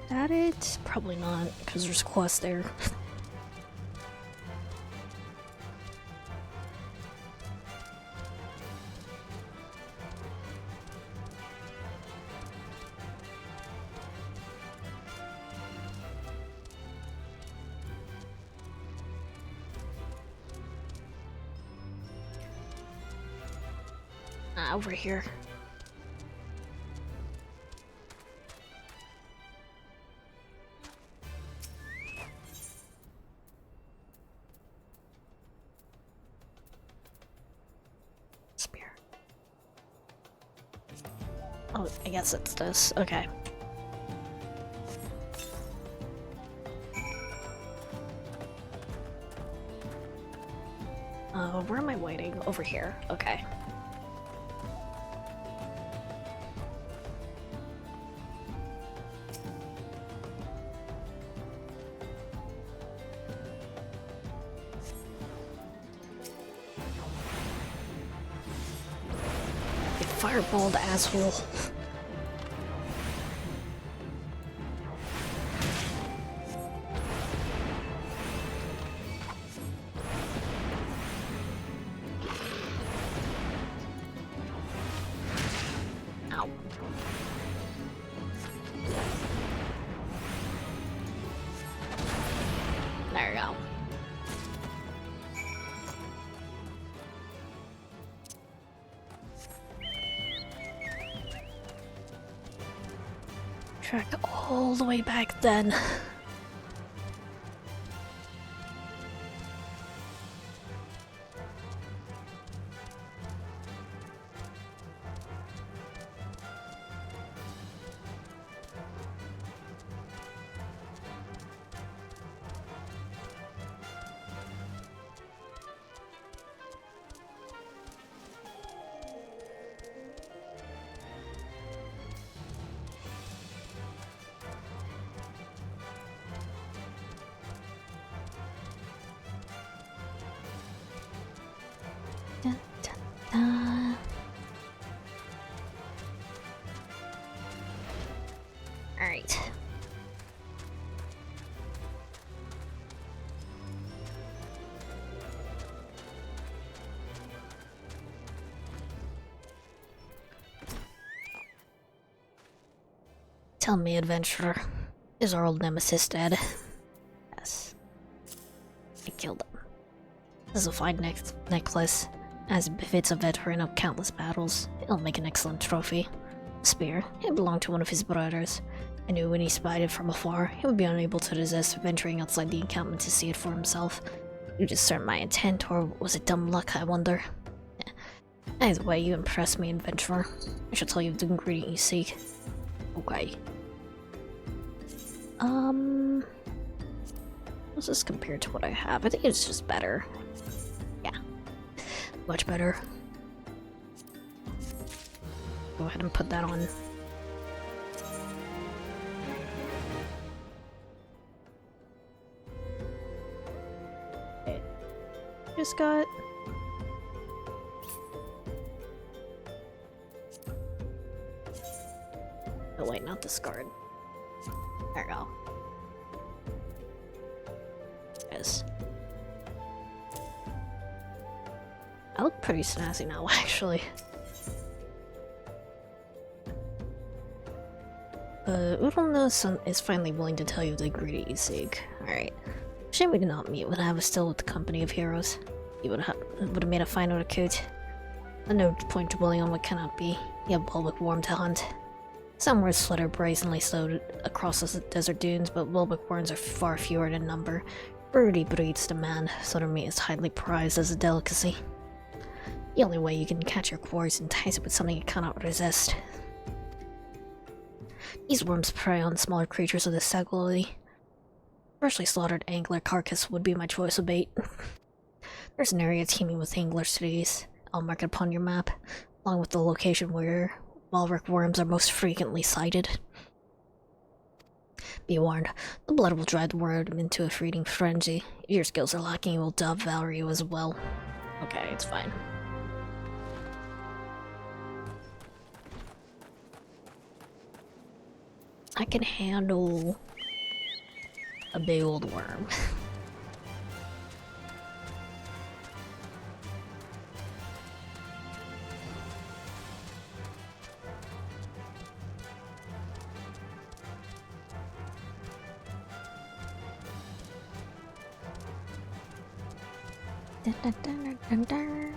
That it? Probably not, because there's quests there. Over here. Spear. Oh, I guess it's this. Okay. Where am I waiting? Over here. Okay. Fireballed asshole. Ow. There you go. Track all the way back then. Dun, dun, dun. All right. Tell me, adventurer, is our old nemesis dead? Yes. I killed him. This is a fine necklace. As befits a veteran of countless battles, it'll make an excellent trophy. The spear, it belonged to one of his brothers. I knew when he spied it from afar, he would be unable to resist venturing outside the encampment to see it for himself. You discerned my intent, or was it dumb luck, I wonder? Either way, you impressed me, adventurer. I shall tell you the ingredient you seek. Okay. What's this compared to what I have? I think it's just better. Yeah. Much better. Go ahead and put that on. Okay. Just got... Oh wait, not discard. There we go. Yes. I look pretty snazzy now, actually. Udon is finally willing to tell you the ingredient you seek. Alright. Shame we did not meet when I was still with the company of heroes. You would have made a fine recruit. But no point dwelling on what cannot be. You have Bulwark Worm to hunt. Some words flutter brazenly slowed across the desert dunes, but Bulwark Worms are far fewer in number. Rarity breeds demand, so their meat is highly prized as a delicacy. The only way you can catch your quarry is entice it with something it cannot resist. These worms prey on smaller creatures of this ability. Freshly slaughtered angler carcass would be my choice of bait. There's an area teeming with angler cities. I'll mark it upon your map, along with the location where Malric worms are most frequently sighted. Be warned, the blood will drive the worm into a feeding frenzy. If your skills are lacking, it will devour you as well. Okay, it's fine. I can handle a big old worm. Dun, dun, dun, dun, dun, dun.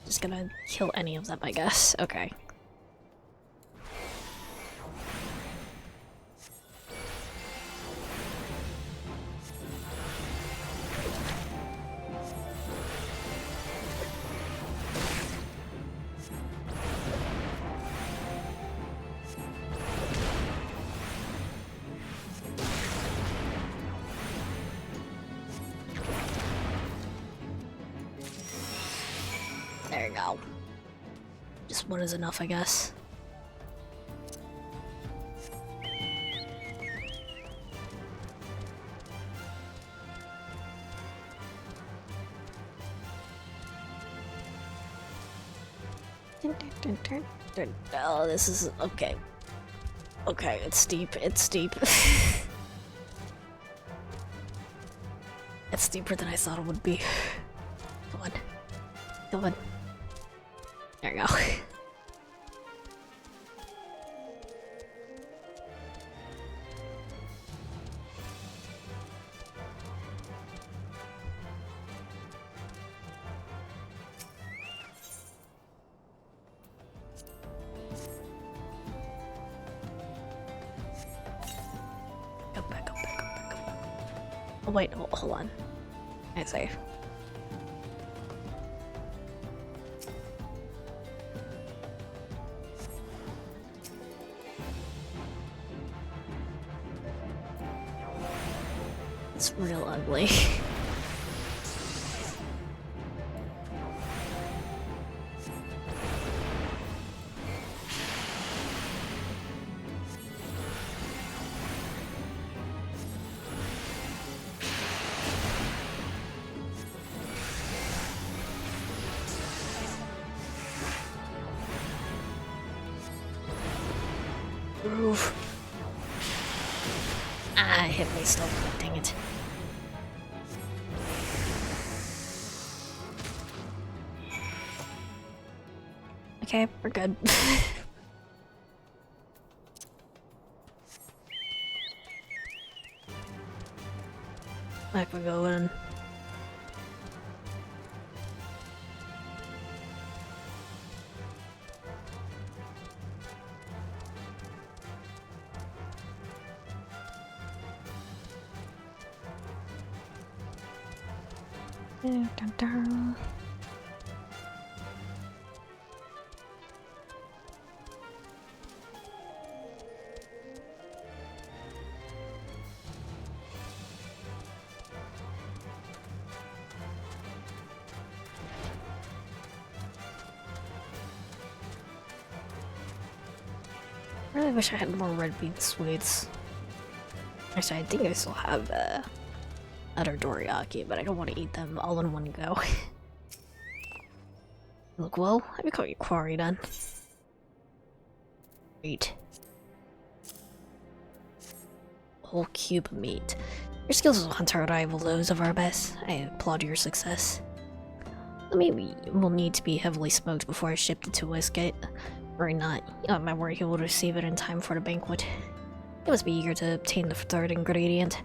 Just gonna kill any of them, I guess. Okay. There you go. Just one is enough, I guess. Oh, this is okay. Okay, it's steep. It's steep. It's steeper than I thought it would be. Come on. Come on. There you go. Go back, go back, go back, go back. Oh wait, hold on. I save. It's real ugly. Oof. Ah, it hit me still. Dang it. Okay, we're good. Back we go in. Dun, dun, dun. I really wish I had more red bean sweets. Actually, I think I still have other dorayaki, but I don't want to eat them all in one go. Look, well, let me call you quarry then. Great. Whole cube of meat. Your skills as a hunter rival those of our best. I applaud your success. Maybe will need to be heavily smoked before I shipped it to Westgate. Worry not. My worry he will receive it in time for the banquet. He must be eager to obtain the third ingredient.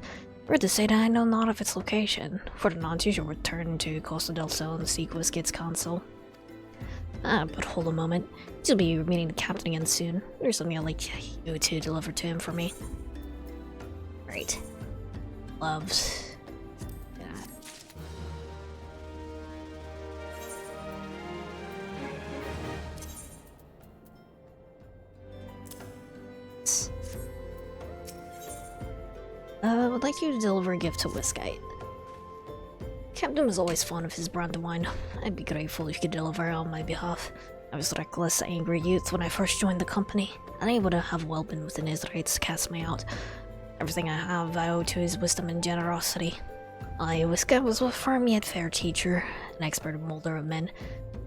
We're to say that I know not of its location. For the nonce, you should return to Costa del Sol and seek Westgate's counsel. But hold a moment. You'll be meeting the captain again soon. There's something I'd like you to deliver to him for me. Great. Gloves. Yeah. like you to deliver a gift to Whiskite. Captain was always fond of his brandywine. I'd be grateful if you could deliver it on my behalf. I was a reckless, angry youth when I first joined the company, and he would have well been within his rights to cast me out. Everything I have I owe to his wisdom and generosity. Whiskite was a firm yet fair teacher, an expert molder of men.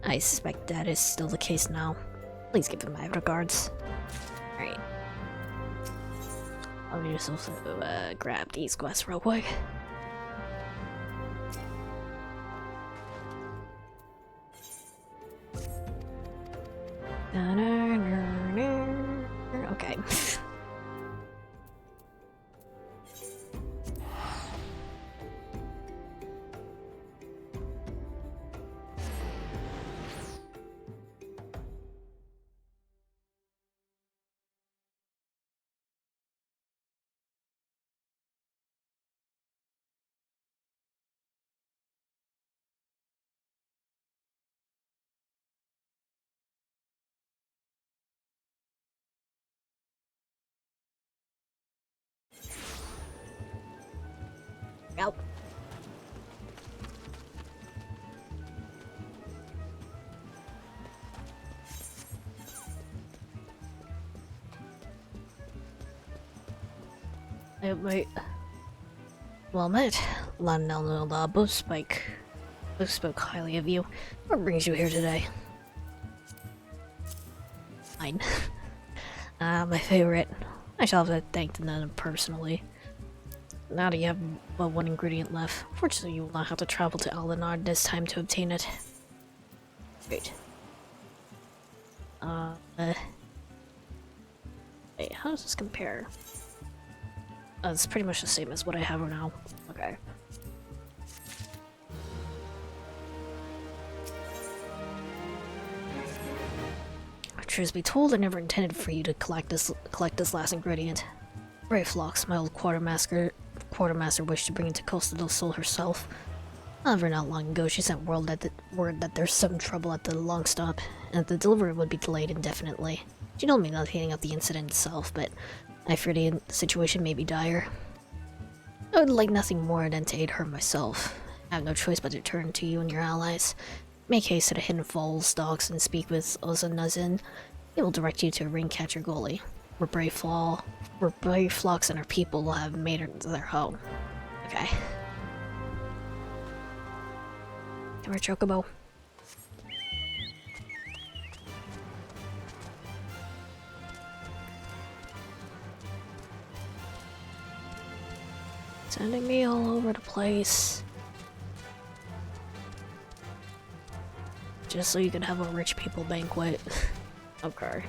I suspect that is still the case now. Please give him my regards. Alright. I'll just also grab these quests real quick. Okay. Out. Wait. Well met, Lanelnola Bospike. Who spoke highly of you. What brings you here today? Fine. My favorite. I shall have to thank them personally. Now that you have but one ingredient left, fortunately you will not have to travel to Alinard this time to obtain it. Great. Wait, how does this compare? It's pretty much the same as what I have now. Okay. Truth be told, I never intended for you to collect this last ingredient. Ray Phlox, my old quartermaster wished to bring it to Costa del Sol herself. However, not long ago, she sent word that there's some trouble at the long stop, and that the delivery would be delayed indefinitely. She told me nothing of the incident itself, but I fear the situation may be dire. I would like nothing more than to aid her myself. I have no choice but to turn to you and your allies. Make haste to the Hidden Falls docks and speak with Ozanazin. He will direct you to a ring catcher goalie, where Brave Phlox and her people will have made it their home. Okay. Come here, Chocobo. Sending me all over the place. Just so you can have a rich people banquet. Okay.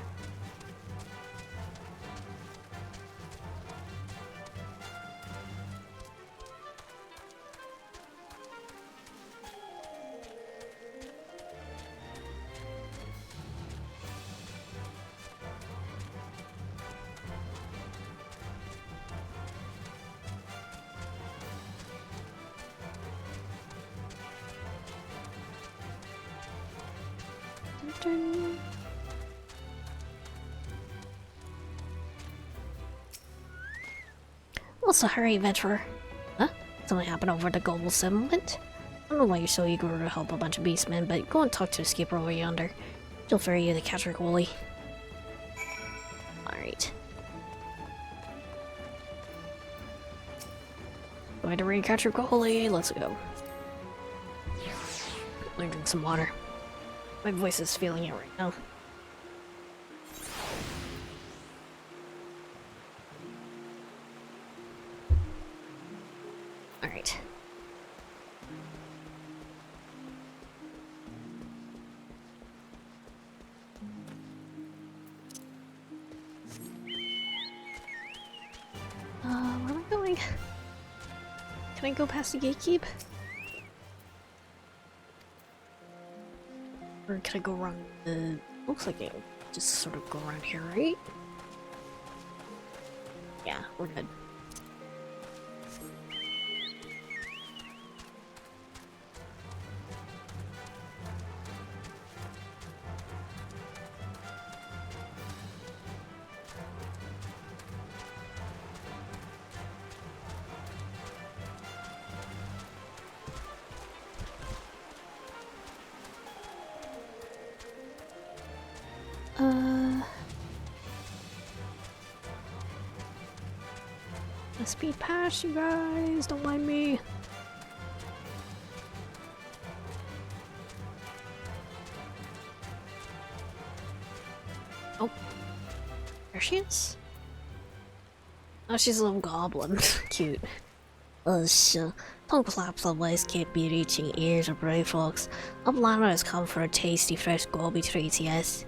What's the hurry, adventurer? Huh? Something happened over at the global settlement? I don't know why you're so eager to help a bunch of beastmen, but go and talk to the skipper over yonder. She'll ferry you to catcher goalie. Alright. Going to ring catcher goalie, let's go. Let me drink some water. My voice is feeling it right now. Alright. Where am I going? Can I go past the gatekeep? Or can I go around the... Looks like it just sort of go around here, right? Yeah, we're good. speed past you guys. Don't mind me. Oh, there she is. Oh, she's a little goblin. Cute. Sure. Tongue claps always can't be reaching ears of brave folks. Uplander has come for a tasty fresh goby treat, yes.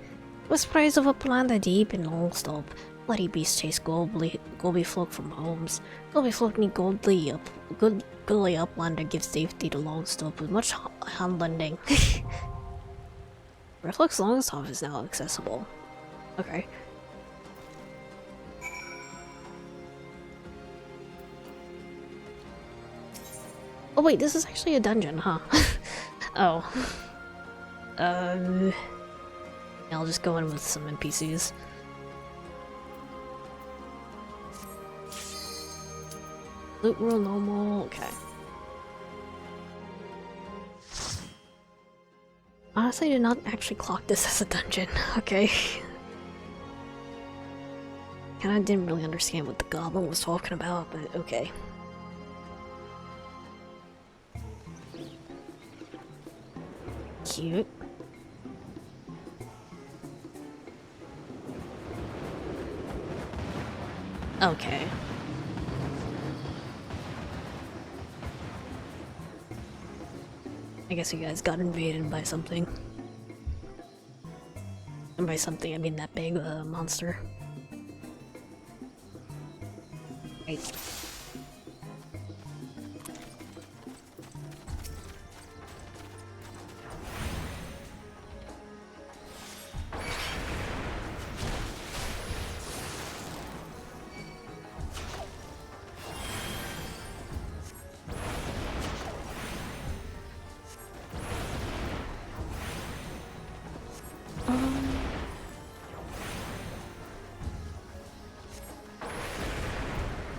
With praise of Uplander deep in Longstop, bloody beasts chase goby folk from homes. Goby folk need goodly Uplander gives safety to Longstop with much handlending. Reflex Longstop is now accessible. Okay. Oh wait, this is actually a dungeon, huh? Oh. Yeah, I'll just go in with some NPCs. Loot roll normal, okay. Honestly, I did not actually clock this as a dungeon, okay. Kinda didn't really understand what the goblin was talking about, but okay. Cute. Okay. I guess you guys got invaded by something. And by something, I mean that big monster. Right.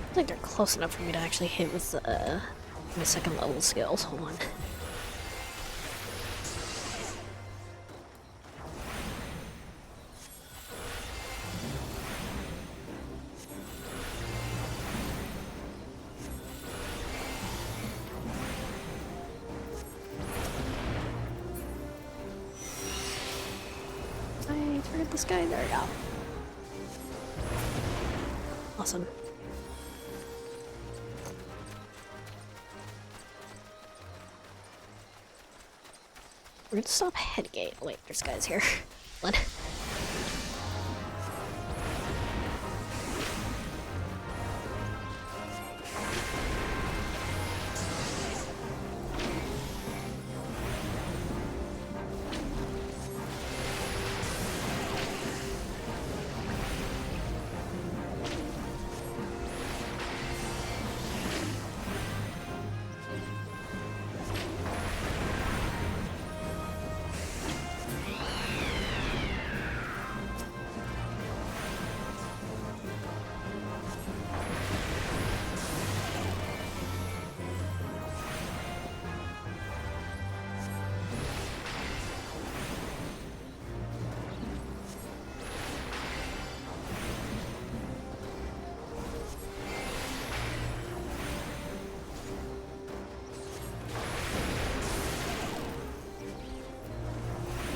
I think they're close enough for me to actually hit with my second level skills. Hold on. I target this guy. There we go. Awesome. We're gonna stop Headgate. Wait, there's guys here. What?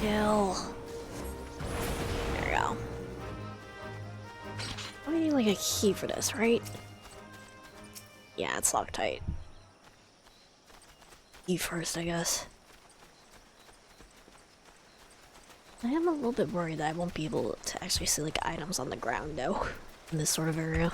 Kill. There we go. I need like a key for this, right? Yeah, it's locked tight. Key first, I guess. I am a little bit worried that I won't be able to actually see like items on the ground though, in this sort of area.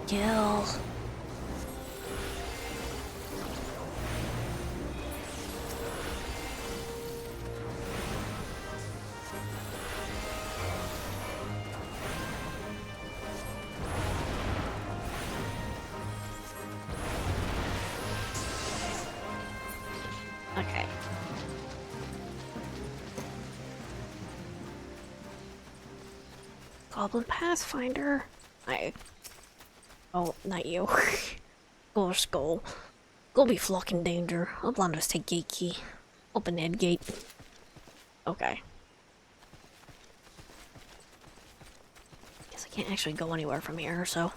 Kill. Okay. Goblin Pathfinder. Oh, not you. Go skull. Go be flocking danger. I'll blind us take gate key. Open head gate. Okay. Guess I can't actually go anywhere from here, so.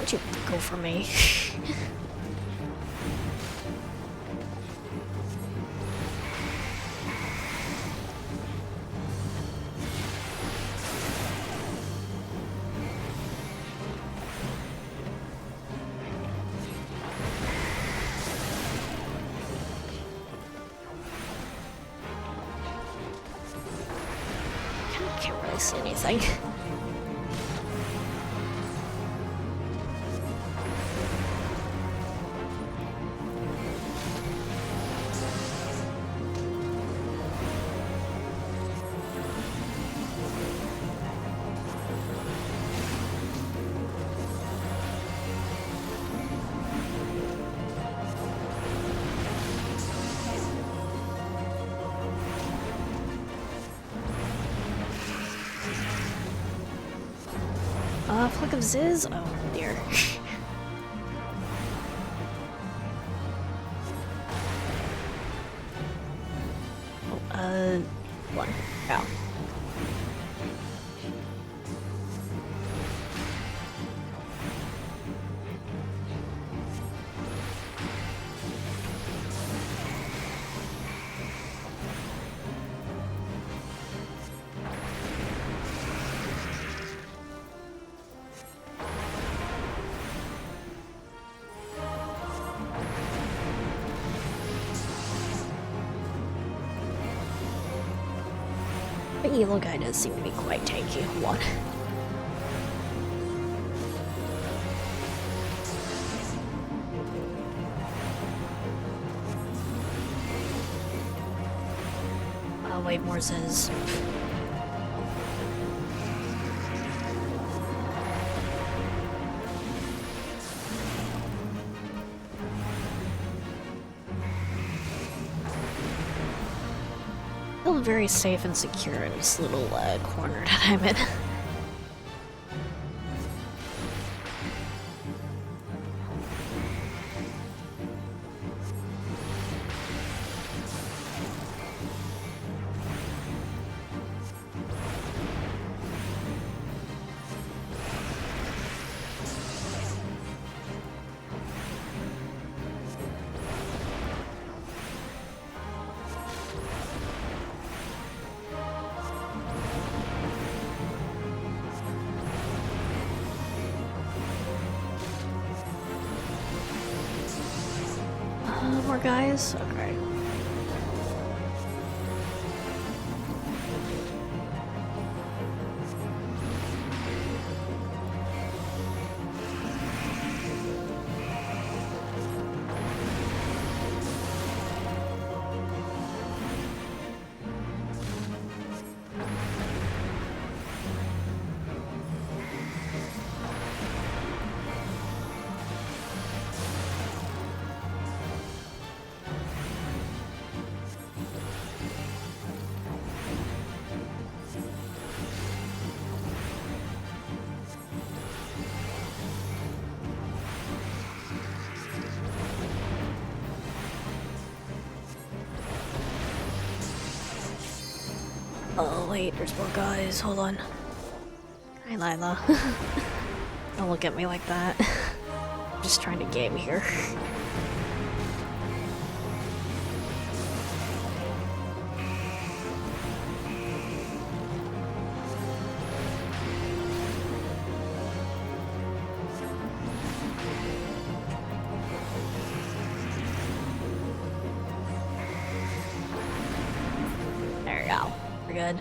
Why'd you go for me? Can't really see anything. Flick of Ziz? Oh dear. One. Yeah. The evil guy does seem to be quite tanky. Hold on. Wait, more says. I feel very safe and secure in this little corner that I'm in. More guys? Okay. late. There's more guys. Hold on. Hi, Lila. Don't look at me like that. I'm just trying to game here. There we go. We're good.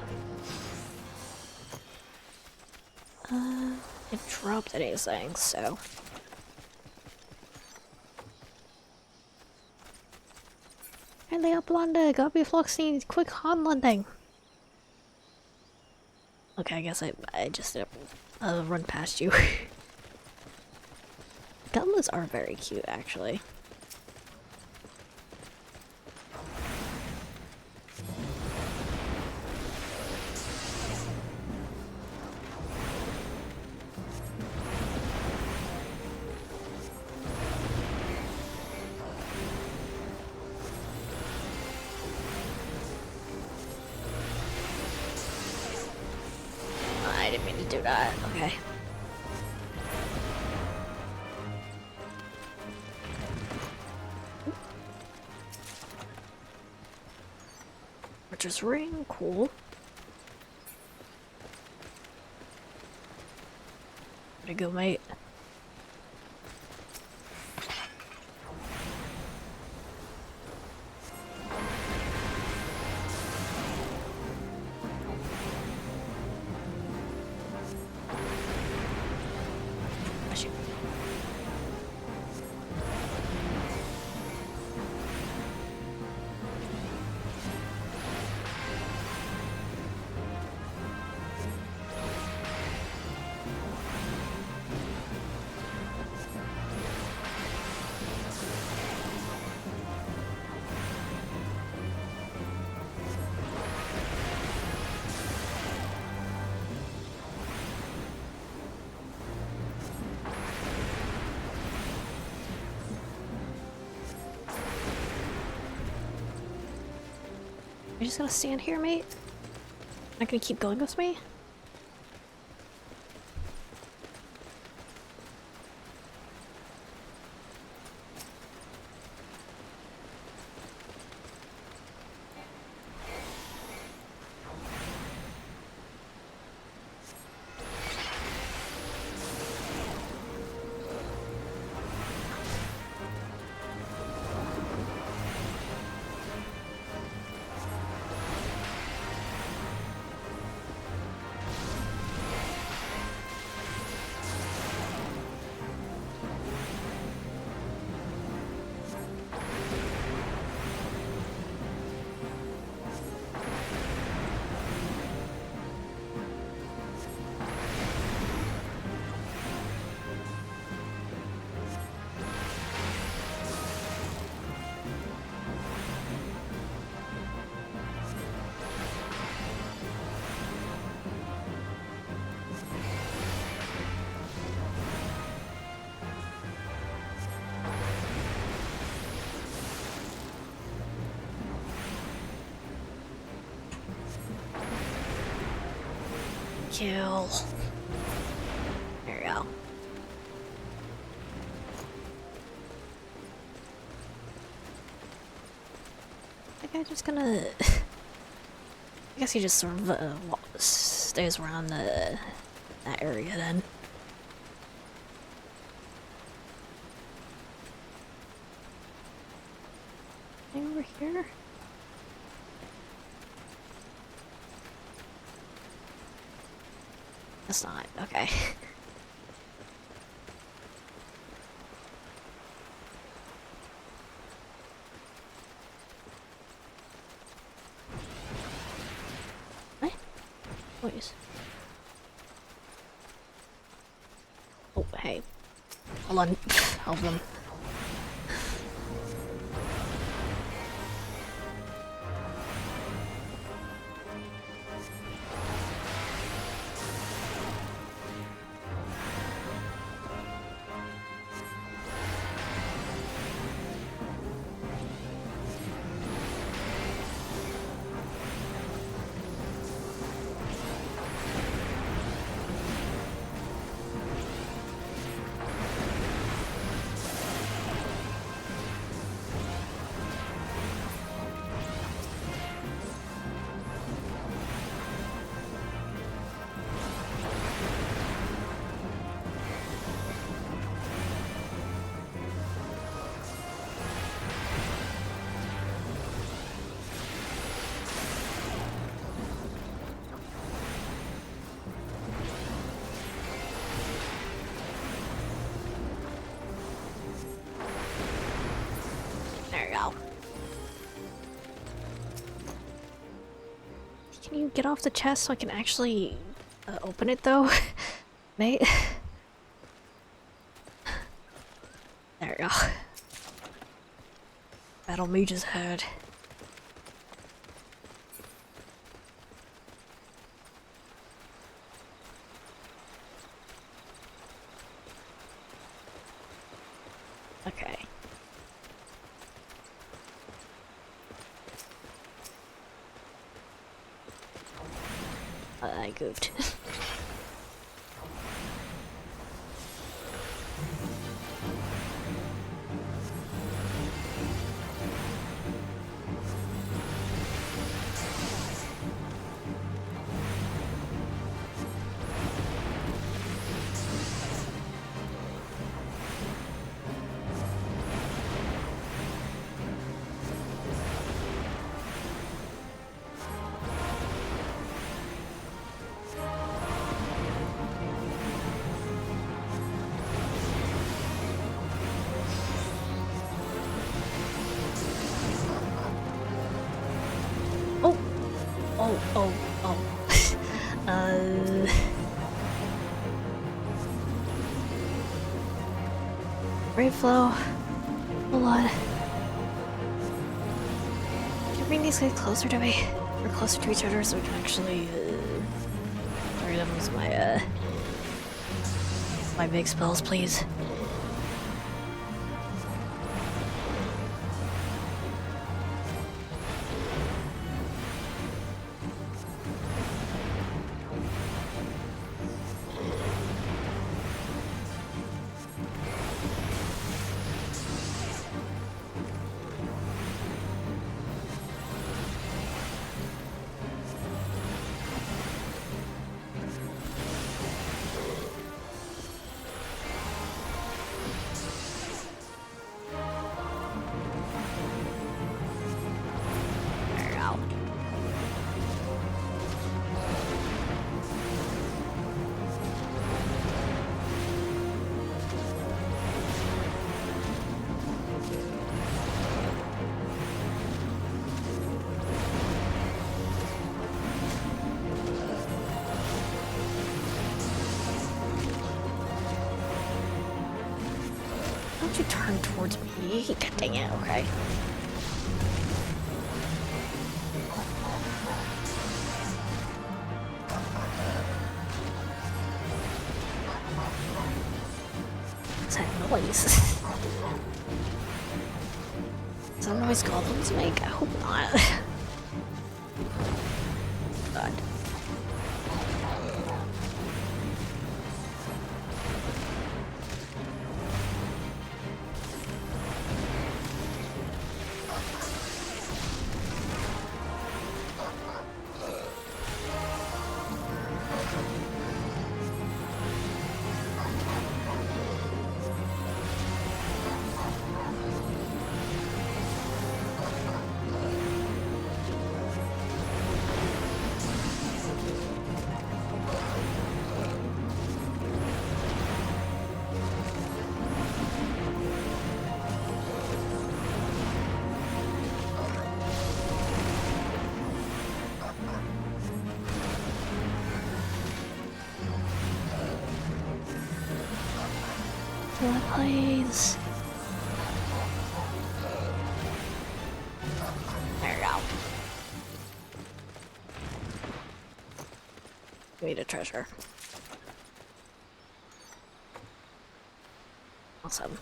It dropped anything, so... Hey, Leo Blonde, Gabi Floxine, quick Han landing! Okay, I guess I just did run past you. Gunlets are very cute, actually. I didn't mean to do that. Okay. Just ring, cool. Where'd it go, mate? I should... You're just gonna stand here, mate? Not gonna keep going with me? Kill. There we go. I think I'm just gonna... I guess he just sort of stays around that area then. Anything over here? That's not. Okay. What? Please. Oh, hey. Hold on. Help them. get off the chest so I can actually open it though? Mate? There we go. Battle Mage's heard. Okay. I goofed. Oh. Brave flow. Hold on. Can I bring these guys closer to me? Or closer to each other so we can actually, sorry, that was my big spells, please. Don't you turn towards me? God dang it, okay. What's that noise? Is that noise goblins make? I hope not. God. Please. There we go. We need a treasure. Awesome.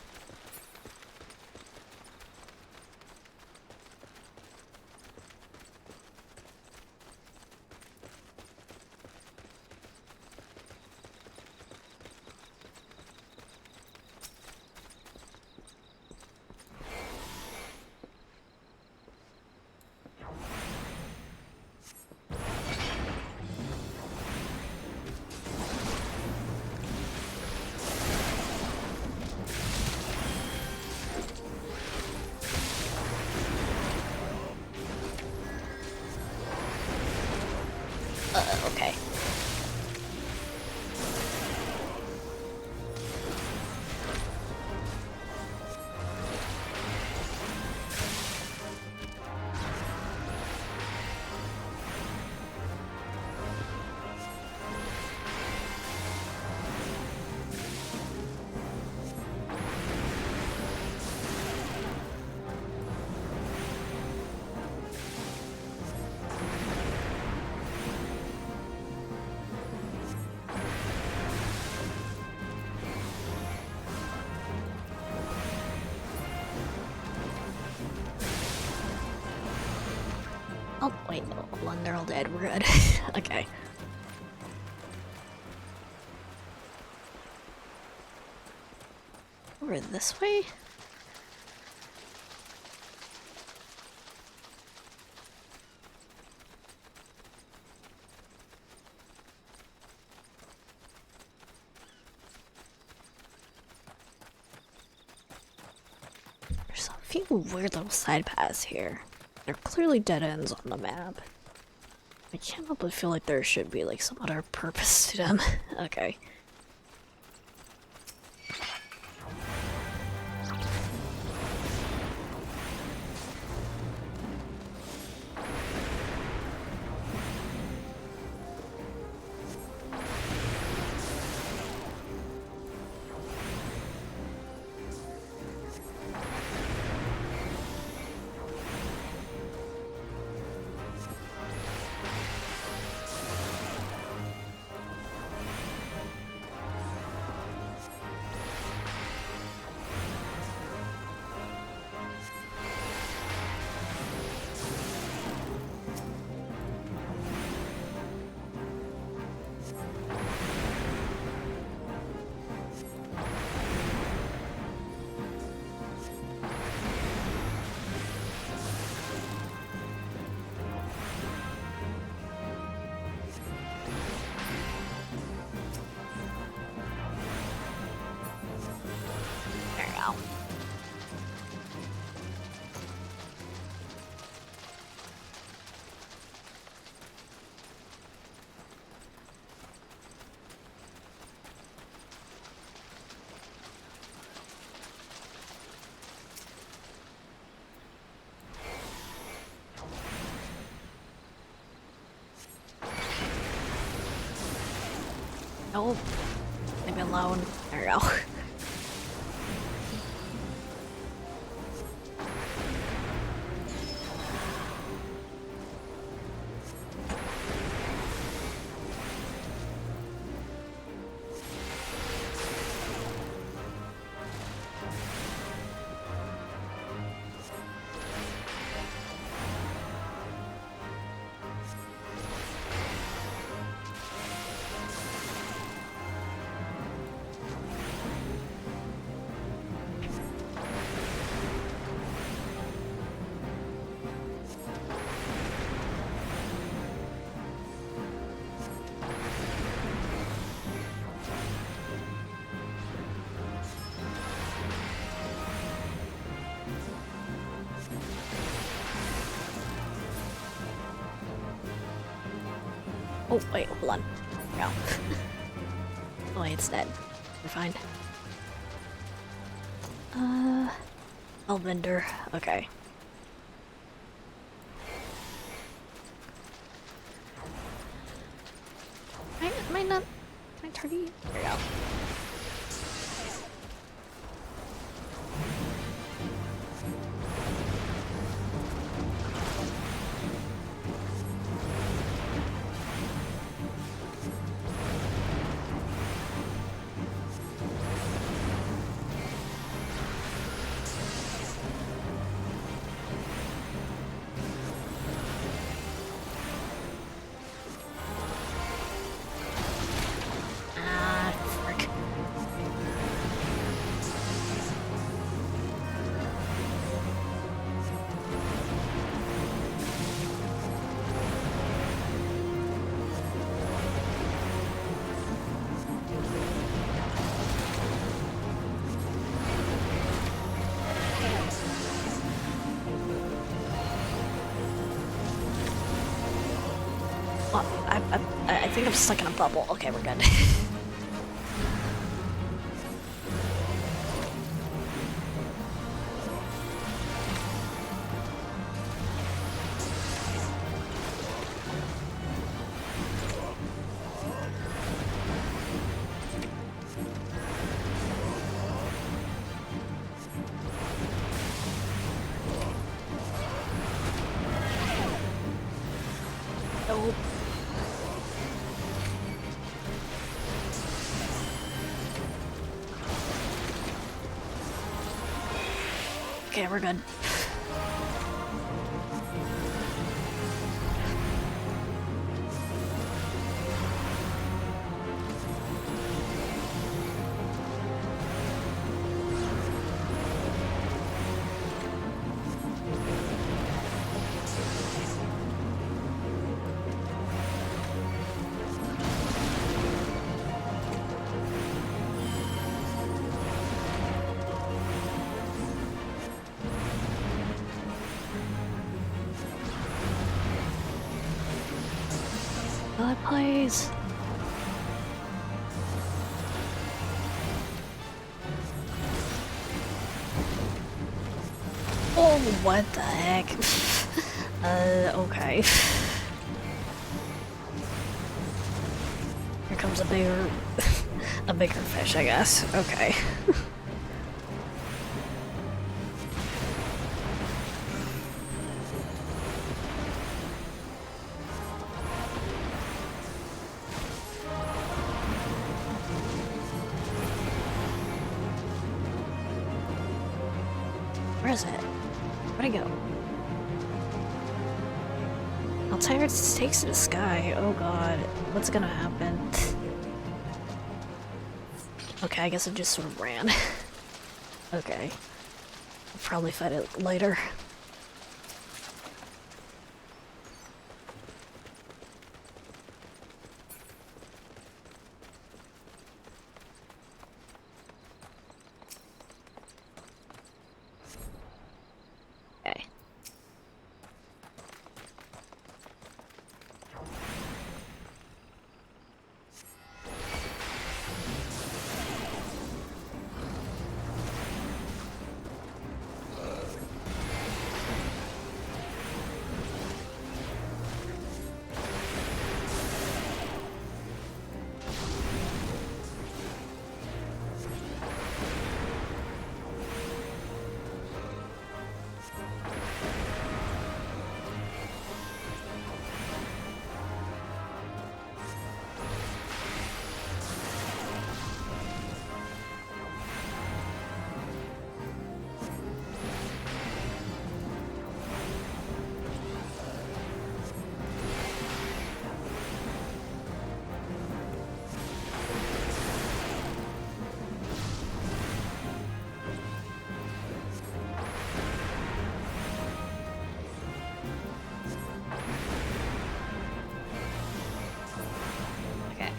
Hold on, they're all dead. We're good. Okay. Over this way? There's a few weird little side paths here. They're clearly dead ends on the map. I can't help but feel like there should be like some other purpose to them. Okay. There we go. Nope. Leave me alone. There we go. Oh, wait, hold on. No. Oh, wait, it's dead. We're fine. Elvinder. Okay. Am I not... Can I turn you? There we go. Well, I think I'm stuck in a bubble. Okay, we're good. Nope. Okay, we're good. please. Oh, what the heck? Okay. Here comes a bigger, a bigger fish, I guess. Okay. Where is it? Where'd it go? Altair takes to the sky. Oh god. What's gonna happen? Okay, I guess it just sort of ran. Okay. I'll probably fight it later. Okay. Okay.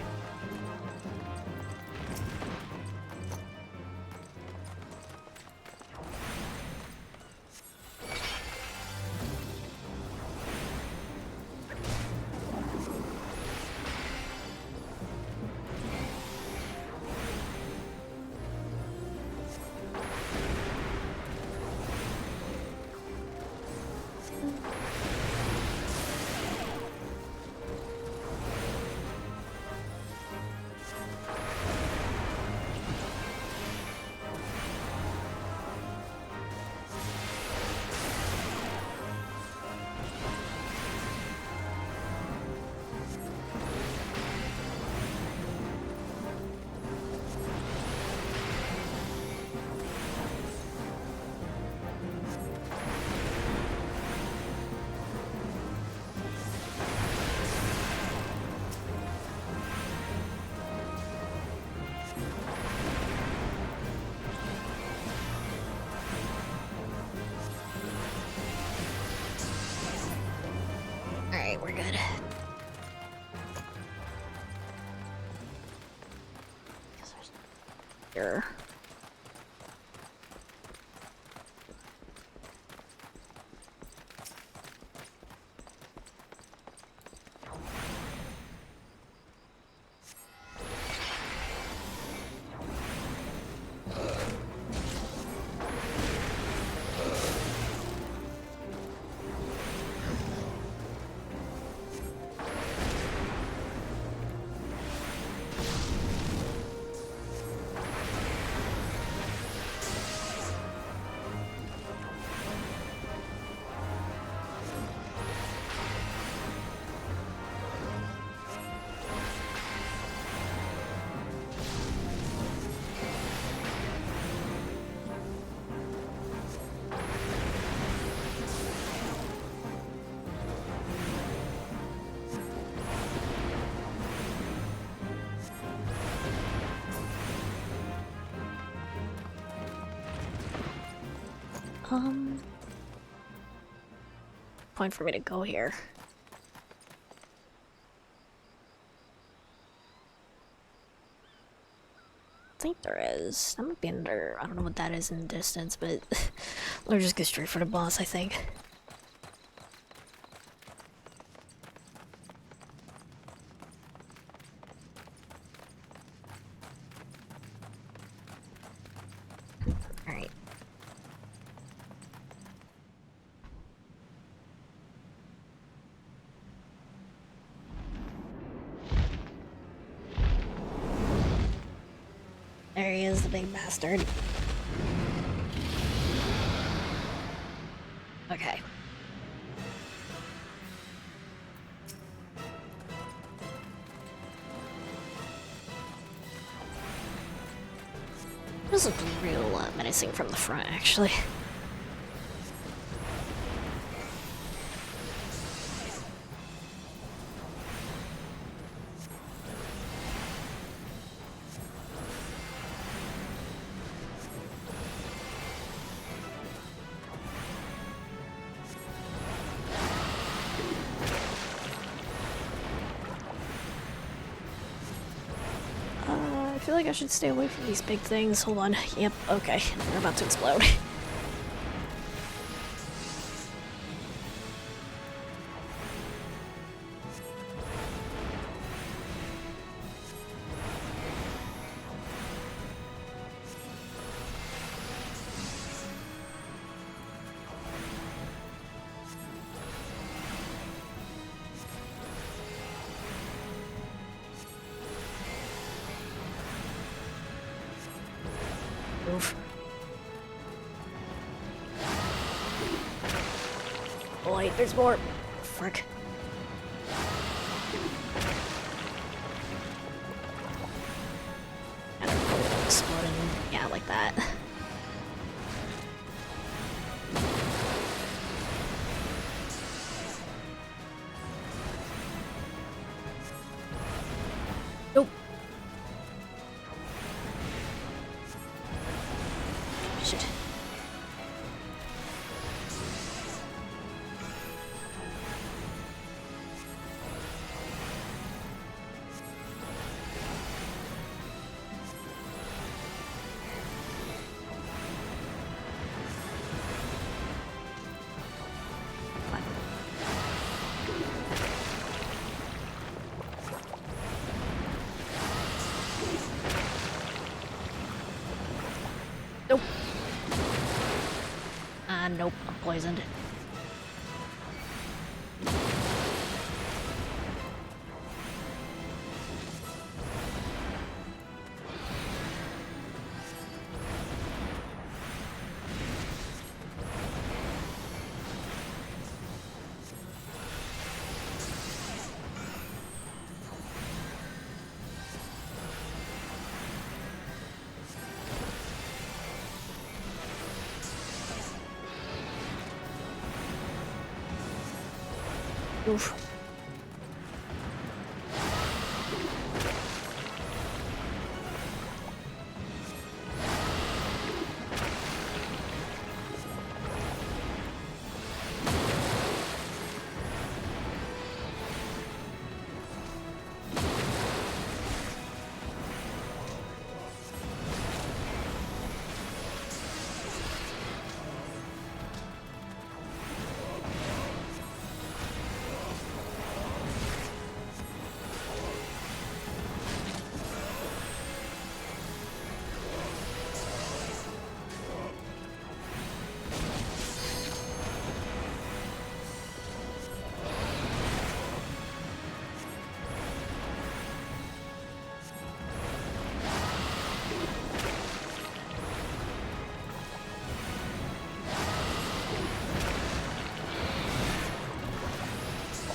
Alright, we're good. Here. Point for me to go here. I think there is. That might be under. I don't know what that is in the distance, but we'll just go straight for the boss, I think. There he is, the big bastard. Okay. This is real menacing from the front, actually. I feel like I should stay away from these big things. Hold on. Yep, okay. They're about to explode. Move. Oh wait, there's more. Frick. And they're probably exploding. Yeah, like that. Nope. Shit. Nope. Nope, I'm poisoned. Oof.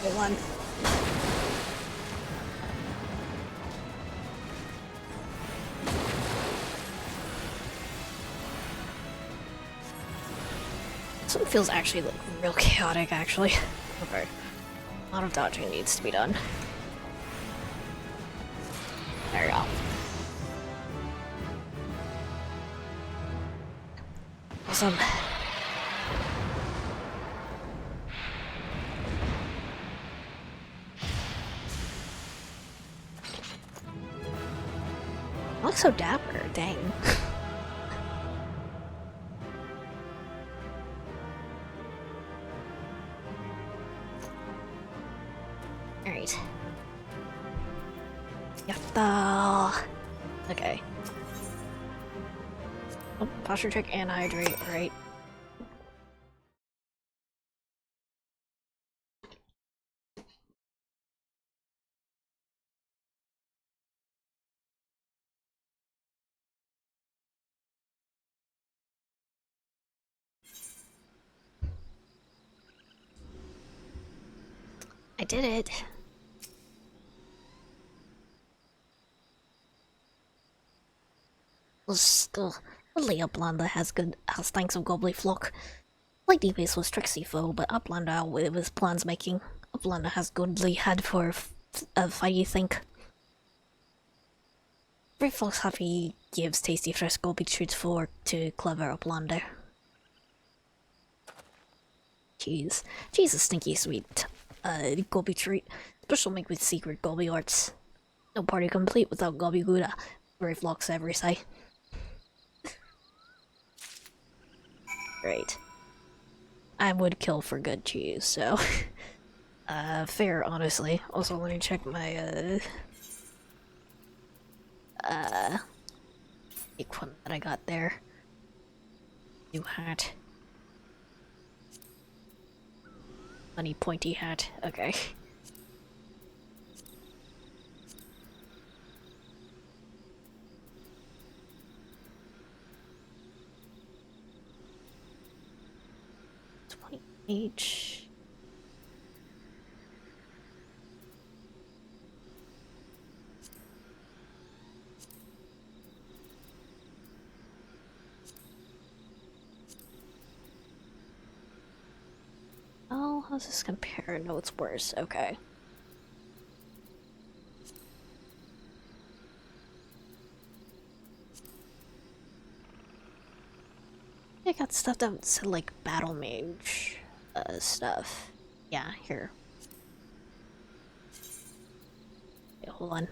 Hold on. This one feels actually like real chaotic, actually. Okay. A lot of dodging needs to be done. There you go. Awesome. I look so dapper, dang. Alright. Yatta! Okay. Oh, posture check and hydrate, right? did it. Only Uplanda has thanks of Gobbly Flock. Lady Base was tricksy foe, but Uplanda outwitted his plans making. Uplanda has goodly head for a fight, you think. Brave Fox Happy gives tasty fresh Gobi treats for to clever Uplander. Cheese is stinky sweet. Gobi treat. Special make with secret Gobi arts. No party complete without Gobi Gouda. Brave Fox every say. Great. I would kill for good cheese, so... fair, honestly. Also, let me check my, equipment that I got there. New hat. Funny pointy hat. Okay. Each. Oh, how's this compare? No, it's worse. Okay. I got stuff that said like battle mage stuff. Yeah, here. Wait, hold on.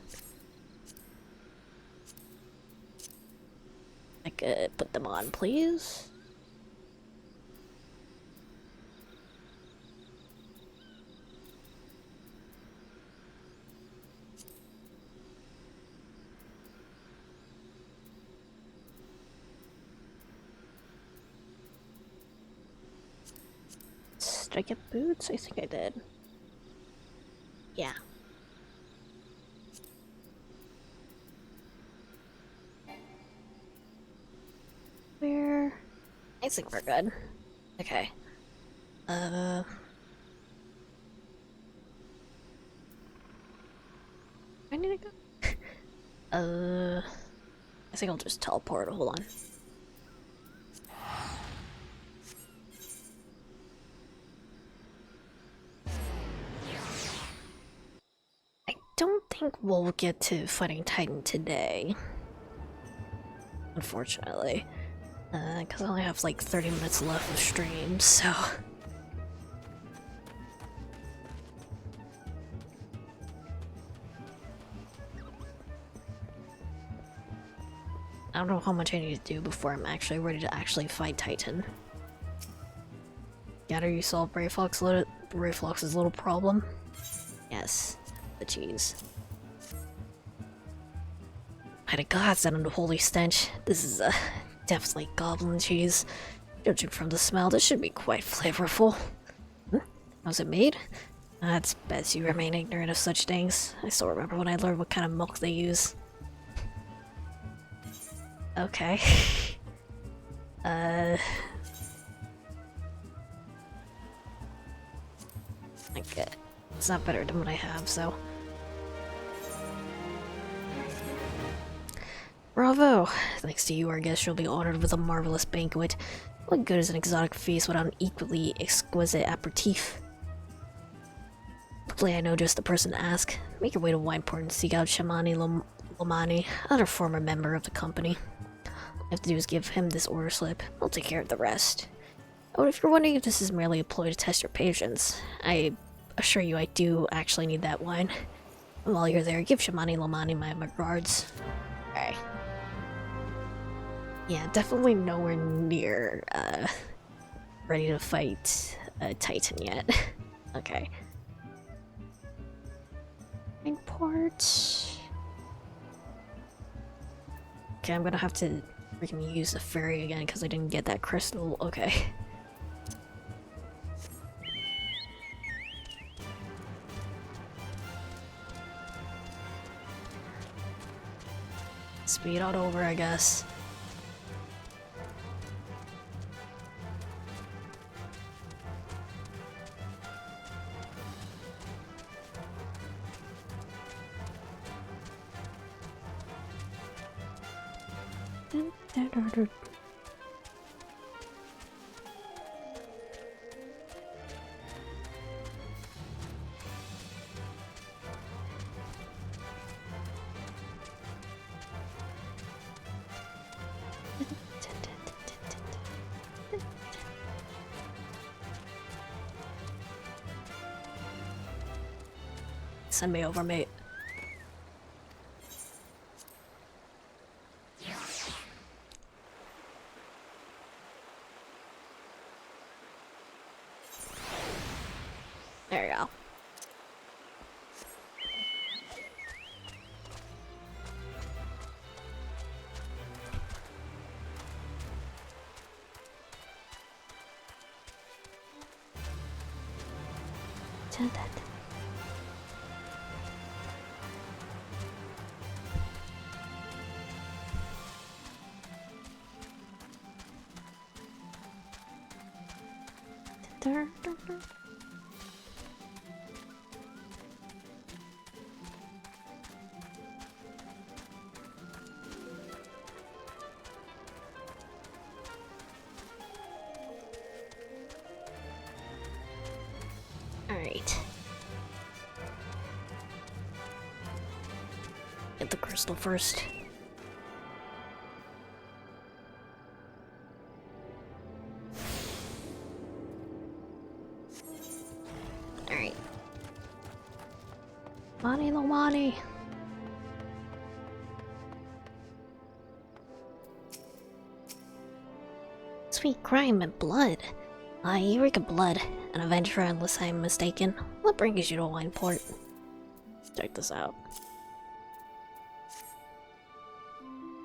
I could put them on, please. Did I get boots? I think I did. Yeah. Where? I think we're good. Okay. I need to go. I think I'll just teleport. Hold on. I don't think we'll get to fighting Titan today. Unfortunately. Because I only have like 30 minutes left of stream, so... I don't know how much I need to do before I'm actually ready to actually fight Titan. Gather you solve Brave Fox's little problem? Yes, the cheese. By the gods, that unholy stench. This is definitely goblin cheese. Judging from the smell, this should be quite flavorful. How's it made? It's best you remain ignorant of such things. I still remember when I learned what kind of milk they use. Okay. Okay. It's not better than what I have, so... Bravo! Thanks to you, our guest shall be honored with a marvelous banquet. What good is an exotic feast without an equally exquisite aperitif? Luckily, I know just the person to ask. Make your way to Wineport and seek out Shamani Lomani, another former member of the company. All you have to do is give him this order slip. I'll take care of the rest. Oh, if you're wondering if this is merely a ploy to test your patience, I assure you I do actually need that wine. And while you're there, give Shamani Lomani my regards. Okay. Yeah, definitely nowhere near, ready to fight Titan yet. Okay. Import. Okay, I'm gonna have to freaking use the ferry again because I didn't get that crystal. Okay. Speed on over, I guess. Send me over, mate. There you go. Alright. Get the crystal first. Alright. Money, lo money. Sweet crime and blood. Eureka blood. An adventurer, unless I'm mistaken. What brings you to Wineport? Let's check this out.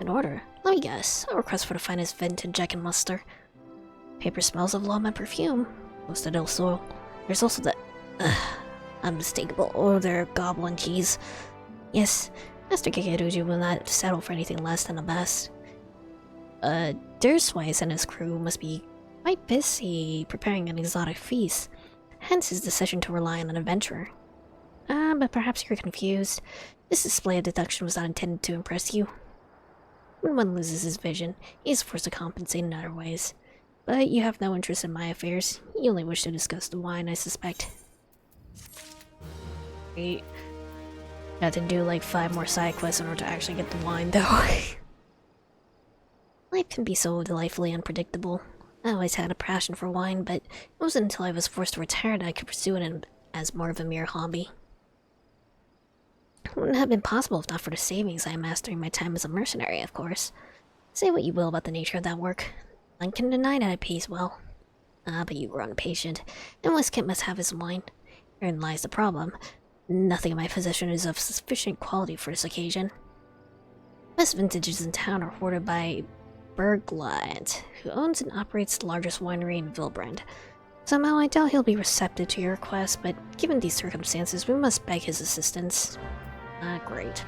In order. Let me guess. A request for the finest vintage Jack and Muster. Paper smells of lawman perfume. Roasted ill soil. There's also the unmistakable odor of goblin cheese. Yes, Master Kikeruji will not settle for anything less than the best. Derswise and his crew must be quite busy preparing an exotic feast. Hence his decision to rely on an adventurer. But perhaps you're confused. This display of deduction was not intended to impress you. When one loses his vision, he is forced to compensate in other ways. But you have no interest in my affairs. You only wish to discuss the wine, I suspect. Wait. Got to do like 5 more side quests in order to actually get the wine, though. Life can be so delightfully unpredictable. I always had a passion for wine, but it wasn't until I was forced to retire that I could pursue it as more of a mere hobby. It wouldn't have been possible if not for the savings I amassed during my time as a mercenary, of course. Say what you will about the nature of that work. None can deny that it pays well. But you grow impatient, and Westkit must have his wine. Herein lies the problem. Nothing in my possession is of sufficient quality for this occasion. Best vintages in town are hoarded by Berglund, who owns and operates the largest winery in Vilbrand. Somehow I doubt he'll be receptive to your request, but given these circumstances, we must beg his assistance. Great.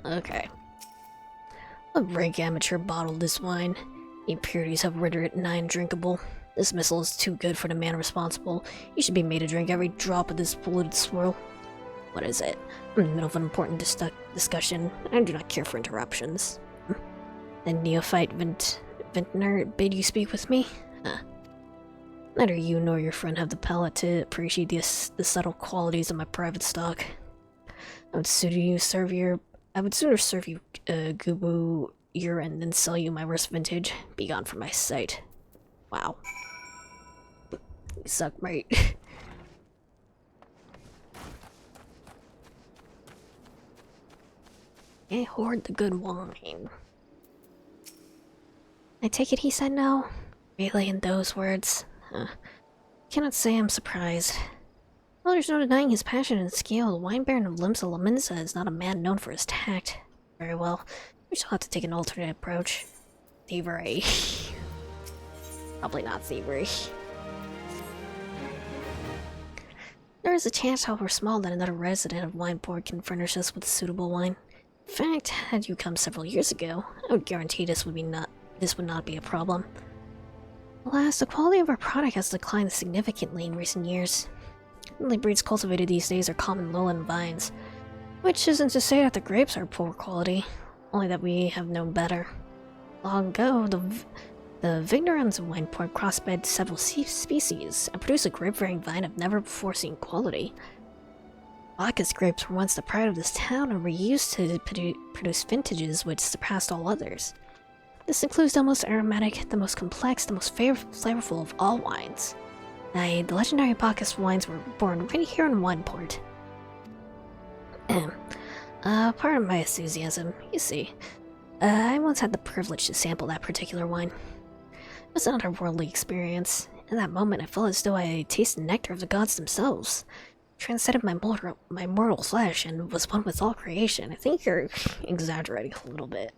Okay. A rank amateur bottled this wine. The impurities have rendered it nigh undrinkable. This missile is too good for the man responsible. You should be made to drink every drop of this polluted swirl. What is it? I'm in the middle of an important discussion. I do not care for interruptions. The neophyte vintner bid you speak with me? Neither you nor your friend have the palate to appreciate the subtle qualities of my private stock. I would sooner serve you Gubu urine than sell you my worst vintage. Be gone from my sight. Wow. You suck, mate. I hoard the good wine. I take it he said no? Really, in those words? Cannot say I'm surprised. Well, there's no denying his passion and skill. The wine baron of Limsa Laminsa is not a man known for his tact. Very well. We shall have to take an alternate approach. Thievery. Probably not thievery. There is a chance, however small, that another resident of Wineport can furnish us with suitable wine. In fact, had you come several years ago, I would guarantee this would not be a problem. Alas, the quality of our product has declined significantly in recent years. The only breeds cultivated these days are common lowland vines, which isn't to say that the grapes are poor quality, only that we have known better. Long ago, the Vignerons of Wineport crossbred several species and produced a grape-bearing vine of never-before-seen quality. Bacchus grapes were once the pride of this town and were used to produce vintages which surpassed all others. This includes the most aromatic, the most complex, the most flavorful of all wines. The legendary Bacchus wines were born right here in Wineport. Pardon my enthusiasm, you see. I once had the privilege to sample that particular wine. It was not a worldly experience. In that moment, I felt as though I tasted the nectar of the gods themselves. Transcended my mortal flesh and was one with all creation. I think you're exaggerating a little bit.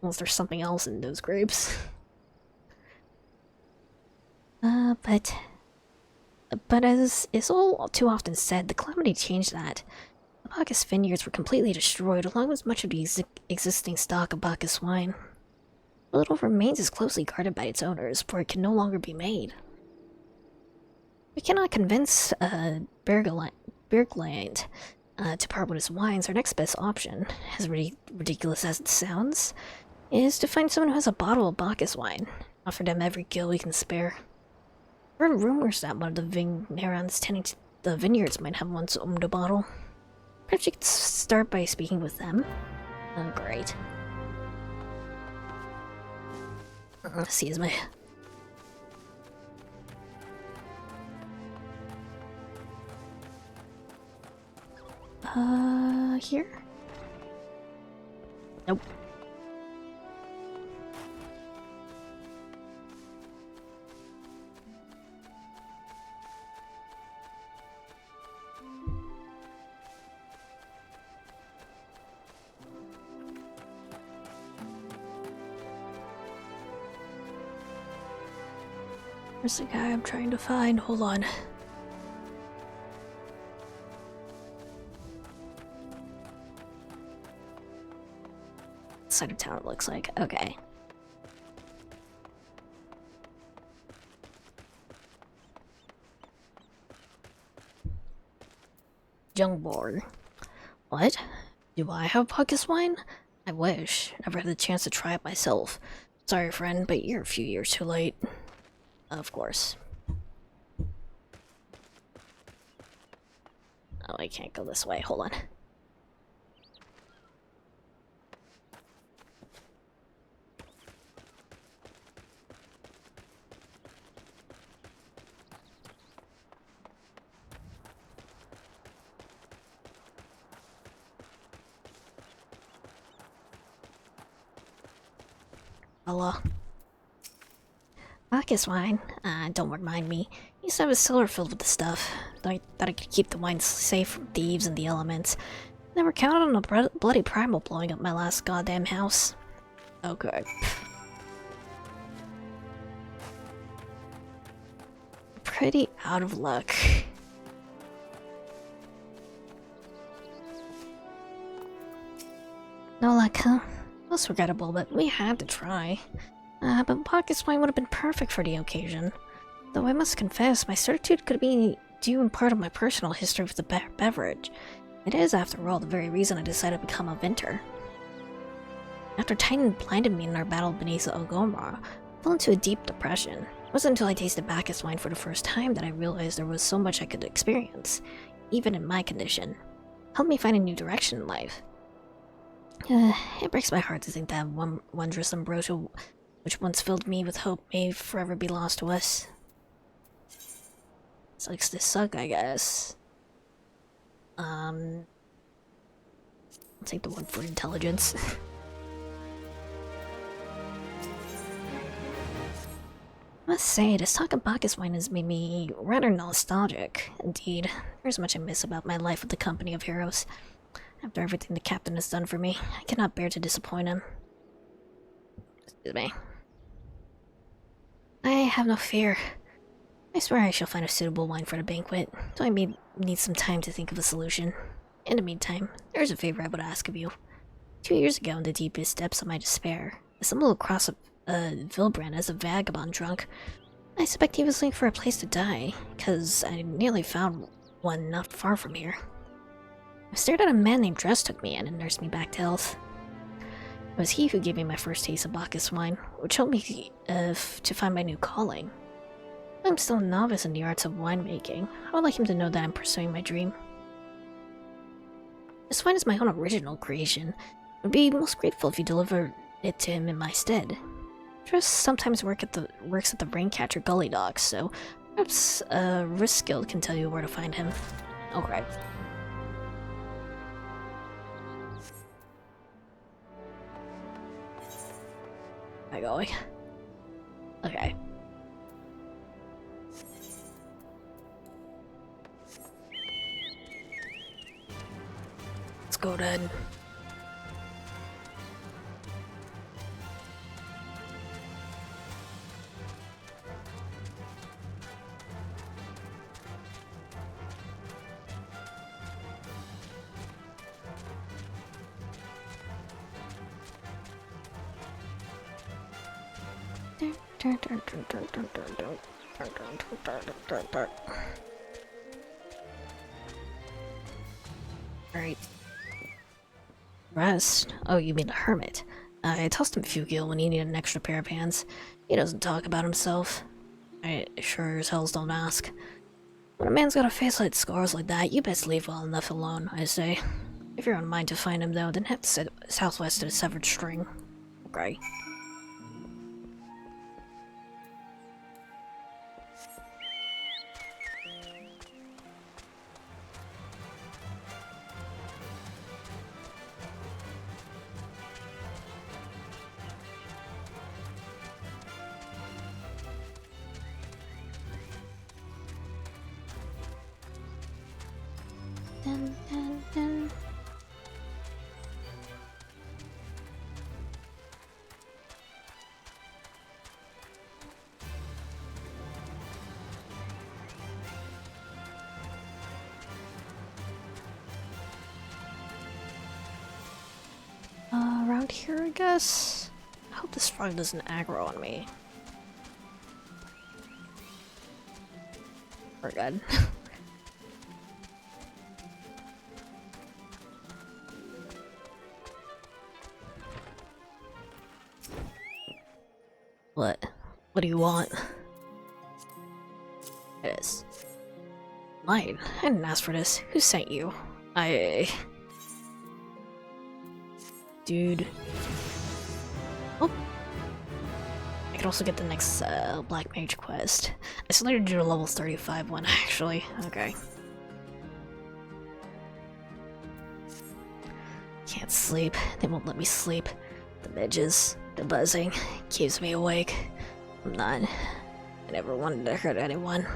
Unless there's something else in those grapes. But as is all too often said, the calamity changed that. The Bacchus vineyards were completely destroyed, along with much of the existing stock of Bacchus wine. What little remains is closely guarded by its owners, for it can no longer be made. We cannot convince Bergland to part with his wines. Our next best option, as ridiculous as it sounds, is to find someone who has a bottle of Bacchus wine. Offer them every gill we can spare. There are rumors that one of the Vignerons tending to the vineyards might have once owned a bottle. Perhaps you could start by speaking with them. Oh, great. Excuse me. Here? Nope. Where's the guy I'm trying to find? Hold on. Side of town it looks like. Okay. Jungborg. What? Do I have Bacchus wine? I wish. Never had the chance to try it myself. Sorry, friend, but you're a few years too late. Of course. Oh, I can't go this way. Hold on. Hello. Bacchus wine? Don't remind me. I used to have a cellar filled with the stuff. I thought I could keep the wine safe from thieves and the elements. Never counted on a bloody primal blowing up my last goddamn house. Okay. Pretty out of luck. No luck, huh? Most regrettable, but we had to try. But Bacchus wine would have been perfect for the occasion. Though I must confess, my certitude could be due in part of my personal history with the beverage. It is, after all, the very reason I decided to become a vintner. After Titan blinded me in our battle beneath the Ogomra, I fell into a deep depression. It wasn't until I tasted Bacchus wine for the first time that I realized there was so much I could experience, even in my condition. It helped me find a new direction in life. It breaks my heart to think that wondrous ambrosia, which once filled me with hope, may forever be lost to us. Sucks to suck, I guess. I'll take the one for intelligence. I must say, this talk of Bacchus wine has made me rather nostalgic. Indeed, there's much I miss about my life with the company of heroes. After everything the captain has done for me, I cannot bear to disappoint him. Excuse me. I have no fear. I swear I shall find a suitable wine for the banquet, though I may need some time to think of a solution. In the meantime, there is a favor I would ask of you. 2 years ago, in the deepest depths of my despair, I stumbled across Vilbrand as a vagabond drunk, I suspect he was looking for a place to die, because I nearly found one not far from here. I stared at a man named Dress took me in and nursed me back to health. It was he who gave me my first taste of Bacchus wine, which helped me to find my new calling. I'm still a novice in the arts of winemaking. I would like him to know that I'm pursuing my dream. This wine is my own original creation. I'd be most grateful if you delivered it to him in my stead. Dress sometimes works at the Raincatcher Gully Docks, so perhaps Risk Guild can tell you where to find him. Okay. Am I going? Okay. Let's go then. Alright. Rest? Oh, you mean the hermit. I tossed him Fugil when he needed an extra pair of hands. He doesn't talk about himself. I sure as hells don't ask. When a man's got a face like scars like that, you best leave well enough alone, I say. If you're on mind to find him though, then head southwest to the Severed String. Okay. Dun, dun, dun. Around here, I guess? I hope this frog doesn't aggro on me. We're good. What? What do you want? It is. Light. I didn't ask for this. Who sent you? Dude. Oh. I could also get the next Black Mage quest. I still need to do a level 35 one, actually. Okay. Can't sleep. They won't let me sleep. The midges, the buzzing, keeps me awake. I'm not. I never wanted to hurt anyone.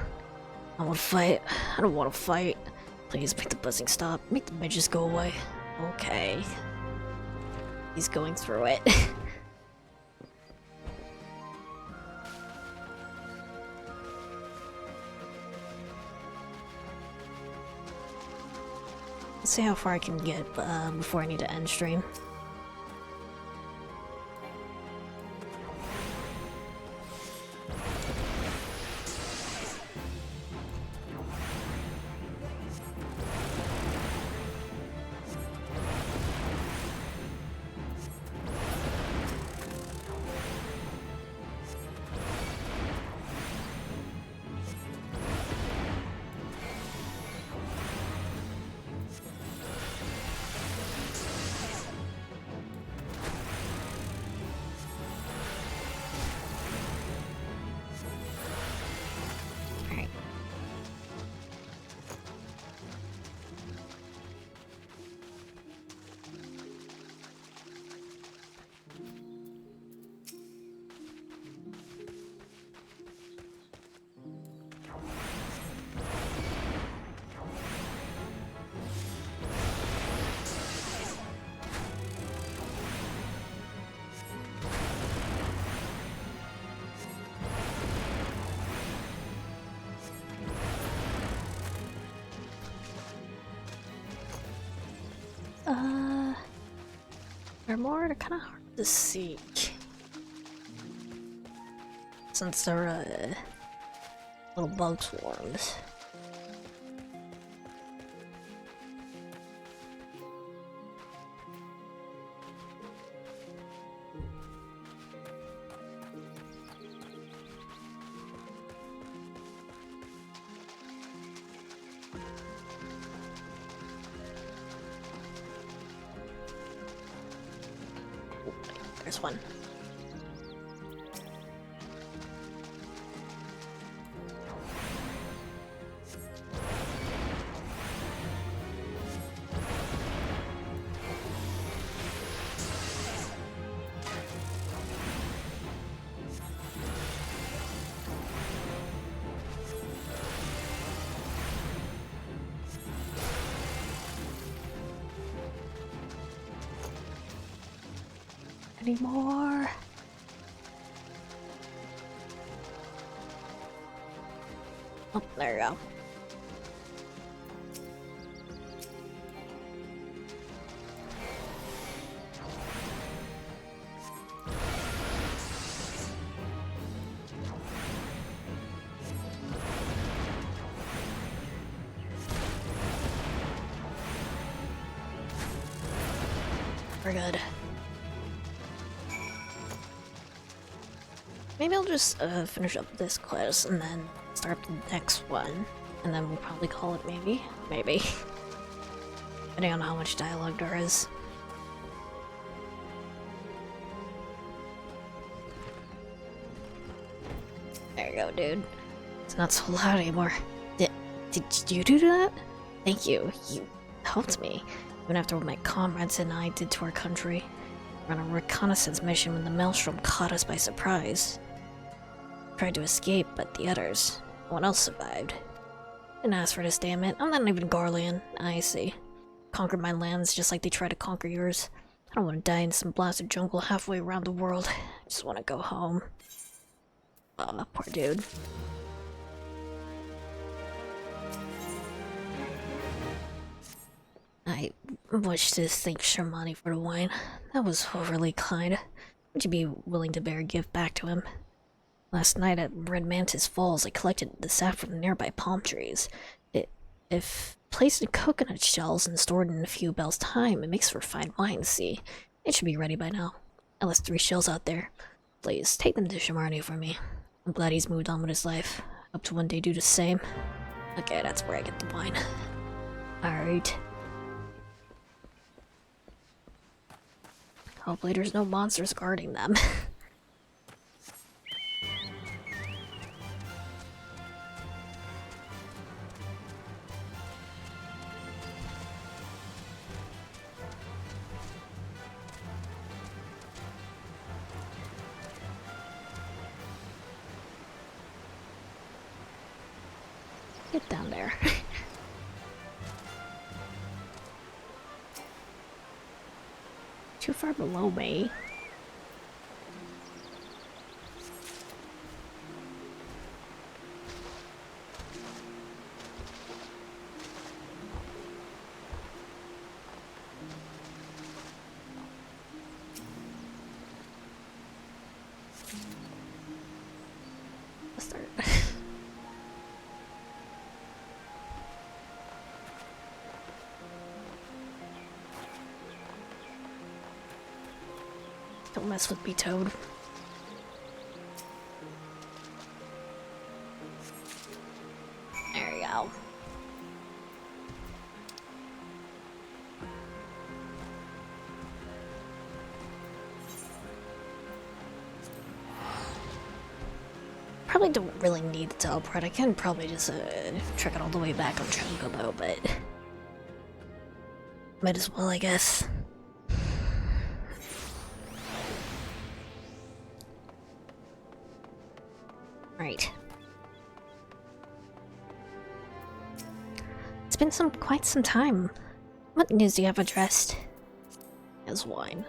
I won't fight. I don't want to fight. Please make the buzzing stop. Make the midges go away. Okay. He's going through it. Let's see how far I can get before I need to end stream. They're more kind of hard to seek. Since they're Little bug swarms. There's one. Anymore. Oh, there you go. We're good. Maybe I'll just finish up this quest and then start the next one. And then we'll probably call it maybe. Maybe. Depending on how much dialogue there is. There you go, dude. It's not so loud anymore. Did you do that? Thank you. You helped me. Even after what my comrades and I did to our country. We're on a reconnaissance mission when the Maelstrom caught us by surprise. Tried to escape, but the others, no one else survived. Didn't ask for this, damn it. I'm not even Garlean. I see. Conquered my lands just like they tried to conquer yours. I don't want to die in some blasted jungle halfway around the world. I just want to go home. Aw, poor dude. I wish to thank Shermani for the wine. That was overly kind. Would you be willing to bear a gift back to him? Last night at Red Mantis Falls, I collected the sap from the nearby palm trees. If placed in coconut shells and stored in a few bells' time, it makes for fine wine, see? It should be ready by now. I left 3 shells out there. Please, take them to Shermani for me. I'm glad he's moved on with his life. Hope to one day do the same. Okay, that's where I get the wine. Alright. Hopefully there's no monsters guarding them. Get down there. Too far below me. Let's start. Don't mess with me, Toad. There you go. Probably don't really need the teleport. I can probably just trek it all the way back on Chocobo, but might as well, I guess. Right. It's been quite some time. What news do you have addressed? As wine.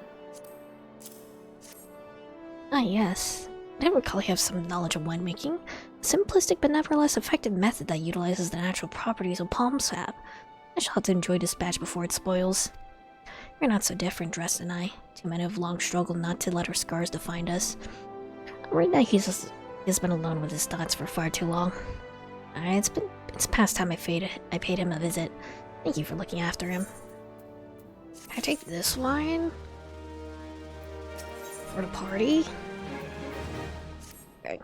Ah, yes. I recall you have some knowledge of winemaking. A simplistic but nevertheless effective method that utilizes the natural properties of palm sap. I shall have to enjoy this batch before it spoils. You're not so different dressed than I. 2 men have long struggled not to let our scars define us. I'm worried that he's been alone with his thoughts for far too long. It's past time I paid him a visit. Thank you for looking after him. Can I take this wine? For the party? Okay.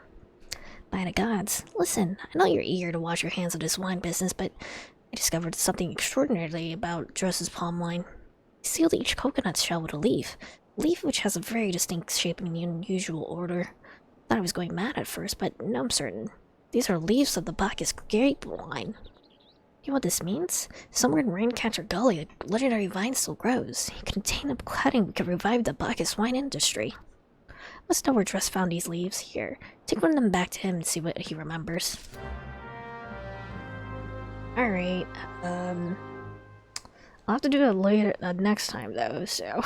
By the gods. Listen, I know you're eager to wash your hands of this wine business, but I discovered something extraordinary about Dress's palm wine. He sealed each coconut shell with a leaf which has a very distinct shape and unusual order. Thought I was going mad at first, but no, I'm certain. These are leaves of the Bacchus grape wine. You know what this means? Somewhere in Raincatcher Gully, a legendary vine still grows. It contained a cutting that could revive the Bacchus wine industry. Must know where Dress found these leaves. Here, take one of them back to him and see what he remembers. Alright, I'll have to do it later, next time though, so...